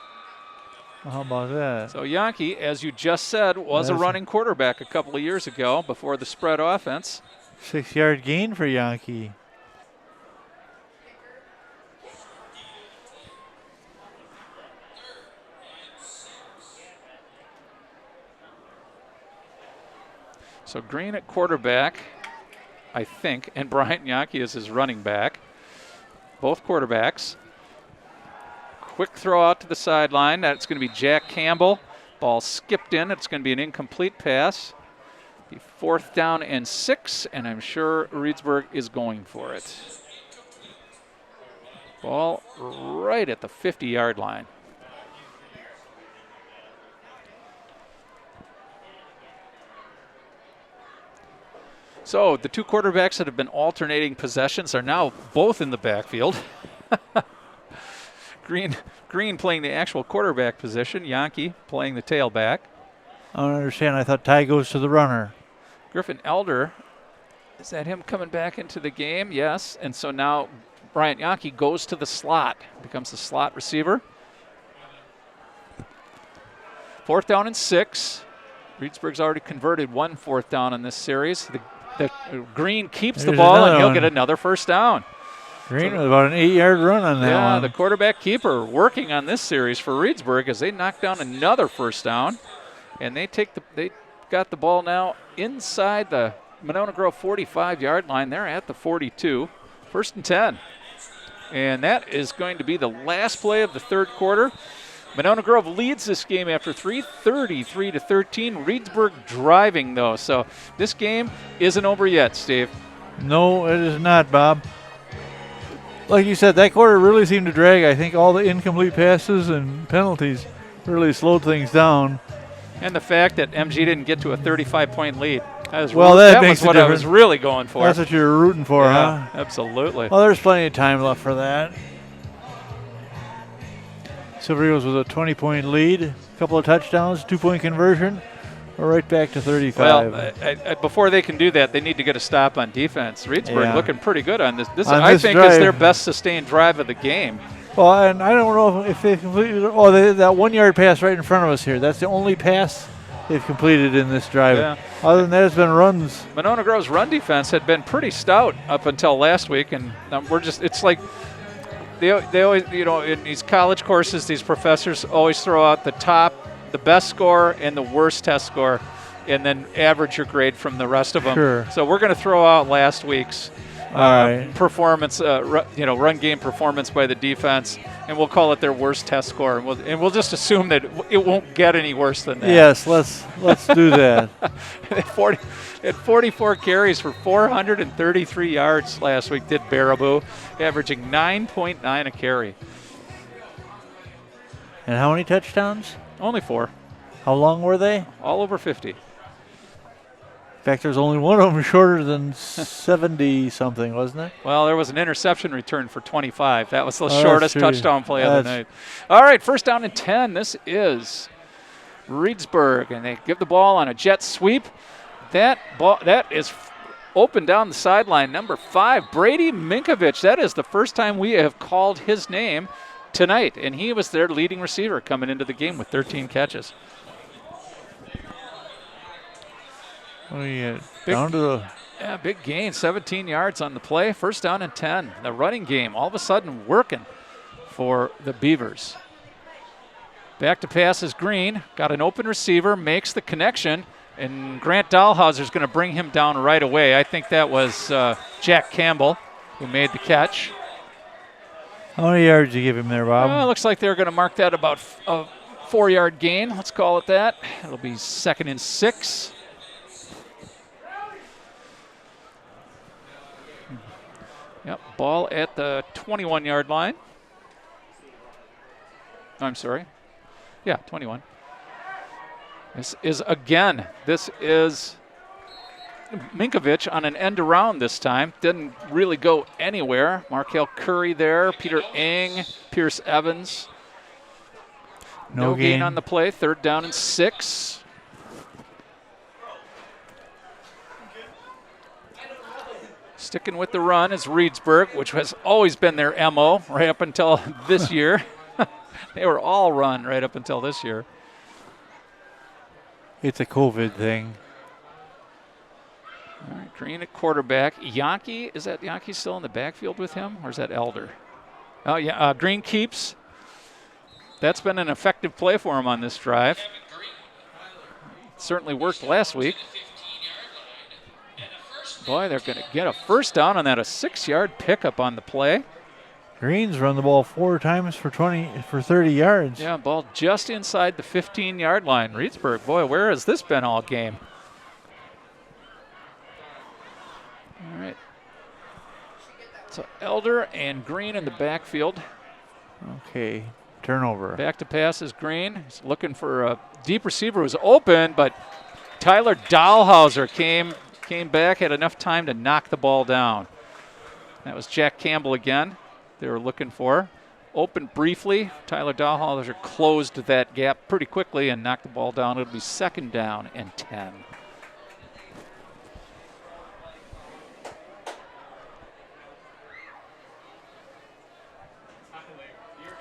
Speaker 2: How about that?
Speaker 1: So Yankee, as you just said, was a running quarterback a couple of years ago before the spread offense.
Speaker 2: 6-yard gain for Yankee.
Speaker 1: So Green at quarterback, I think, and Bryant Yankee is his running back. Both quarterbacks. Quick throw out to the sideline. That's going to be Jack Campbell. Ball skipped in. It's going to be an incomplete pass. The 4th down and 6, and I'm sure Reedsburg is going for it. Ball right at the 50-yard line. So the two quarterbacks that have been alternating possessions are now both in the backfield. Green playing the actual quarterback position. Yankee playing the tailback.
Speaker 2: I don't understand. I thought Ty goes to the runner.
Speaker 1: Griffin Elder, is that him coming back into the game? Yes. And so now Bryant Yankee goes to the slot, becomes the slot receiver. 4th down and 6. Reedsburg's already converted 1 4th down in this series. The Green keeps the ball, and he'll get another first down.
Speaker 2: Green with about an 8-yard run on that one.
Speaker 1: Yeah, the quarterback keeper working on this series for Reedsburg as they knock down another first down. And they got the ball now inside the Monona Grove 45-yard line. They're at the 42. 1st and 10. And that is going to be the last play of the third quarter. Monona Grove leads this game after 33-13. Reedsburg driving, though. So this game isn't over yet, Steve.
Speaker 2: No, it is not, Bob. Like you said, that quarter really seemed to drag. I think all the incomplete passes and penalties really slowed things down.
Speaker 1: And the fact that MG didn't get to a 35-point lead. That
Speaker 2: makes
Speaker 1: was what I was really going for.
Speaker 2: That's what you were rooting for, huh?
Speaker 1: Absolutely.
Speaker 2: Well, there's plenty of time left for that. Silver Eagles with a 20-point lead, a couple of touchdowns, 2-point conversion. We're right back to 35.
Speaker 1: Well, before they can do that, they need to get a stop on defense. Reedsburg looking pretty good on this. I think
Speaker 2: drive
Speaker 1: is their best sustained drive of the game.
Speaker 2: Well, and I don't know if they completed. Oh, they had that 1-yard pass right in front of us here. That's the only pass they've completed in this drive.
Speaker 1: Yeah.
Speaker 2: Other than that, it's been runs.
Speaker 1: Monona Grove's run defense had been pretty stout up until last week, and it's like they always, in these college courses, these professors always throw out the best score and the worst test score, and then average your grade from the rest of them.
Speaker 2: Sure.
Speaker 1: So we're going to throw out last week's performance, run game performance by the defense, and we'll call it their worst test score, and we'll just assume that it won't get any worse than that.
Speaker 2: Yes, let's do that.
Speaker 1: At 44 carries for 433 yards last week, did Baraboo, averaging 9.9 a carry.
Speaker 2: And how many touchdowns?
Speaker 1: Only 4.
Speaker 2: How long were they?
Speaker 1: All over 50.
Speaker 2: In fact, there's only one of them shorter than 70-something, wasn't it?
Speaker 1: Well, there was an interception return for 25. That was the shortest touchdown play of the night. All right, 1st down and 10. This is Reedsburg, and they give the ball on a jet sweep. That is open down the sideline. Number 5, Brady Minkovich. That is the first time we have called his name tonight, and he was their leading receiver coming into the game with 13 catches. Big gain, 17 yards on the play. 1st down and 10. The running game all of a sudden working for the Beavers. Back to pass is Green. Got an open receiver, makes the connection, and Grant Dahlhauser's going to bring him down right away. I think that was Jack Campbell who made the catch.
Speaker 2: How many yards did you give him there, Bob?
Speaker 1: It looks like they're going to mark that about a 4-yard gain. Let's call it that. It'll be 2nd and 6. Yep, ball at the 21-yard line. I'm sorry. Yeah, 21. This is Minkovich on an end around this time. Didn't really go anywhere. Markel Curry there, Peter Eng, Pierce Evans. No gain on the play. 3rd down and 6. Sticking with the run is Reedsburg, which has always been their MO right up until this year. They were all run right up until this year.
Speaker 2: It's a COVID thing.
Speaker 1: All right, Green at quarterback. Yankee, is that Yankee still in the backfield with him, or is that Elder? Oh, yeah, Green keeps. That's been an effective play for him on this drive. Certainly worked last week. Boy, they're going to get a 1st down on that, a 6-yard pickup on the play.
Speaker 2: Green's run the ball 4 times for 30 yards.
Speaker 1: Yeah, ball just inside the 15-yard line. Reedsburg, boy, where has this been all game? All right. So Elder and Green in the backfield.
Speaker 2: Okay, turnover.
Speaker 1: Back to pass is Green. He's looking for a deep receiver who's open, but Tyler Dahlhauser came came back, had enough time to knock the ball down. That was Jack Campbell again they were looking for. Opened briefly. Tyler Dahlhauser closed that gap pretty quickly and knocked the ball down. It'll be 2nd down and 10.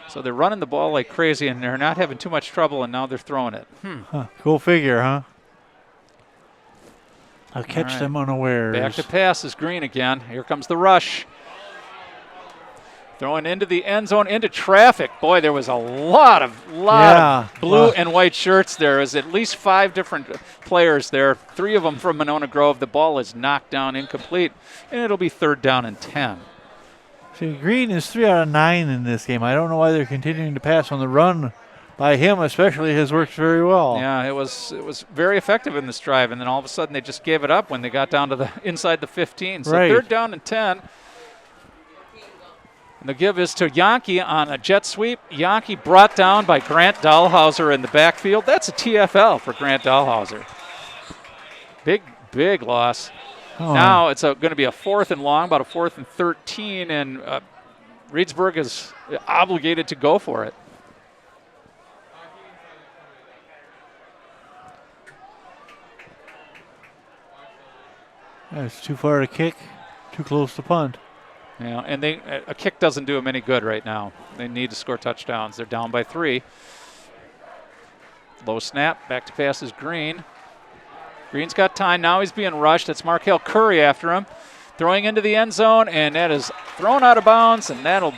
Speaker 1: So they're running the ball like crazy, and they're not having too much trouble, and now they're throwing it.
Speaker 2: Go figure, huh? I'll catch
Speaker 1: right.
Speaker 2: them unawares.
Speaker 1: Back to pass is Green again. Here comes the rush. Throwing into the end zone, into traffic. Boy, there was a lot of blue and white shirts there. There was at least 5 different players there, 3 of them from Monona Grove. The ball is knocked down incomplete, and it'll be 3rd down and 10.
Speaker 2: See, Green is 3 out of 9 in this game. I don't know why they're continuing to pass on the run by him, especially, has worked very well.
Speaker 1: Yeah, it was very effective in this drive, and then all of a sudden they just gave it up when they got down to the inside the 15. So 3rd down and 10. And the give is to Yankee on a jet sweep. Yankee brought down by Grant Dahlhauser in the backfield. That's a TFL for Grant Dahlhauser. Big loss. Oh. Now it's going to be a 4th and long, about a 4th and 13, and Reedsburg is obligated to go for it.
Speaker 2: It's too far to kick, too close to punt.
Speaker 1: Yeah, and a kick doesn't do them any good right now. They need to score touchdowns. They're down by 3. Low snap, back to pass is Green. Green's got time. Now he's being rushed. It's Markel Curry after him. Throwing into the end zone, and that is thrown out of bounds, and that'll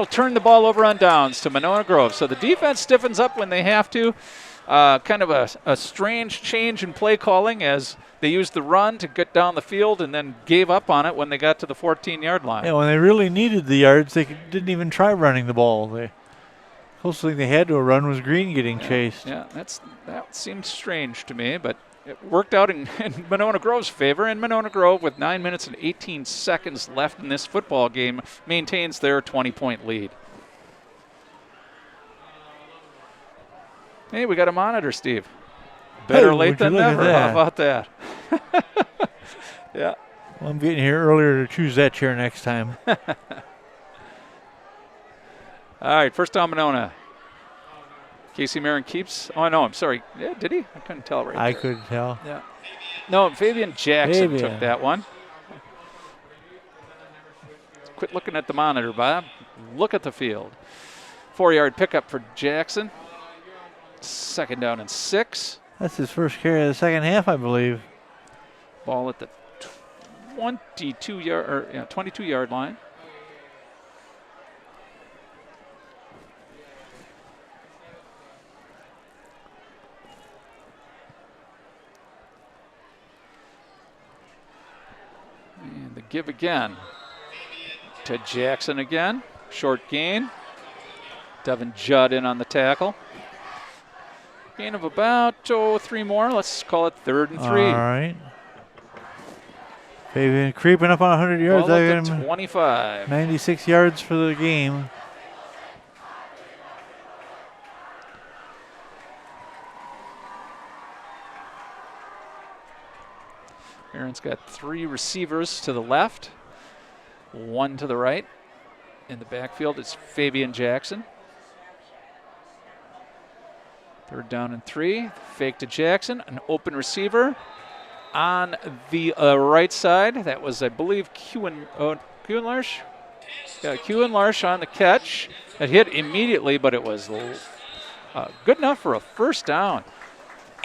Speaker 1: turn the ball over on downs to Monona Grove. So the defense stiffens up when they have to. Kind of a strange change in play calling as they used the run to get down the field and then gave up on it when they got to the 14-yard line.
Speaker 2: Yeah, when they really needed the yards, they didn't even try running the ball. The closest thing they had to a run was Green getting chased.
Speaker 1: Yeah, that seems strange to me, but it worked out in Monona Grove's favor, and Monona Grove, with 9 minutes and 18 seconds left in this football game, maintains their 20-point lead. Hey, we got a monitor, Steve. Better late than never. How about that? Yeah.
Speaker 2: Well, I'm getting here earlier to choose that chair next time.
Speaker 1: All right, first down, Monona. Casey Marin keeps. Oh, no, I'm sorry. Yeah, did he? I couldn't tell right there.
Speaker 2: I couldn't tell.
Speaker 1: Yeah. No, Fabian Jackson took that one. Quit looking at the monitor, Bob. Look at the field. 4-yard pickup for Jackson. 2nd down and 6.
Speaker 2: That's his first carry of the second half, I believe.
Speaker 1: Ball at the 22-yard line. And the give again to Jackson again. Short gain. Devin Judd in on the tackle. Gain of about 3 more. Let's call it 3rd and 3.
Speaker 2: All right. Fabian creeping up on 100 yards.
Speaker 1: Ball at the 25.
Speaker 2: 96 yards for the game.
Speaker 1: Aaron's got 3 receivers to the left, 1 to the right. In the backfield, it's Fabian Jackson. 3rd down and 3. Fake to Jackson. An open receiver on the right side. That was, I believe, Kuenlarsh. Yeah, Kuenlarsh on the catch. It hit immediately, but it was good enough for a 1st down.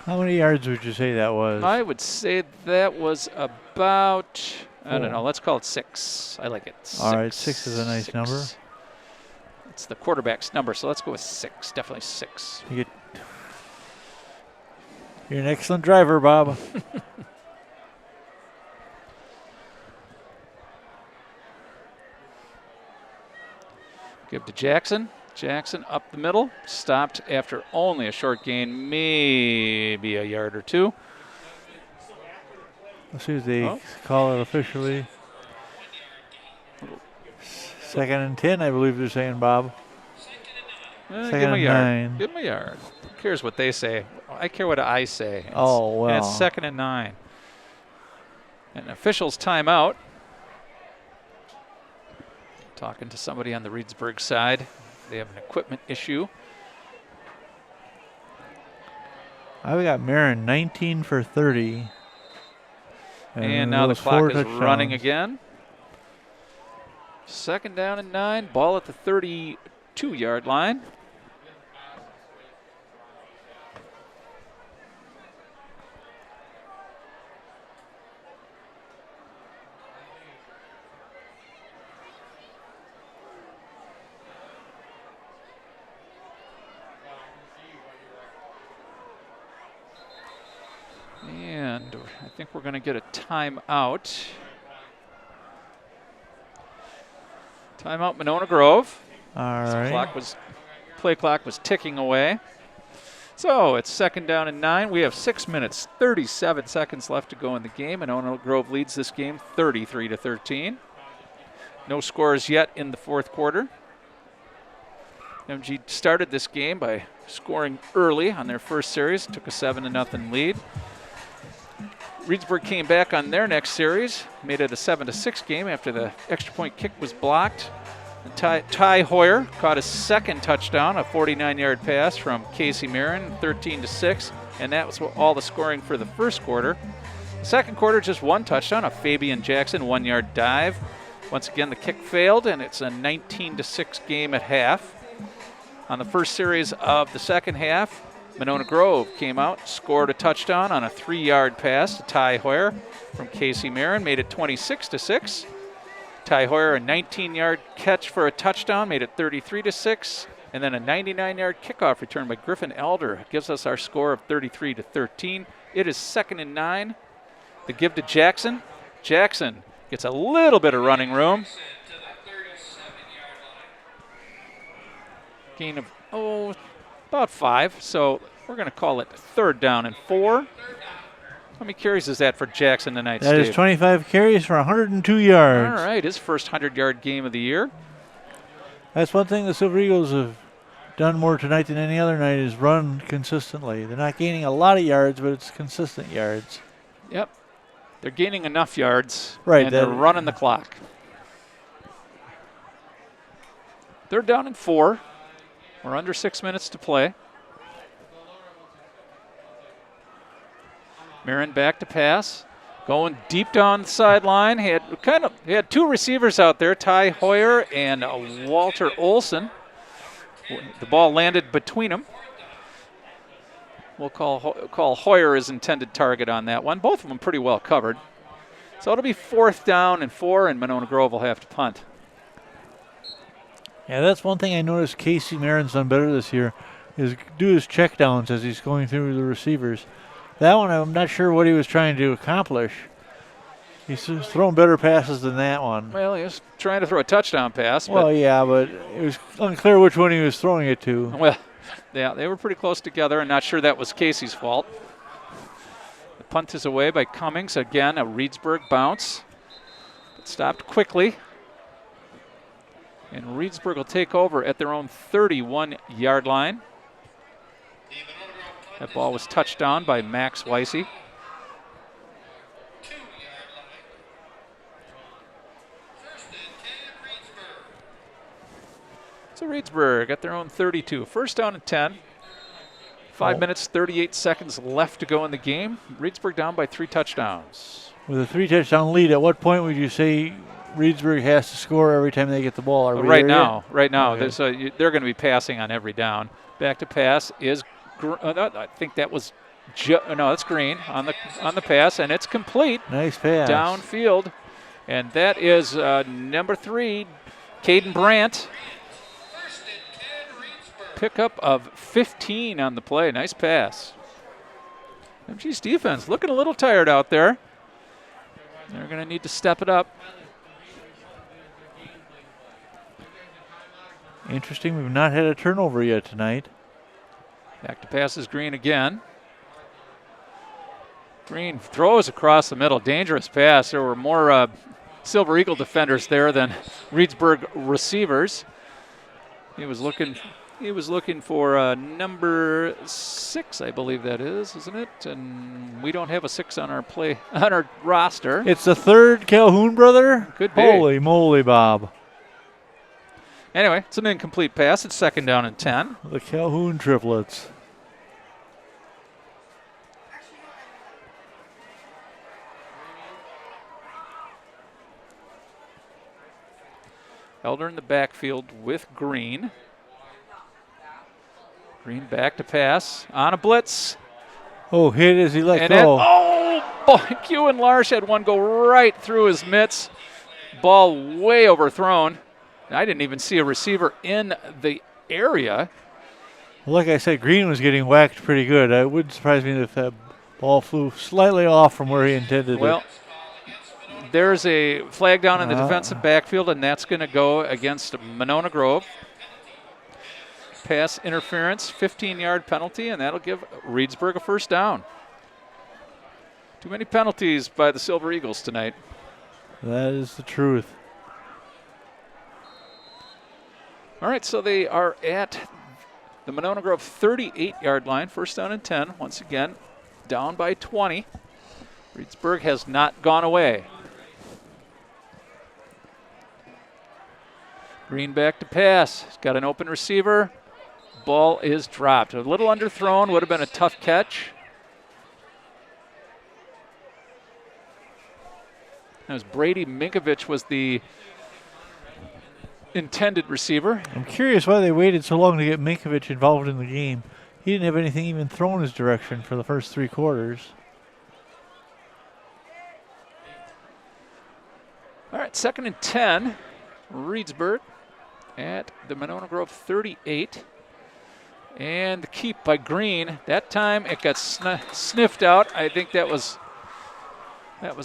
Speaker 2: How many yards would you say that was?
Speaker 1: I would say that was about, I don't know, let's call it 6. I like it. 6.
Speaker 2: All right, 6 is a nice number.
Speaker 1: It's the quarterback's number, so let's go with 6. Definitely 6.
Speaker 2: You're an excellent driver, Bob.
Speaker 1: Give to Jackson. Jackson up the middle. Stopped after only a short gain, maybe a yard or 2.
Speaker 2: Let's see if they call it officially. 2nd and 10, I believe they're saying, Bob.
Speaker 1: Give him a yard. Give him a yard. Who cares what they say? I care what I say.
Speaker 2: Oh, well.
Speaker 1: And it's 2nd and 9. An official's timeout. Talking to somebody on the Reedsburg side. They have an equipment issue.
Speaker 2: I've got Marin 19 for 30.
Speaker 1: And now the
Speaker 2: those
Speaker 1: clock
Speaker 2: 4
Speaker 1: is
Speaker 2: touchdowns.
Speaker 1: running again. 2nd down and 9. Ball at the 32-yard line. And I think we're going to get a timeout. Timeout, Monona Grove.
Speaker 2: All right.
Speaker 1: Play clock was ticking away. So it's 2nd down and 9. We have 6 minutes, 37 seconds left to go in the game. Monona Grove leads this game 33-13. No scores yet in the 4th quarter. MG started this game by scoring early on their first series. Took a 7-0 lead. Reedsburg came back on their next series, made it a 7-6 game after the extra point kick was blocked. And Ty Hoyer caught his 2nd touchdown, a 49-yard pass from Casey Marin, 13-6, and that was all the scoring for the 1st quarter. The 2nd quarter, just 1 touchdown, a Fabian Jackson 1-yard dive. Once again, the kick failed, and it's a 19-6 game at half. On the first series of the 2nd half, Monona Grove came out, scored a touchdown on a 3-yard pass to Ty Hoyer from Casey Marin, made it 26-6. Ty Hoyer, a 19-yard catch for a touchdown, made it 33-6. And then a 99-yard kickoff return by Griffin Elder gives us our score of 33-13. It is 2nd and 9. The give to Jackson. Jackson gets a little bit of running room. Gain of, about 5. So we're going to call it 3rd down and 4. How many carries is that for Jackson tonight,
Speaker 2: That
Speaker 1: Steve?
Speaker 2: is 25 carries for 102 yards.
Speaker 1: All right, his first 100-yard game of the year.
Speaker 2: That's one thing the Silver Eagles have done more tonight than any other night is run consistently. They're not gaining a lot of yards, but it's consistent yards.
Speaker 1: Yep. They're gaining enough yards,
Speaker 2: Right,
Speaker 1: and they're running the clock. 3rd down and 4. We're under 6 minutes to play. Marin back to pass, going deep down the sideline. He had 2 receivers out there, Ty Hoyer and Walter Olson. The ball landed between them. We'll call Hoyer his intended target on that one. Both of them pretty well covered. So it'll be 4th down and 4, and Monona Grove will have to punt.
Speaker 2: Yeah, that's one thing I noticed Casey Marin's done better this year is do his checkdowns as he's going through the receivers. That one, I'm not sure what he was trying to accomplish. He's thrown better passes than that one.
Speaker 1: Well, he was trying to throw a touchdown pass.
Speaker 2: Well, yeah, but it was unclear which one he was throwing it to.
Speaker 1: Well, yeah, they were pretty close together, and not sure that was Casey's fault. The punt is away by Cummings. Again, a Reedsburg bounce. But stopped quickly. And Reedsburg will take over at their own 31-yard line. That ball was touched down by Max Weissy. So Reedsburg at their own 32. 1st down and 10. 5 minutes, 38 seconds left to go in the game. Reedsburg down by 3 touchdowns.
Speaker 2: With a 3-touchdown lead, at what point would you say Reedsburg has to score every time they get the ball?
Speaker 1: Right now,
Speaker 2: Okay.
Speaker 1: they're going to be passing on every down. Back to pass is, I think that was, that's Green on the pass, and it's complete.
Speaker 2: Nice pass.
Speaker 1: Downfield, and that is number 3, Caden Brandt. Pickup of 15 on the play. Nice pass. MG's defense looking a little tired out there. They're going to need to step it up.
Speaker 2: Interesting, we've not had a turnover yet tonight.
Speaker 1: Back to pass is Green again. Green throws across the middle. Dangerous pass. There were more Silver Eagle defenders there than Reedsburg receivers. He was looking He was looking for number 6, I believe that is, isn't it? And we don't have a 6 on our roster.
Speaker 2: It's the third Calhoun brother?
Speaker 1: Could be.
Speaker 2: Holy moly, Bob.
Speaker 1: Anyway, it's an incomplete pass. It's 2nd down and 10.
Speaker 2: The Calhoun triplets.
Speaker 1: Elder in the backfield with Green. Green back to pass. On a blitz.
Speaker 2: Oh, hit as he let
Speaker 1: And
Speaker 2: go.
Speaker 1: boy, Q and Larsh had one go right through his mitts. Ball way overthrown. I didn't even see a receiver in the area.
Speaker 2: Like I said, Green was getting whacked pretty good. It wouldn't surprise me if that ball flew slightly off from where he intended
Speaker 1: Well,
Speaker 2: it.
Speaker 1: there's a flag down in the defensive backfield, and that's going to go against Monona Grove. Pass interference, 15-yard penalty, and that'll give Reedsburg a 1st down. Too many penalties by the Silver Eagles tonight.
Speaker 2: That is the truth.
Speaker 1: All right, so they are at the Monona Grove 38-yard line, 1st down and 10. Once again, down by 20. Reedsburg has not gone away. Green back to pass. He's got an open receiver. Ball is dropped. A little underthrown, would have been a tough catch. As Brady Minkovich was the intended receiver.
Speaker 2: I'm curious why they waited so long to get Minkovich involved in the game. He didn't have anything even thrown his direction for the first 3 quarters.
Speaker 1: All right, 2nd and 10. Reedsburg at the Monona Grove 38. And the keep by Green. That time it got sniffed out. I think that was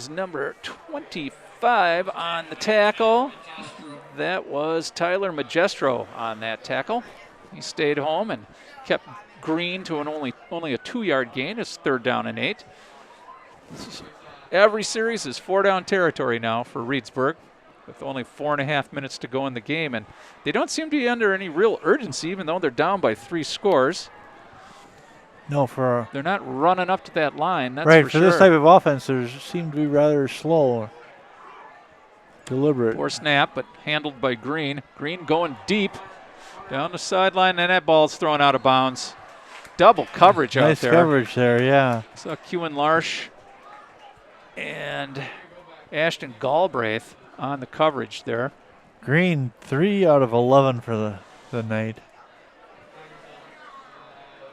Speaker 1: number 25 on the tackle. That was Tyler Magestro on that tackle. He stayed home and kept Green to an only a 2-yard gain. It's 3rd down and 8. Every series is 4-down territory now for Reedsburg, with only 4.5 minutes to go in the game, and they don't seem to be under any real urgency, even though they're down by 3 scores.
Speaker 2: No,
Speaker 1: they're not running up to that line. That's
Speaker 2: right,
Speaker 1: for
Speaker 2: for
Speaker 1: sure.
Speaker 2: this type of offense, they seem to be rather slow, deliberate.
Speaker 1: Poor snap, but handled by Green. Green going deep down the sideline, and that ball's thrown out of bounds. Double coverage out there.
Speaker 2: Nice coverage there, yeah.
Speaker 1: Saw Q and Larsh and Ashton Galbraith on the coverage there.
Speaker 2: Green, 3 out of 11 for the night.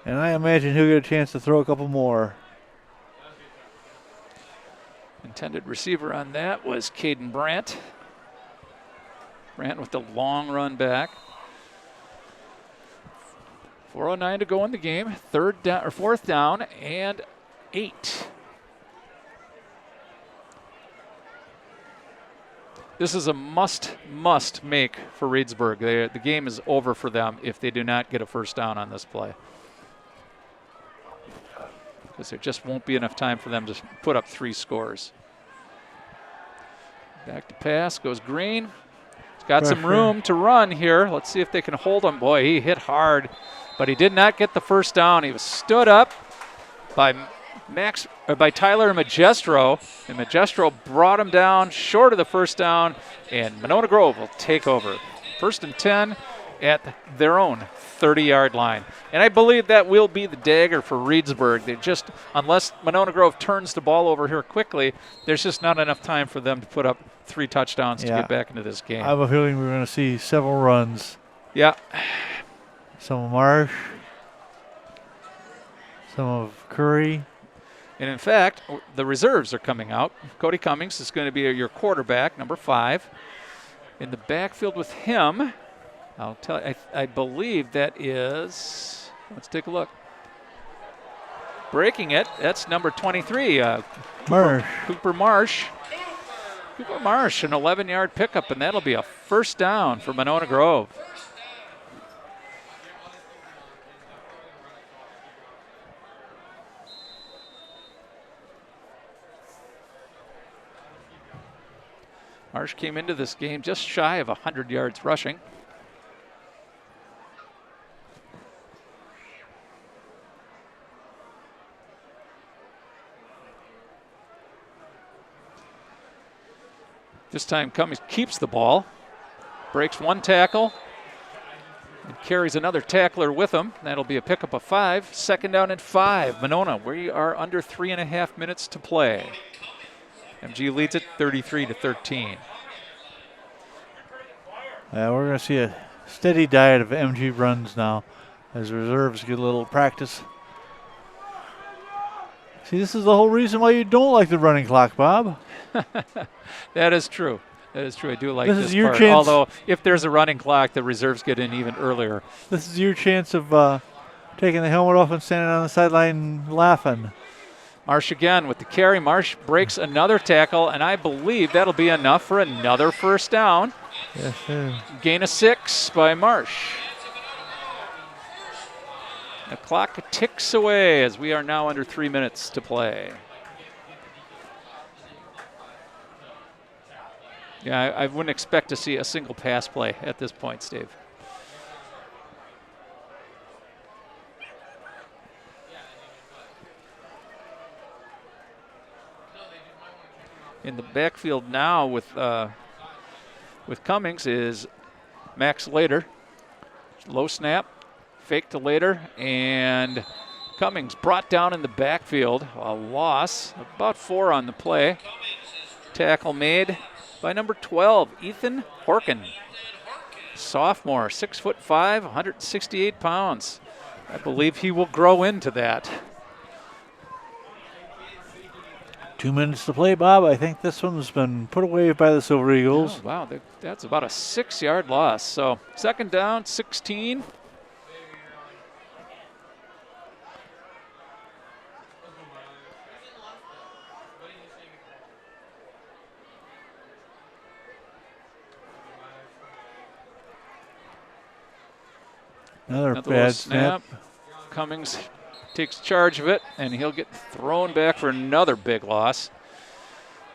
Speaker 2: And I imagine he'll get a chance to throw a couple more.
Speaker 1: Intended receiver on that was Caden Brandt. Brandt with the long run back. 4:09 to go in the game. 4th down and 8. This is a must make for Reedsburg. The game is over for them if they do not get a 1st down on this play, because there just won't be enough time for them to put up 3 scores. Back to pass goes Green. He's got some room to run here. Let's see if they can hold him. Boy, he hit hard, but he did not get the 1st down. He was stood up by Tyler Magestro, and Magestro brought him down short of the 1st down, and Monona Grove will take over. 1st and 10 at their own 30-yard line. And I believe that will be the dagger for Reedsburg. They just, unless Monona Grove turns the ball over here quickly, there's just not enough time for them to put up 3 touchdowns to get back into this game.
Speaker 2: I have a feeling we're going to see several runs.
Speaker 1: Yeah.
Speaker 2: Some of Marsh, some of Curry.
Speaker 1: And in fact, the reserves are coming out. Cody Cummings is going to be your quarterback, number 5. In the backfield with him, I'll tell you, I believe that is, let's take a look. Breaking it, that's number 23, Cooper Marsh. Cooper Marsh, an 11-yard pickup, and that'll be a 1st down for Monona Grove. Marsh came into this game just shy of 100 yards rushing. This time Cummings keeps the ball, breaks one tackle, and carries another tackler with him. That'll be a pickup of 5. 2nd down and 5. Monona, we are under 3.5 minutes to play. MG leads it 33-13.
Speaker 2: We're going to see a steady diet of MG runs now as reserves get a little practice. See, this is the whole reason why you don't like the running clock, Bob.
Speaker 1: That is true. That is true. I do like
Speaker 2: This
Speaker 1: this
Speaker 2: is your
Speaker 1: part.
Speaker 2: chance.
Speaker 1: Although, if there's a running clock, the reserves get in even earlier.
Speaker 2: This is your chance of taking the helmet off and standing on the sideline laughing.
Speaker 1: Marsh again with the carry. Marsh breaks another tackle, and I believe that'll be enough for another 1st down.
Speaker 2: Yes, sir.
Speaker 1: Gain of 6 by Marsh. The clock ticks away as we are now under 3 minutes to play. Yeah, I wouldn't expect to see a single pass play at this point, Steve. In the backfield now with Cummings is Max Later. Low snap, fake to Later, and Cummings brought down in the backfield. A loss, about 4 on the play. Tackle made by number 12, Ethan Horkin. Sophomore, 6'5", 168 pounds. I believe he will grow into that.
Speaker 2: 2 minutes to play, Bob. I think this one's been put away by the Silver Eagles.
Speaker 1: Oh, wow, that's about a 6-yard loss. So 2nd down, 16.
Speaker 2: Another bad snap.
Speaker 1: Cummings takes charge of it, and he'll get thrown back for another big loss.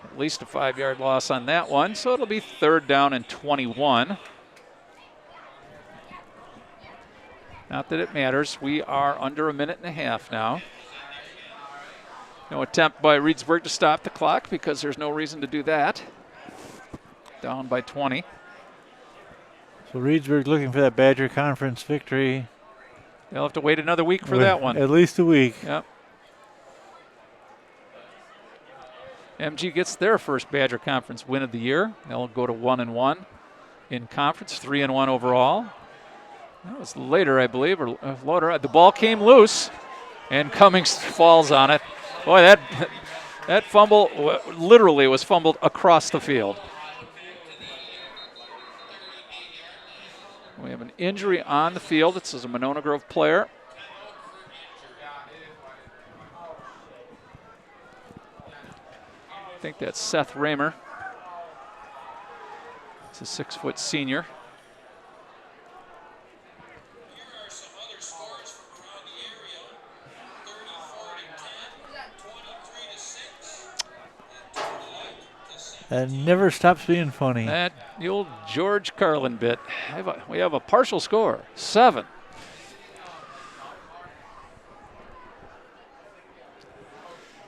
Speaker 1: At least a 5-yard loss on that one, so it'll be 3rd down and 21. Not that it matters. We are under a minute and a half now. No attempt by Reedsburg to stop the clock because there's no reason to do that. Down by 20.
Speaker 2: So Reedsburg looking for that Badger Conference victory.
Speaker 1: They'll have to wait another week for that one.
Speaker 2: At least a week.
Speaker 1: Yep. MG gets their first Badger Conference win of the year. They'll go to 1-1 in conference, 3-1 overall. That was later, I believe, or later. The ball came loose, and Cummings falls on it. Boy, that fumble literally was fumbled across the field. We have an injury on the field. This is a Monona Grove player. I think that's Seth Raymer. He's a 6-foot senior.
Speaker 3: Here are some other scores from around the area. 34-10, 23-6, and 28-7.
Speaker 2: That never stops being funny.
Speaker 1: That the old George Carlin bit. We have a partial score, 7.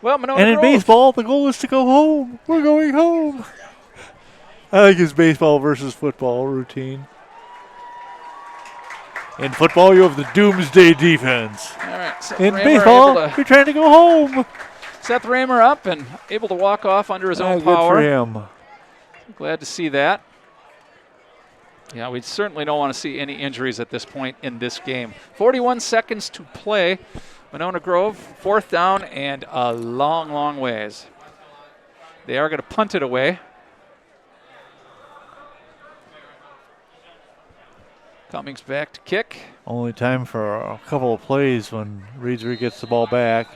Speaker 1: Well, Monona
Speaker 2: And in
Speaker 1: Grove.
Speaker 2: baseball, the goal is to go home. We're going home. I like his baseball versus football routine. In football, you have the doomsday defense.
Speaker 1: All right, Seth
Speaker 2: In
Speaker 1: Raymer
Speaker 2: baseball,
Speaker 1: able to-
Speaker 2: you're trying to go home.
Speaker 1: Seth Raymer up and able to walk off under his own
Speaker 2: Good for
Speaker 1: power.
Speaker 2: him.
Speaker 1: Glad to see that. Yeah, we certainly don't want to see any injuries at this point in this game. 41 seconds to play. Monona Grove, 4th down and a long, long ways. They are going to punt it away. Cummings back to kick.
Speaker 2: Only time for a couple of plays when Reedsburg gets the ball back.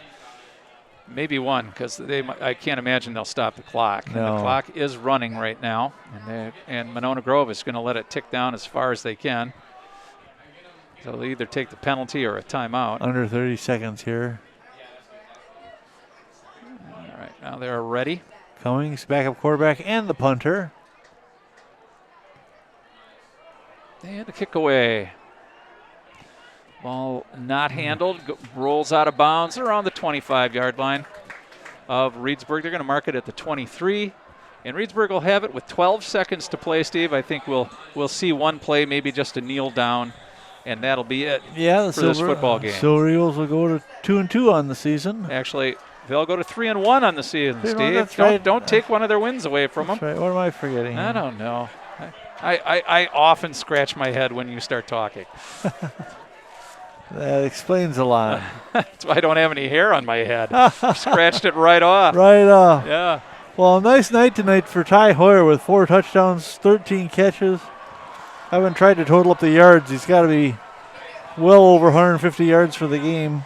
Speaker 1: Maybe one, because I can't imagine they'll stop the clock.
Speaker 2: No.
Speaker 1: And the clock is running right now, and Monona Grove is going to let it tick down as far as they can. So they'll either take the penalty or a timeout.
Speaker 2: Under 30 seconds here.
Speaker 1: All right, now they're ready.
Speaker 2: Cummings, backup quarterback, and the punter.
Speaker 1: And a kick away. Ball not handled, rolls out of bounds around the 25-yard line of Reedsburg. They're going to mark it at the 23, And Reedsburg will have it with 12 seconds to play, Steve. I think we'll see one play, maybe just a kneel down, and that'll be it for this football game.
Speaker 2: Silver Eagles will go to 2-2 on the season.
Speaker 1: Actually, they'll go to 3-1 on the season, Steve.
Speaker 2: That's right.
Speaker 1: Don't take one of their wins away from them.
Speaker 2: Right. What am I forgetting?
Speaker 1: I don't know. I often scratch my head when you start talking.
Speaker 2: That explains a lot.
Speaker 1: That's why I don't have any hair on my head. Scratched it right off.
Speaker 2: Right off.
Speaker 1: Yeah.
Speaker 2: Well, a nice night tonight for Ty Hoyer with 4 touchdowns, 13 catches. I haven't tried to total up the yards. He's got to be well over 150 yards for the game.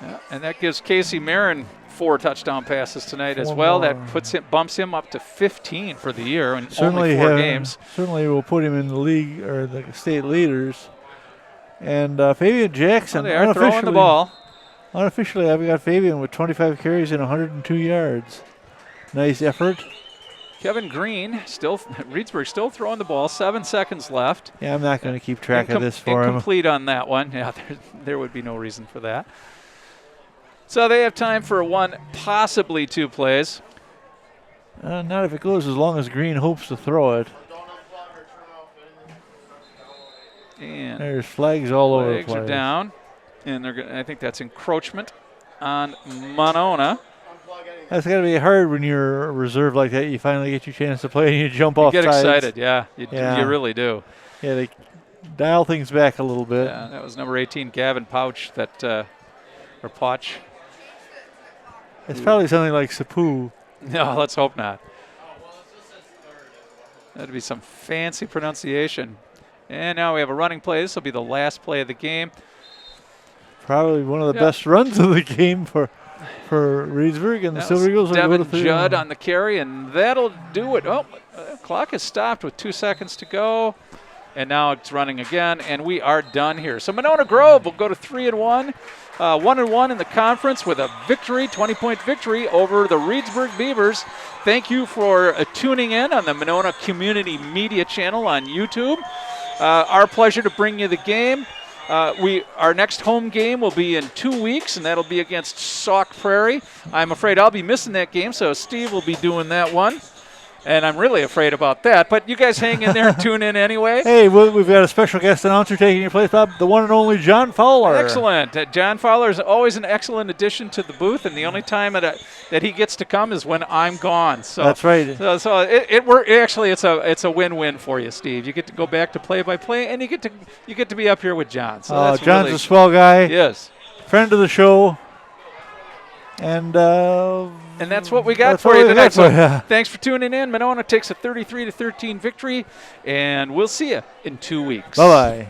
Speaker 1: Yeah, and that gives Casey Marin 4 touchdown passes tonight as
Speaker 2: 4
Speaker 1: well.
Speaker 2: more.
Speaker 1: That bumps him up to 15 for the year in only 4 games.
Speaker 2: Certainly will put him in the league or the state leaders. And Fabian Jackson.
Speaker 1: Well, they are throwing the ball.
Speaker 2: Unofficially, I've got Fabian with 25 carries and 102 yards. Nice effort.
Speaker 1: Kevin Green, Reedsburg still throwing the ball. 7 seconds left.
Speaker 2: Yeah, I'm not going to keep track of this for him.
Speaker 1: Incomplete on that one. Yeah, there would be no reason for that. So they have time for 1, possibly 2 plays.
Speaker 2: Not if it goes as long as Green hopes to throw it.
Speaker 1: And
Speaker 2: there's flags all over the place.
Speaker 1: Flags are down, and I think that's encroachment on Monona.
Speaker 2: That's got to be hard when you're a reserve like that. You finally get your chance to play and you jump off sides.
Speaker 1: You get excited, yeah. You really do.
Speaker 2: Yeah, they dial things back a little bit.
Speaker 1: Yeah, that was number 18, Gavin Pouch, or Poch.
Speaker 2: It's probably something like Sapu.
Speaker 1: No, let's hope not. That'd be some fancy pronunciation. And now we have a running play. This will be the last play of the game.
Speaker 2: Probably one of the best runs of the game for Reedsburg, and the Silver Eagles will go to 3.
Speaker 1: Judd on the carry, and that'll do it. Oh, clock is stopped with 2 seconds to go. And now it's running again, and we are done here. So Monona Grove will go to 3-1, 1-1 in the conference with a victory, 20-point victory over the Reedsburg Beavers. Thank you for tuning in on the Monona Community Media Channel on YouTube. Our pleasure to bring you the game. Our next home game will be in 2 weeks, and that'll be against Sauk Prairie. I'm afraid I'll be missing that game, so Steve will be doing that one. And I'm really afraid about that. But you guys hang in there and tune in anyway.
Speaker 2: Hey, we've got a special guest announcer taking your place, Bob, the one and only John Fowler.
Speaker 1: Excellent. John Fowler is always an excellent addition to the booth, and the only time that he gets to come is when I'm gone. So
Speaker 2: that's right.
Speaker 1: So it's a win-win for you, Steve. You get to go back to play-by-play, and you get to be up here with John. So that's
Speaker 2: John's
Speaker 1: really
Speaker 2: a swell guy.
Speaker 1: Yes.
Speaker 2: Friend of the show. And
Speaker 1: that's what we got for you tonight. So thanks for tuning in. Monona takes a 33-13 victory, and we'll see you in 2 weeks.
Speaker 2: Bye-bye.